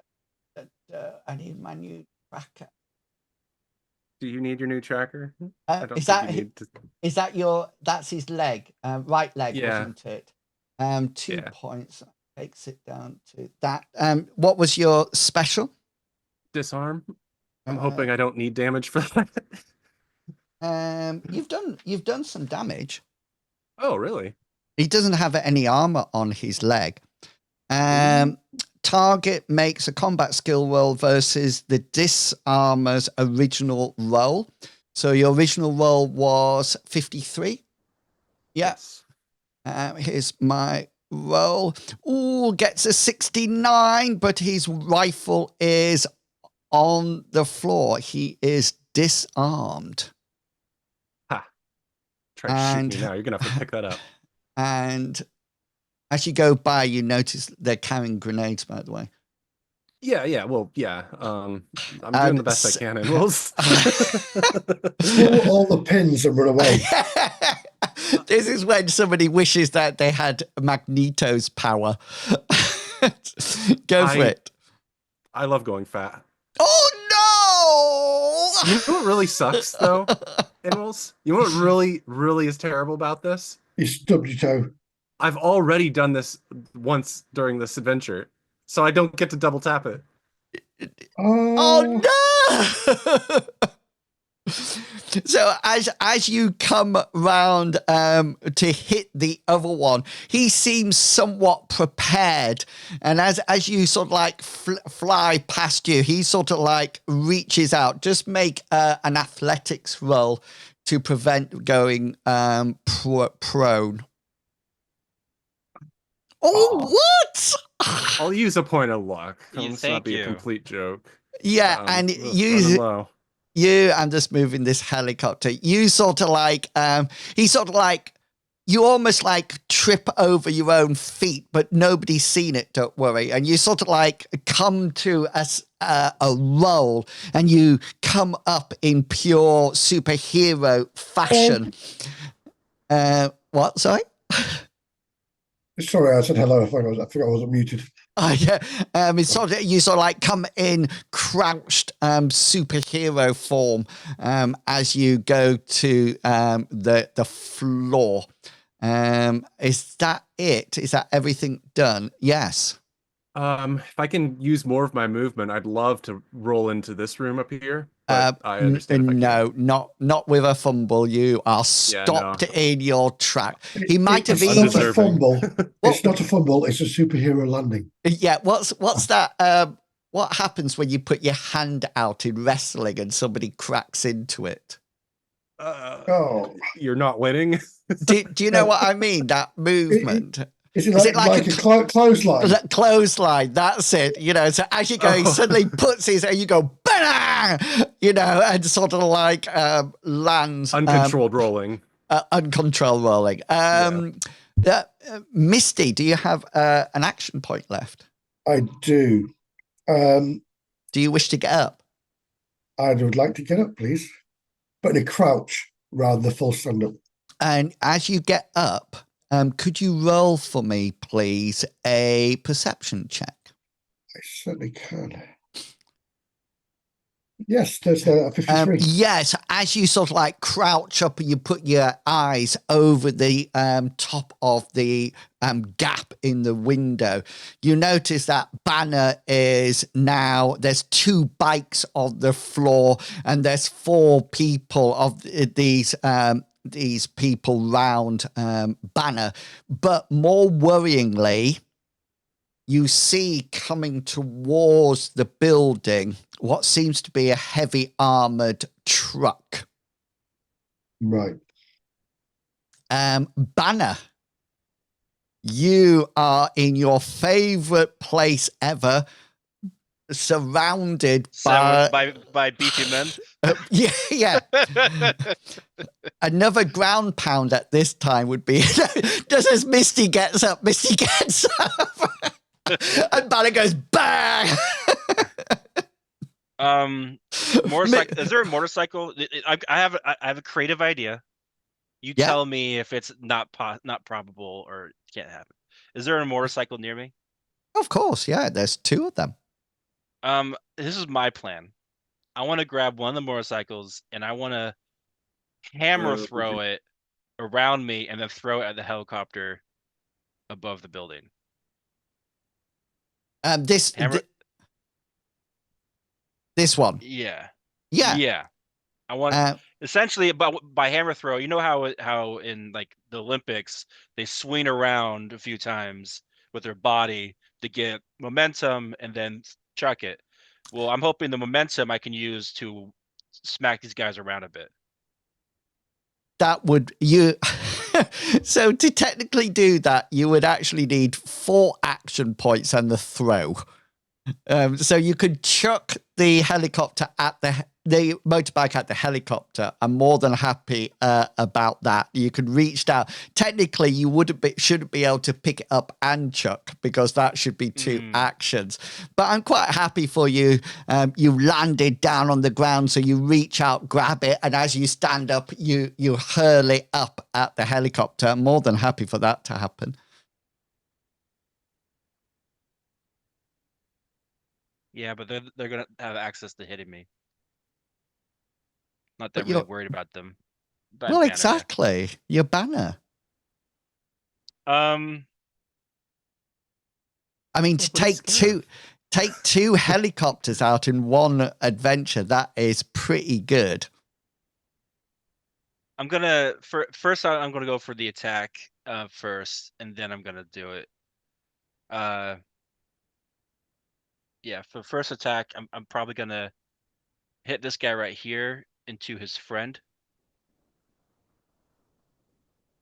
need my new tracker. Do you need your new tracker? Is that your? That's his leg, right leg, Yeah. wasn't it? 2 points takes it down to that. What was your special? Disarm. I'm hoping I don't need damage for that. You've done some damage. Oh, really? He doesn't have any armor on his leg. Target makes a combat skill roll versus the disarmer's original roll. So your original roll was 53. Yes. Here's my roll. Ooh, gets a 69, but his rifle is on the floor. He is disarmed. Ha. Try to shoot me now. You're going to have to pick that up. And as you go by, you notice they're carrying grenades, by the way. Yeah. Well, yeah. I'm doing the best I can. And we'll... Pull all the pins and run away. This is when somebody wishes that they had Magneto's power. Go for it. I love going fat. Oh, no! You know what really sucks, though? Animals. You know what really, really is terrible about this? You stubbed your toe. I've already done this once during this adventure, so I don't get to double tap it. Oh no! So as you come round to hit the other one, he seems somewhat prepared, and as you sort of like fly past you, he sort of like reaches out. Just make an athletics roll to prevent going prone. Oh, what? I'll use a point of luck. Yeah, Let's thank not be you. a complete joke. Yeah, and running low. I'm just moving this helicopter. You sort of like, he sort of like, you almost like trip over your own feet, but nobody's seen it, don't worry. And you sort of like come to a roll, and you come up in pure superhero fashion. What, sorry? Sorry, I said hello. I forgot I wasn't muted. Oh yeah, it's sort of, you sort of like come in crouched superhero form as you go to the floor. Is that it? Is that everything done? Yes. If I can use more of my movement, I'd love to roll into this room up here. But I understand if I No, can. not with a fumble. You are Yeah, stopped no. in your track. He might have It's even. not a Undeserving. fumble. It's not a fumble. It's a superhero landing. Yeah, what's that? What happens when you put your hand out in wrestling and somebody cracks into it? Oh, You're not winning. Do you know what I mean? That movement. Is it like a clothesline? Clothesline? That's it. You know. So as you go, he suddenly puts his, and you go bang. You know, and sort of like lands Uncontrolled rolling. uncontrolled rolling. Misty, do you have an action point left? I do. Do you wish to get up? I would like to get up, please, but in a crouch rather than full stand up. And as you get up, could you roll for me, please, a perception check? I certainly can. Yes, there's 53. Yes, as you sort of like crouch up and you put your eyes over the top of the gap in the window, you notice that Banner is now, there's 2 bikes on the floor, and there's 4 people of these people round Banner. But more worryingly, you see coming towards the building what seems to be a heavy armored truck. Right. Banner, you are in your favorite place ever, surrounded by beefy men. yeah. Another ground pound at this time would be just as Misty gets up, and Banner goes bang. Motorcycle. Is there a motorcycle? I have a creative idea. You Yeah. tell me if it's not probable or can't happen. Is there a motorcycle near me? Of course, yeah. There's 2 of them. This is my plan. I want to grab one of the motorcycles and I want to hammer throw it around me and then throw it at the helicopter above the building. This one. Yeah. Yeah. I want essentially by hammer throw. You know how in like the Olympics they swing around a few times with their body to get momentum and then chuck it. Well, I'm hoping the momentum I can use to smack these guys around a bit. That would you. So to technically do that, you would actually need 4 action points and the throw. So you could chuck the helicopter at the motorbike at the helicopter. I'm more than happy about that. You could reach down. Technically, you shouldn't be able to pick it up and chuck, because that should be 2 actions. But I'm quite happy for you. You landed down on the ground, so you reach out, grab it, and as you stand up, you hurl it up at the helicopter. I'm more than happy for that to happen. Yeah, but they're gonna have access to hitting me. Not But that really worried about them. Well, banner, yeah. exactly. Your banner. Um, I mean, Well, to but it's take two helicopters out in one adventure, that is pretty good. I'm gonna I'm gonna go for the attack first, and then I'm gonna do it. Yeah, for first attack, I'm probably gonna hit this guy right here into his friend.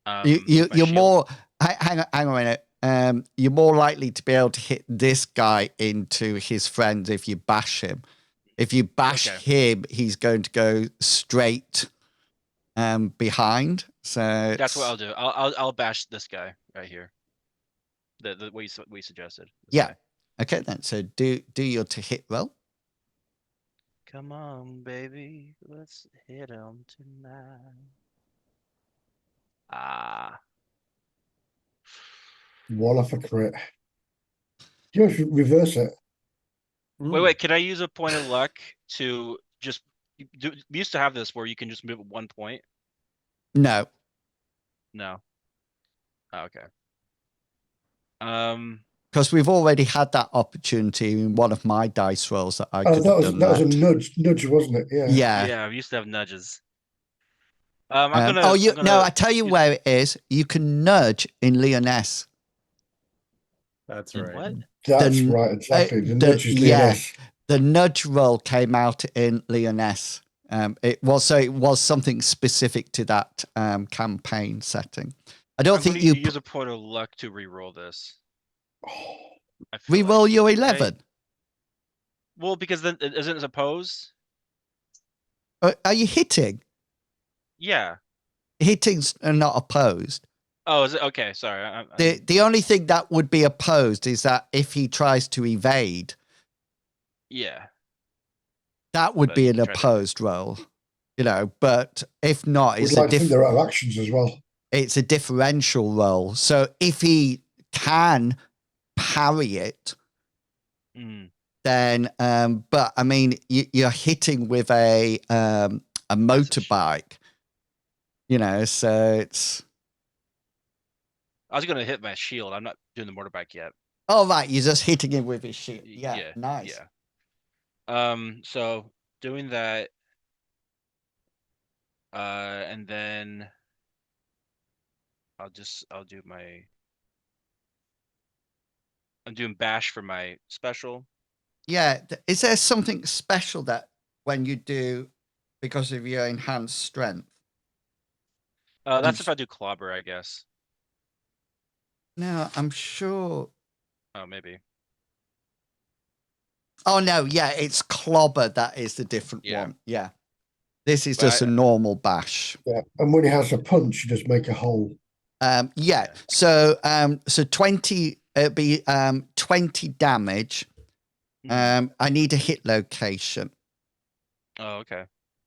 With my You're shield. more hang on a minute. You're more likely to be able to hit this guy into his friends if you bash him. If you bash Okay. him, he's going to go straight behind. So That's what I'll do. I'll bash this guy right here. The we suggested. This yeah. guy. Okay then. So do your to hit roll. Come on, baby, let's hit him tonight. Ah, One off a crit. You should reverse it. wait. Can I use a point of luck to just do? We used to have this where you can just move at 1 point. No. No. Oh, okay. Because we've already had that opportunity in one of my dice rolls that I Oh, could that have was done that was a that. nudge, wasn't it? Yeah. Yeah. Yeah, we used to have nudges. I'm gonna. Oh, I'm no, gonna I tell you use- where it is. You can nudge in Leoness. That's in right. What? That's The- right, exactly. The the- nudge is yeah. Leoness. The nudge roll came out in Leoness. It was something specific to that campaign setting. I don't I'm think gonna you use a point of luck to re-roll this. Oh, I feel re-roll like, your right? 11. Well, because then isn't it opposed? Are you hitting? Yeah. Hitting's not opposed. Oh, is it okay? Sorry. The only thing that would be opposed is that if he tries to evade, Yeah. that would But be he an can try to- opposed roll, But if not, we'd like to think there are actions as well. it's a differential roll. So if he can parry it, Mm. then but I mean you're hitting with a motorbike, so it's I was gonna hit my shield. I'm not doing the motorbike yet. oh right, you're just hitting him with his shield. Yeah, Yeah. nice. Yeah. So doing that, and then I'll do my. I'm doing bash for my special. Yeah, is there something special that when you do because of your enhanced strength? That's if I do clobber, I guess. No, I'm sure. Oh, maybe. Oh no, yeah, it's clobber that is the different Yeah. one. Yeah, this is But just a normal bash. Yeah. And when he has a punch, you just make a hole. Yeah. So 20. It'd be 20 damage. Mhm. I need a hit location. Oh, okay.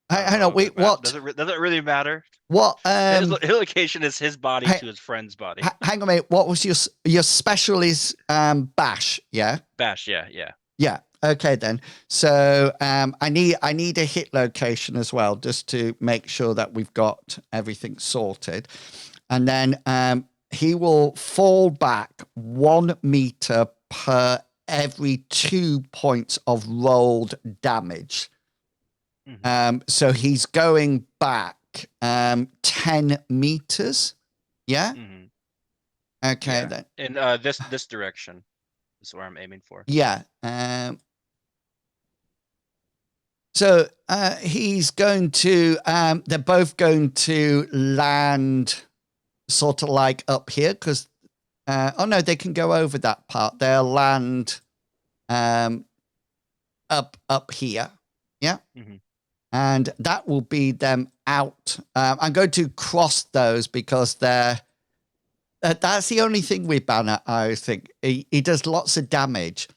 Hang on. Wait. What? Does it really matter? What? His location is his body hey, to his friend's body. Hang on a minute. What was your special is bash? Yeah. Bash. Yeah. Yeah. Yeah. Okay then. So I need a hit location as well, just to make sure that we've got everything sorted, and then he will fall back 1 meter per every 2 points of rolled damage. Mhm. So he's going back 10 meters. Yeah. Mhm. Okay Yeah. then. In this direction is where I'm aiming for. Yeah. So he's going to. They're both going to land sort of like up here because. Oh no, they can go over that part. They'll land up here. Yeah. Mhm. And that will be them out. I'm going to cross those because they're. That's the only thing with Banner, I think. He does lots of damage,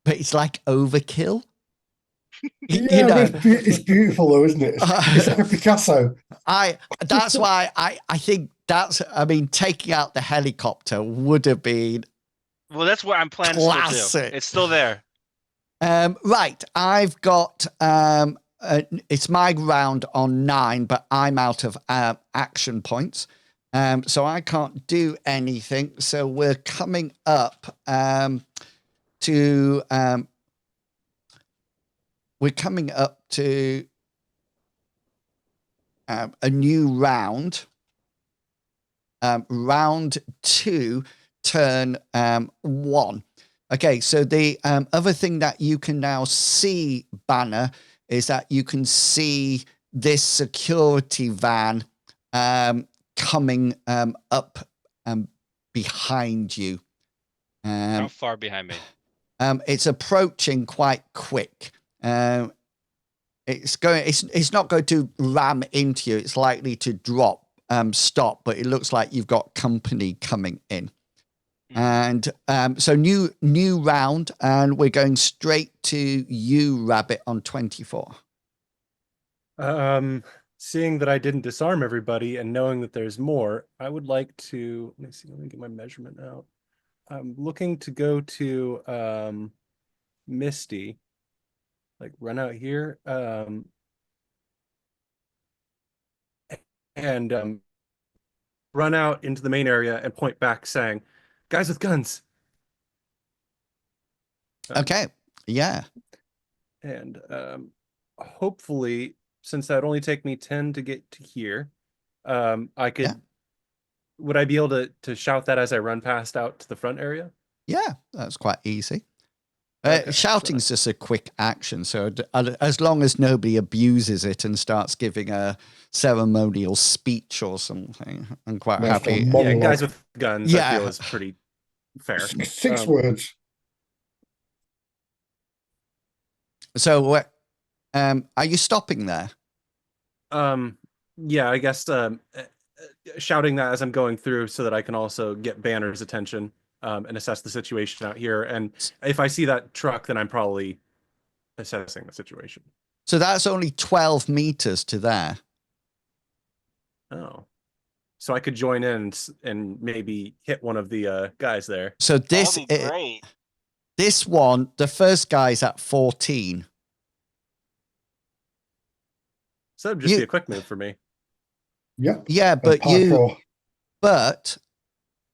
but it's like overkill. Yeah, but it's beautiful though, isn't it? It's like a Picasso. That's why I think I mean, taking out the helicopter would have been Well, that's what I'm planning to still classic. do. It's still there. Right. I've got it's my round on 9, but I'm out of action points. So I can't do anything. So we're coming up to a new round. Round 2, turn 1. Okay, so the other thing that you can now see, Banner, is that you can see this security van coming up behind you. How far behind me? It's approaching quite quick. It's not going to ram into you. It's likely to stop, but it looks like you've got company coming in. And so new round, and we're going straight to you, Rabbit, on 24. Seeing that I didn't disarm everybody and knowing that there's more, I would like to, let me get my measurement out. I'm looking to go to Misty, like run out here, and run out into the main area and point back saying, guys with guns. Okay, yeah. And hopefully, since that would only take me 10 to get to here, I could, Yeah. would I be able to shout that as I run past out to the front area? Yeah, that's quite easy. Okay, Shouting's just a quick action, so as long as nobody abuses it and starts giving a ceremonial speech or something, I'm quite Nice happy. one. Yeah, guys with guns, Yeah. I feel is pretty fair. Six words. So, are you stopping there? Yeah, I guess shouting that as I'm going through so that I can also get Banner's attention and assess the situation out here. And if I see that truck, then I'm probably assessing the situation. So that's only 12 meters to there. Oh, so I could join in and maybe hit one of the guys there. So this That'd be great. this one, the first guy's at 14. So that'd just be a quick move for me. Yep. Yeah, That's but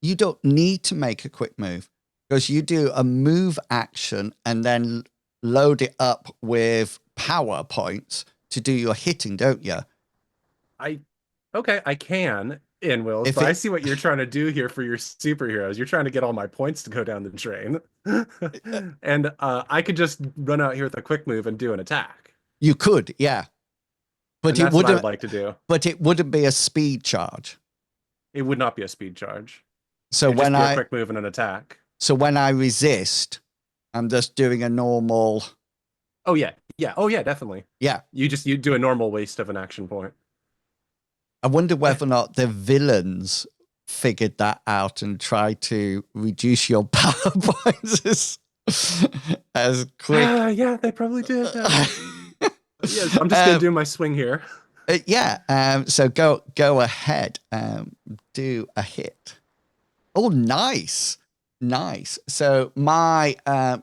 you don't need to make a quick move because you do a move action and then load it up with power points to do your hitting, don't you? Okay, I can in Wills, If but I it- see what you're trying to do here for your superheroes. You're trying to get all my points to go down the drain. And I could just run out here with a quick move and do an attack. You could, yeah. But And it that's what wouldn't I'd like to do. but it wouldn't be a speed charge. It would not be a speed charge. So It'd just be a quick move and an attack. when I resist, I'm just doing a normal. Oh yeah. Oh yeah, definitely. Yeah. You do a normal waste of an action point. I wonder whether or not the villains figured that out and tried to reduce your power points as quick. Yeah, they probably did. Yes, I'm just gonna do my swing here. Yeah. So go ahead. Do a hit. Oh, nice. So my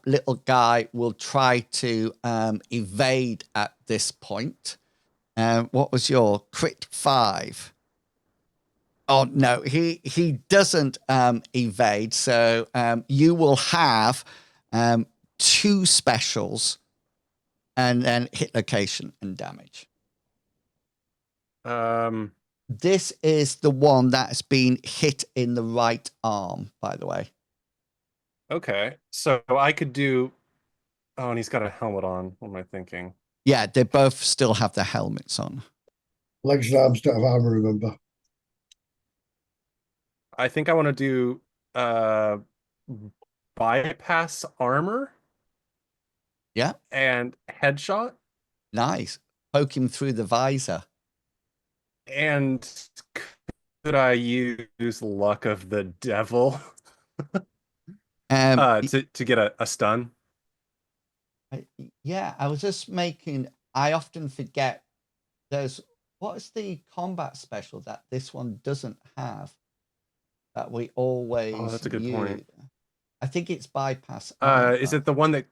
little guy will try to evade at this point. What was your crit 5? Oh no, he doesn't evade. So you will have 2 specials, and then hit location and damage. This is the one that's been hit in the right arm, by the way. Okay. So I could do. Oh, and he's got a helmet on. What am I thinking? Yeah, they both still have their helmets on. Legs and arms don't have armor, remember. I think I want to do bypass armor. Yeah. And headshot. Nice. Poke him through the visor. And could I use luck of the devil to get a stun? Yeah, I was just making. I often forget. What is the combat special that this one doesn't have? That we always. Oh, that's a good point. I think it's bypass. Is it the one that?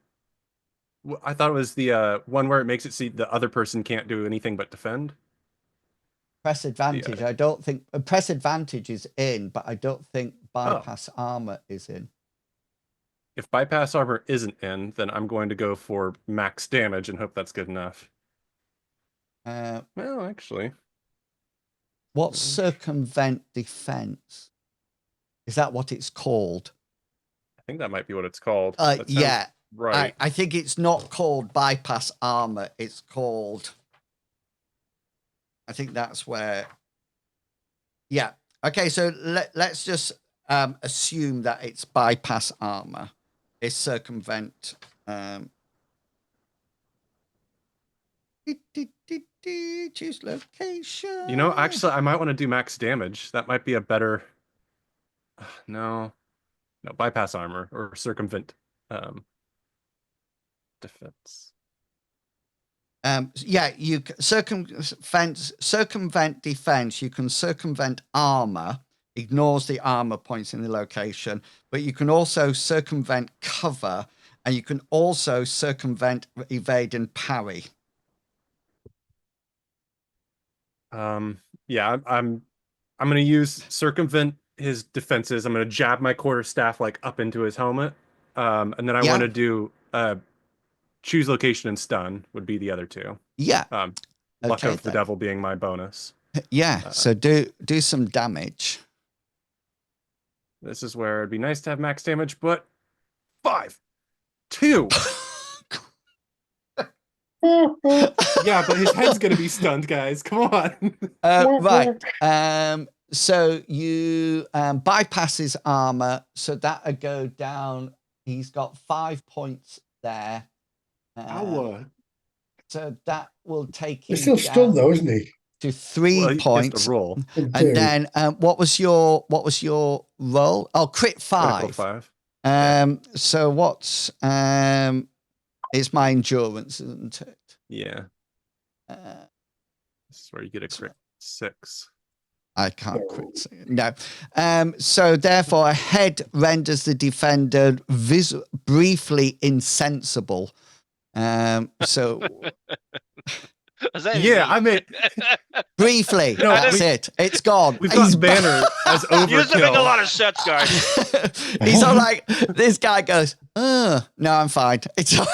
I thought it was the one where it makes it see the other person can't do anything but defend. Press advantage. I don't think press advantage is in, but I don't think bypass armor is in. If bypass armor isn't in, then I'm going to go for max damage and hope that's good enough. Well, actually, What's circumvent defense? Is that what it's called? I think that might be what it's called. That sounds Yeah. right. I think it's not called bypass armor. It's called. I think that's where. Yeah. Okay. So let's just assume that it's bypass armor. It's circumvent. Choose location. You know, actually, I might want to do max damage. That might be a better. No, bypass armor or circumvent defense. Yeah, you circumvent defense. You can circumvent armor, ignores the armor points in the location, but you can also circumvent cover, and you can also circumvent evade and parry. Yeah, I'm going to use circumvent his defenses. I'm going to jab my quarterstaff like up into his helmet, and then I want to do choose location and stun would be the other two. Yeah. Luck of the devil being my bonus. Yeah. So do some damage. This is where it'd be nice to have max damage, but 5, 2. Yeah, but his head's gonna be stunned, guys. Come on. Right. So you bypass his armor, so that'll go down. He's got 5 points there. So that will take him. He's still stunned though, isn't he? To 3 points. Roll. And then what was your roll? Oh, crit 5. Critical 5. So what's it's my endurance, isn't it? Yeah. This is where you get a crit 6. I can't crit. No. So therefore, a head renders the defender briefly insensible. So yeah, I mean, briefly. No, that's it. It's gone. We've got Banner as overkill. You doesn't make a lot of sense, guys. He's all like, this guy goes, no, I'm fine. It's all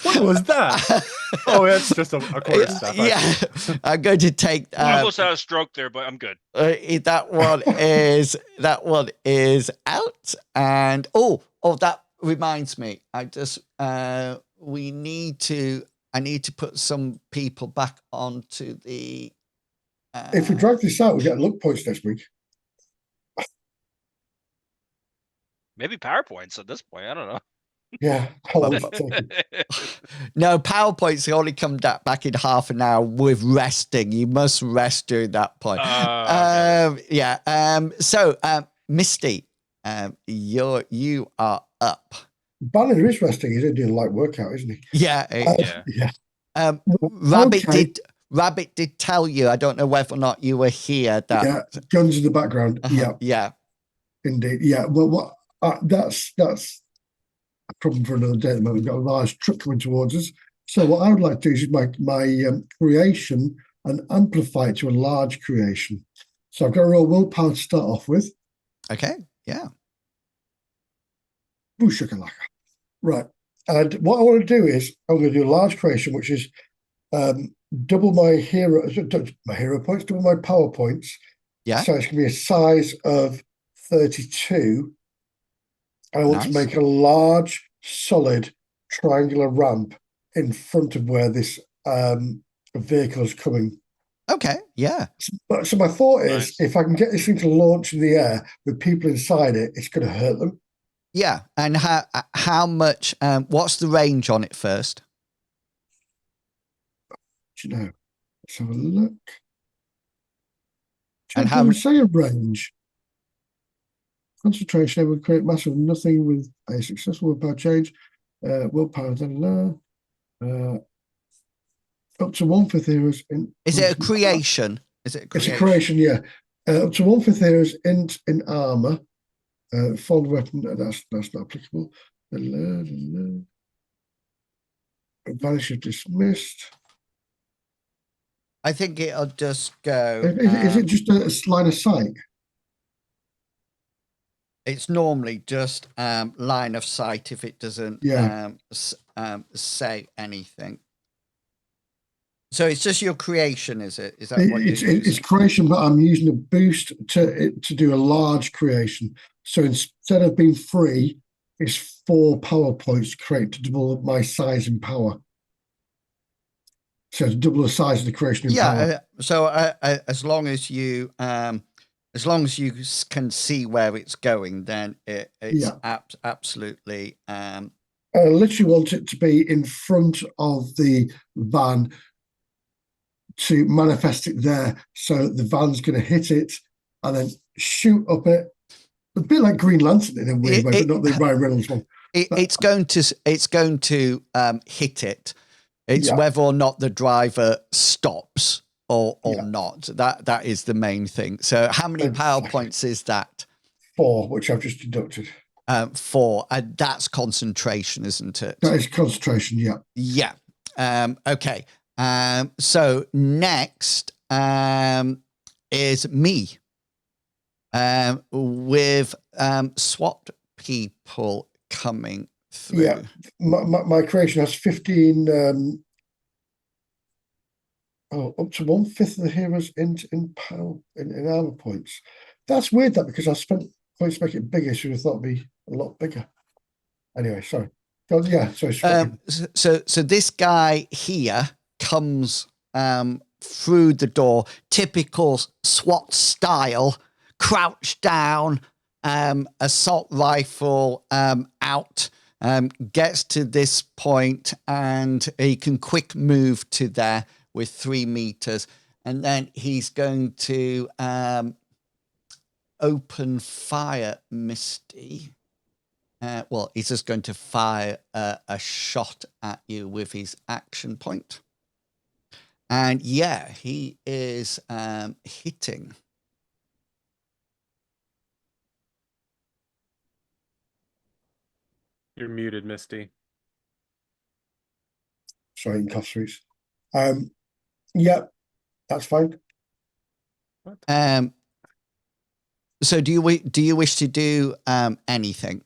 What was that? Oh, it's just a quarterstaff. Yeah, I'm going to take. I almost had a stroke there, but I'm good. That one is out, and that reminds me. I need to put some people back onto the. If we drag this out, we get luck points next week. Maybe PowerPoints at this point. I don't know. Yeah. No, PowerPoints only come back in half an hour with resting. You must rest during that point. Okay. Yeah. So, Misty, you are up. Banner is resting. He's doing a light workout, isn't he? Yeah. Yeah. Rabbit did tell you. I don't know whether or not you were here. That Guns in the background. Yeah. Indeed. Yeah. Well, that's a problem for another day at the moment. We've got a large truck coming towards us. So what I would like to do is my creation and amplify it to a large creation. So I've got a roll willpower to start off with. Okay. Yeah. Boo shakalaka. Right. And what I want to do is I'm going to do a large creation, which is double my hero points, double my power points. Yeah. So it's going to be a size of 32. I want to make a large, solid, triangular ramp in front of where this vehicle is coming. Okay, yeah. So my thought is, if I can get this thing to launch in the air with people inside it, it's going to hurt them. Yeah, and how much? What's the range on it first? Do you know? Let's have a look. And how would say a range? Concentration would create mass of nothing with a successful willpower change. Willpower, up to 1/5 heroes in. Is it a creation? It's a creation, yeah. Up to 1/5 heroes in armor. Fold weapon, that's not applicable. Advantage is dismissed. I think it'll just go. Is it just a line of sight? It's normally just line of sight if it doesn't Yeah. say anything. So it's just your creation, is it? Is that what you're using? It's creation, but I'm using a boost to do a large creation. So instead of being 3, it's 4 power points to create to double my size and power. So to double the size of the creation in power. So as long as you can see where it's going, then it's absolutely. I literally want it to be in front of the van to manifest it there, so the van's going to hit it and then shoot up it. A bit like Green Lantern in a weird way, but not the Ryan Reynolds one. It's going to hit it. It's whether or not the driver stops or not. That is the main thing. So how many power points is that? 4, which I've just deducted. 4, and that's concentration, isn't it? That is concentration. Yeah. Okay. So next is me. With SWAT people coming through. Yeah, my creation has 15. Up to 1/5 of the heroes in power in armor points. That's weird. That because I spent points to make it bigger, should have thought it'd be a lot bigger. Anyway, sorry. So this guy here comes through the door, typical SWAT style. Crouch down, assault rifle out, gets to this point, and he can quick move to there with 3 meters, and then he's going to open fire, Misty. Well, he's just going to fire a shot at you with his action point. And yeah, he is hitting. You're muted, Misty. Sorry, in cough sweets. Yeah, that's fine. So do you wish to do anything?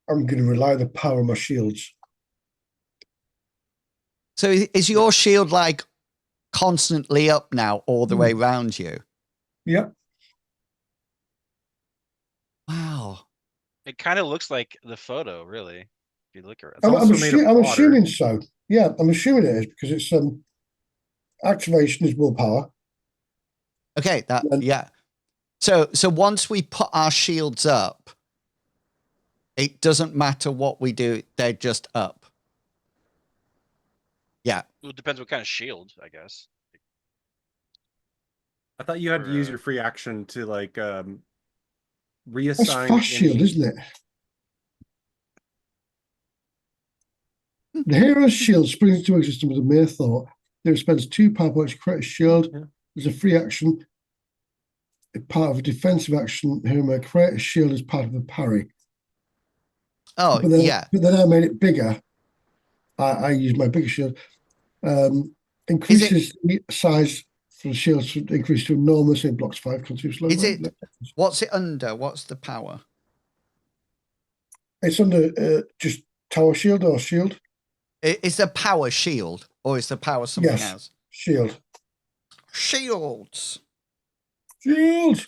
I'm going to rely on the power of my shields. So is your shield like constantly up now all the way around you? Yeah. Wow. It kind of looks like the photo, really. If you look at it. I'm assuming so. Yeah, I'm assuming it is because it's activation is willpower. Okay, yeah. So once we put our shields up, it doesn't matter what we do, they're just up. Yeah. Well, it depends what kind of shield, I guess. I thought you had to use your free action to like reassign. It's fast shield, isn't it? The hero's shield springs into existence with a mere thought. There spends 2 power points to create a shield. There's a free action. A part of a defensive action. Hero may create a shield as part of a parry. Oh, but then I made it bigger. I used my bigger shield. Increases the size for the shield to increase to enormous. It blocks 5 continuously. What's it under? What's the power? It's under just tower shield or shield. Is the power shield or is the power something else? Shield. Shields. Shield.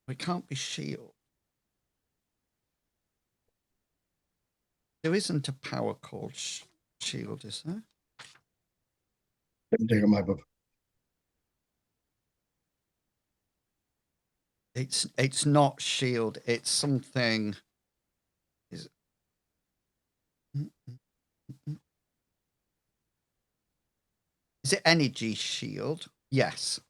We can't be shield. There isn't a power called shield, is there? Let me dig up my book. It's not shield. It's something. Is it energy shield? Yes.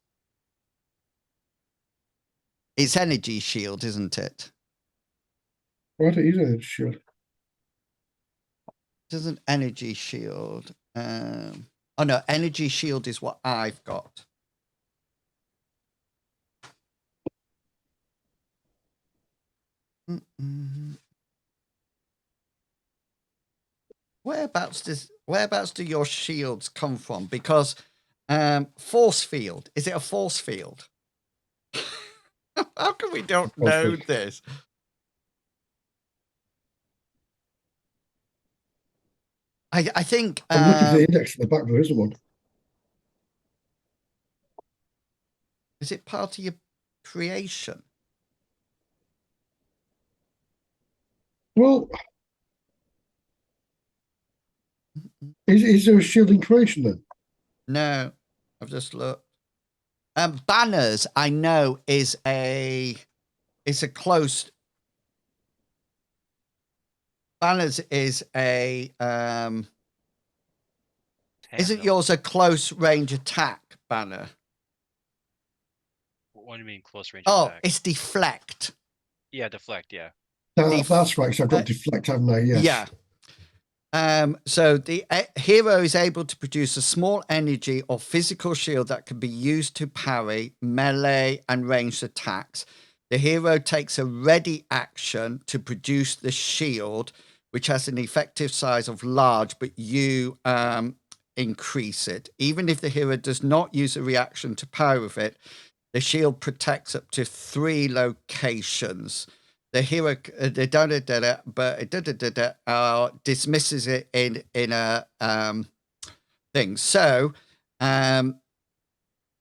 It's energy shield, isn't it? What is a shield? It isn't energy shield. Oh no, energy shield is what I've got. Mm-mm. Whereabouts do your shields come from? Because force field, is it a force field? How come we don't know this? I think I'm looking for the index at the back. There isn't one. is it part of your creation? Well, is there a shield in creation then? No, I've just looked. Banners, I know, is a close. Banners is a isn't Tandem. yours a close range attack banner? What do you mean close range Oh, attack? it's deflect. Yeah, deflect. Yeah. That's right. So I've got deflect, haven't I? Yes. Yeah. So the hero is able to produce a small energy or physical shield that can be used to parry melee and ranged attacks. The hero takes a ready action to produce the shield, which has an effective size of large, but you increase it. Even if the hero does not use a reaction to parry with it, the shield protects up to 3 locations. The hero dismisses it in a thing. So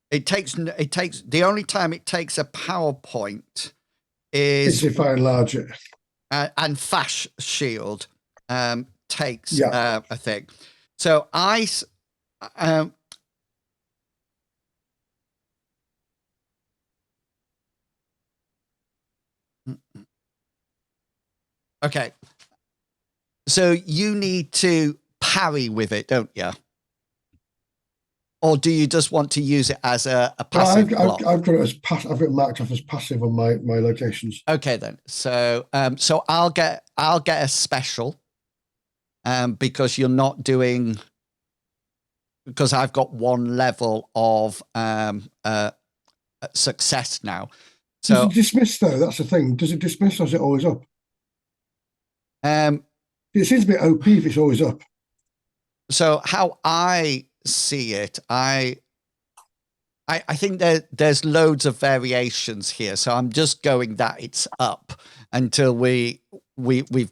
it takes the only time it takes a PowerPoint is If I enlarge it. and Fash Shield takes Yeah. a thing. So okay. So you need to parry with it, don't you? Or do you just want to use it as a passive block? I've got it as I've got it marked off as passive on my locations. Okay then. So so I'll get a special because you're not doing, because I've got 1 level of success now. Does So it dismiss though? That's the thing. Does it dismiss or is it always up? It seems a bit OP if it's always up. So how I see it, I think there's loads of variations here. So I'm just going that it's up until we've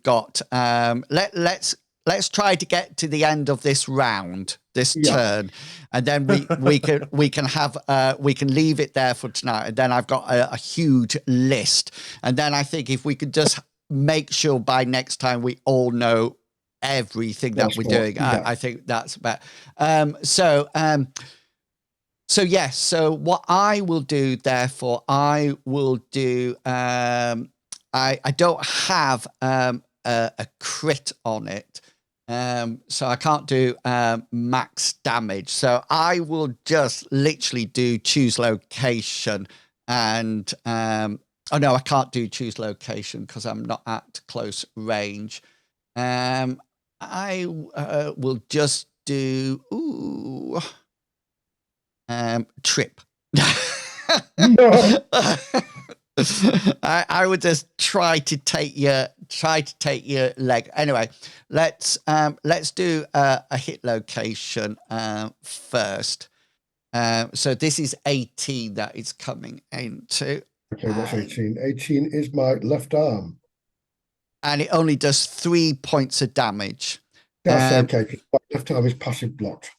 got let's try to get to the end of this round, this turn, and then we can have we can leave it there for tonight. And then I've got a huge list, and then I think if we could just make sure by next time we all know everything that we're doing, I think that's about. So yes. So what I will do, therefore, I will do. I don't have a crit on it, so I can't do max damage. So I will just literally do choose location, and oh no, I can't do choose location because I'm not at close range. I will just do trip. No. I would just try to take your leg. Anyway, let's do a hit location first. So this is 18 that it's coming into. Okay, that's 18. 18 is my left arm. And it only does 3 points of damage. That's okay, because my left arm is passive blocked.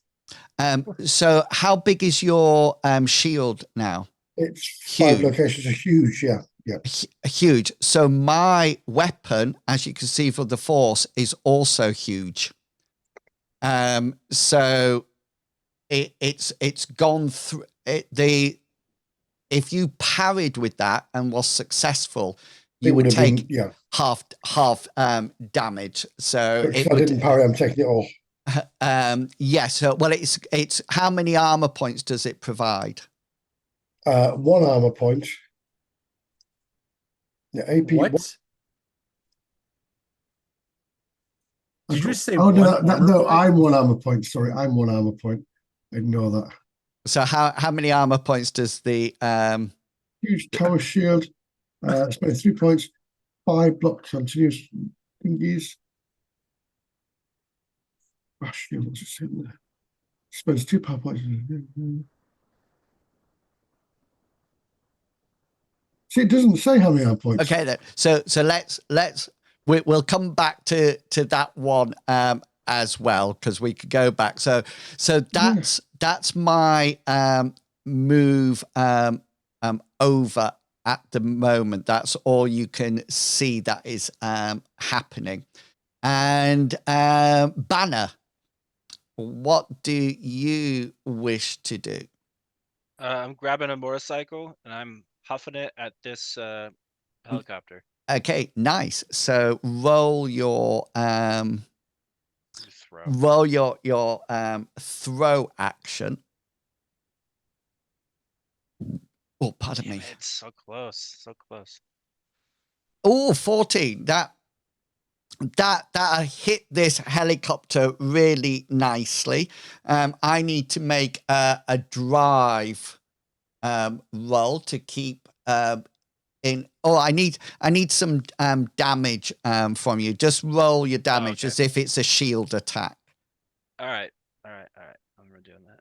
So how big is your shield now? It's Huge. 5 locations are huge, yeah. Huge. So my weapon, as you can see for the force, is also huge. So it's gone through it. If you parried with that and was successful, you would take half damage. So if I didn't parry, I'm taking it all. Yes. Well, it's how many armor points does it provide? 1 armor point. Yeah, AP. What? Did you just say? Oh no, no! Point? I'm 1 armor point. Sorry, I'm 1 armor point. Ignore that. So how many armor points does the huge tower shield? Spend 3 points. 5 block continuous thingies. Gosh, what's it saying there? Spends 2 power points. See, it doesn't say how many power points. Okay, then. So we'll come back to that one as well, because we could go back. So that's my move over at the moment. That's all you can see that is happening. And Banner, what do you wish to do? I'm grabbing a motorcycle and I'm huffing it at this helicopter. Okay, nice. So roll your Throw. throw action. Oh, pardon me. It's so close, so close. Oh, 14. That hit this helicopter really nicely. I need to make a drive roll to keep in. Oh, I need some damage from you. Just roll your damage as if it's a shield attack. All right. I'm doing that.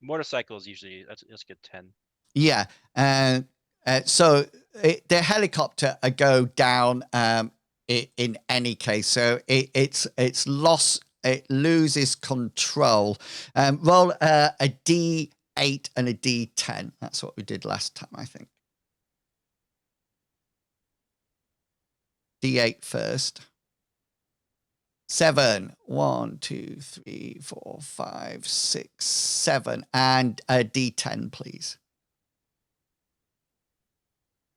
Motorcycles usually that's good 10. Yeah. So the helicopter go down in any case. So it's lost. It loses control. Roll a D8 and a D10. That's what we did last time, I think. D8 first. 7. 1, 2, 3, 4, 5, 6, 7. And a D10, please.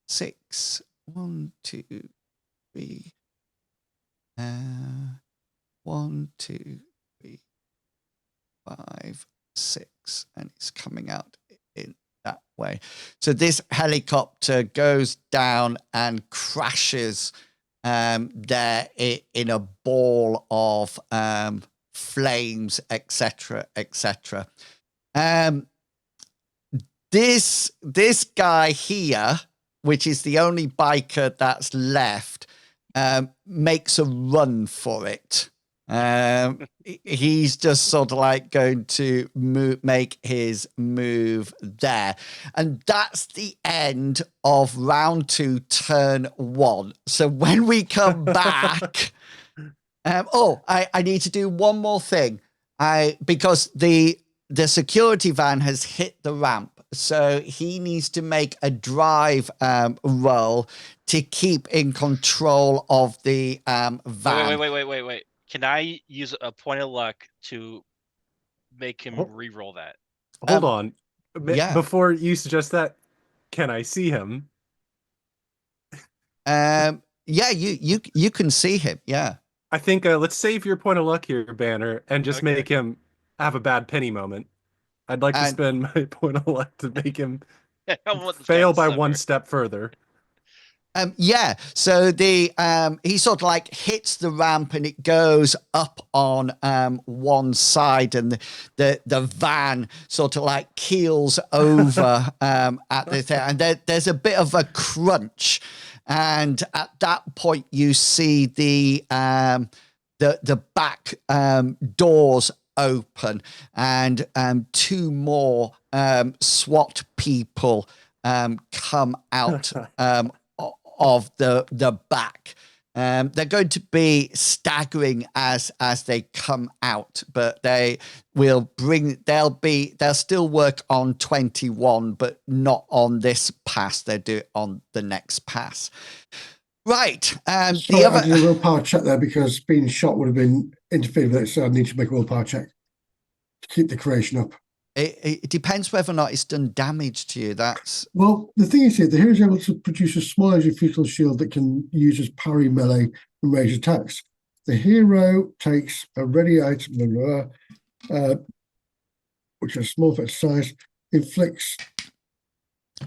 6. 1, 2, 3. 1, 2, 3, 5, 6. And it's coming out in that way. So this helicopter goes down and crashes there in a ball of flames, etc., etc. This guy here, which is the only biker that's left, makes a run for it. He's just sort of like going to make his move there. And that's the end of round 2, turn 1. So when we come back, I need to do one more thing. Because the security van has hit the ramp. So he needs to make a drive roll to keep in control of the van. Wait. Can I use a point of luck to make him re-roll that? Hold on. yeah. Before you suggest that, can I see him? Yeah, you can see him. Yeah. I think let's save your point of luck here, Banner, and just make him have a bad penny moment. I'd like to spend my point of luck to make him fail by one step further. Yeah, so he sort of like hits the ramp and it goes up on one side, and the van sort of like keels over at the thing, and there's a bit of a crunch, and at that point you see the back doors open, and 2 more SWAT people come out of the back. They're going to be staggering as they come out, but they'll still work on 21, but not on this pass. They'll do it on the next pass. Right. Sorry, I did a willpower check there because being shot would have been interfered with it, so I need to make a willpower check to keep the creation up. It depends whether or not it's done damage to you. Well, the thing is here, the hero is able to produce a small energy fetal shield that can use as parry, melee, and range attacks. The hero takes a ready item, which is a small effect size, inflicts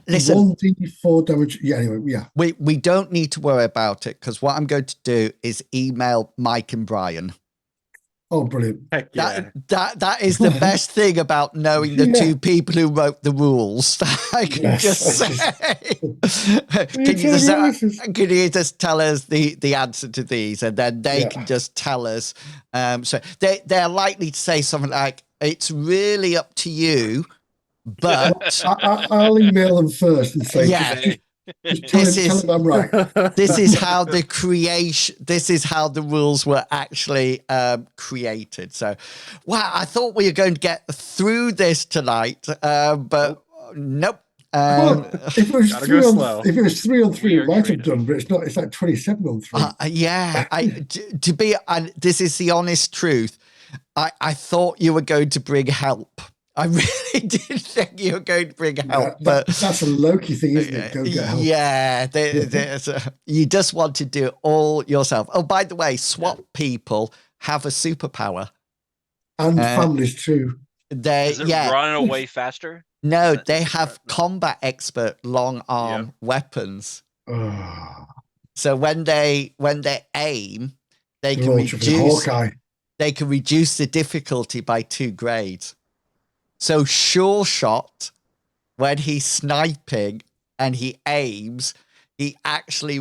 1d4 damage. Yeah, anyway, yeah. We don't need to worry about it, because what I'm going to do is email Mike and Brian. Oh, brilliant. Heck yeah. That is the best thing about knowing the Yeah. two people who wrote the rules. I can Yes, just I say. just- Can you just tell us the answer to these, and then they Yeah. can just tell us? So they're likely to say something like, "It's really up to you," but I'll email them first and say, Yeah. just tell This him, is- tell him I'm right. this is how the creation. This is how the rules were actually created. So, wow! I thought we were going to get through this tonight, but nope. Well, if it was Gotta go slow. if it was 3-on-3, We we are might have creative. done, but it's not. It's like 27-on-3. Yeah, to be, and this is the honest truth. I thought you were going to bring help. I really did think you were going to bring help, but That's a Loki thing, isn't it? Go get help. yeah, you just want to do it all yourself. Oh, by the way, SWAT people have a superpower. And families too. They Is it running away faster? no, Is that- they is it have right? No. combat expert long arm weapons. Oh, So when they aim, they they're can all jumping reduce Hawkeye. they can reduce the difficulty by 2 grades. So Sure Shot, when he's sniping and he aims, he actually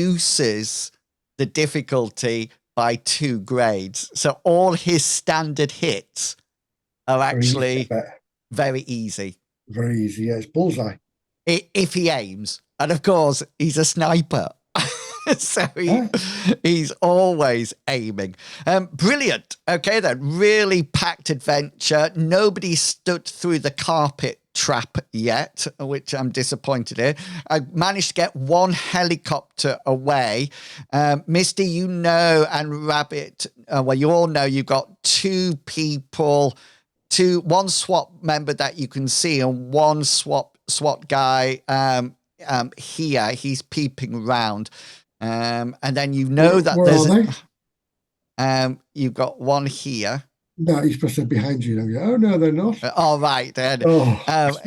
reduces the difficulty by 2 grades. So all his standard hits are actually very easy Very easy. Yeah, it's bullseye. if he aims. And of course, he's a sniper. So he's always aiming. Brilliant. Okay, then. Really packed adventure. Nobody stood through the carpet trap yet, which I'm disappointed in. I managed to get 1 helicopter away. Misty, you know, and Rabbit, well, you all know you've got 2 people, 1 SWAT member that you can see and 1 SWAT guy here. He's peeping around. And then you know that Where there's are they? You've got 1 here. No, you're supposed to be behind you. Oh no, they're not. All right then. Oh,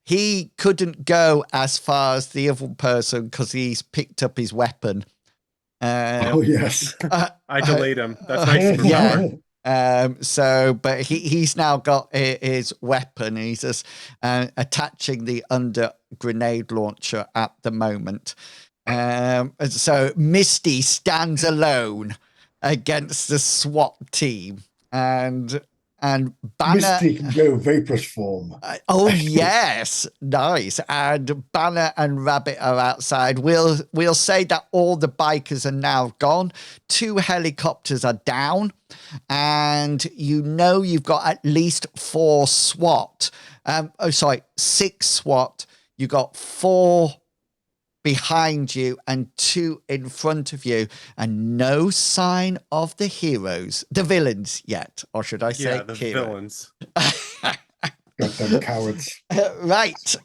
He couldn't go as far as the other person because he's picked up his weapon. oh yes. I delayed him. That's my superpower. So, but he's now got his weapon. He's just attaching the under grenade launcher at the moment. So Misty stands alone against the SWAT team, and Banner. Misty can go vaporous form. Oh yes, nice. And Banner and Rabbit are outside. We'll say that all the bikers are now gone. 2 helicopters are down, and you know you've got at least 4 SWAT. 6 SWAT. You got 4 behind you and 2 in front of you, and no sign of the villains yet, or should I say Yeah, the hero. villains. Goddamn cowards. Right.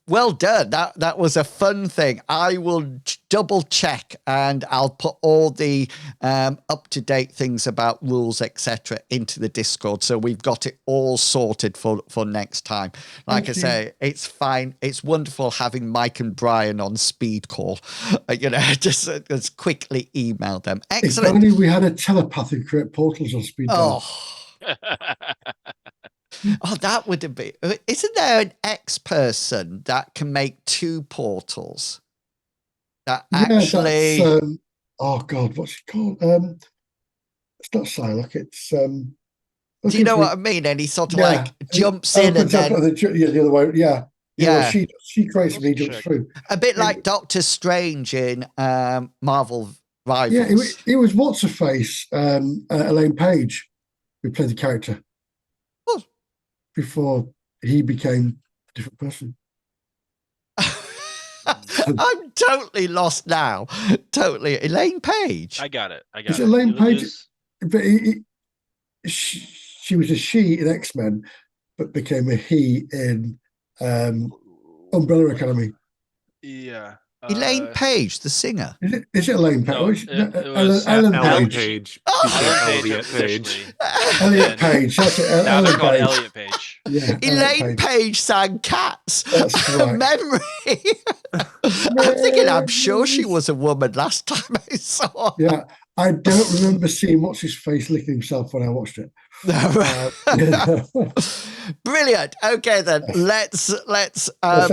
Well done. That was a fun thing. I will double check and I'll put all the up-to-date things about rules, etc., into the Discord. So we've got it all sorted for next time. Like Thank I you. say, it's fine. It's wonderful having Mike and Brian on speed call. Just quickly email them. If Excellent. only we had a telepath who create portals on speed dial. Oh, that would have been. Isn't there an X person that can make 2 portals? That actually. That's, oh God, what's it called? It's not Psylocke. It's Do you know what I mean? And he sort of like jumps in and opens up then the other way. Yeah. Yeah. She creates and he jumps Check. through. a bit like Doctor Strange in Marvel Rivals. Yeah, it was what's her face, Elaine Page, who played the character Oh. before he became a different person. I'm totally lost now. Totally. Elaine Page. I got it. Is it Elaine It Page? was- But she was a she in X-Men, but became a he in Umbrella Academy. Yeah. Elaine Page, the singer. Is it Elaine Page? No, Oh, it was Ellen Ellen Page. Page. Oh! She said Ellen Page Elliot Page. officially. Elliot Page. That's it. Now Ellen they're called Page. Elliot Page. Yeah, Elaine Ellen Page sang Cats. That's right. Memory. I'm thinking, I'm sure she was a woman last time I saw her. Yeah, I don't remember seeing what's his face licking himself when I watched it. Brilliant. Okay, then let's Let's end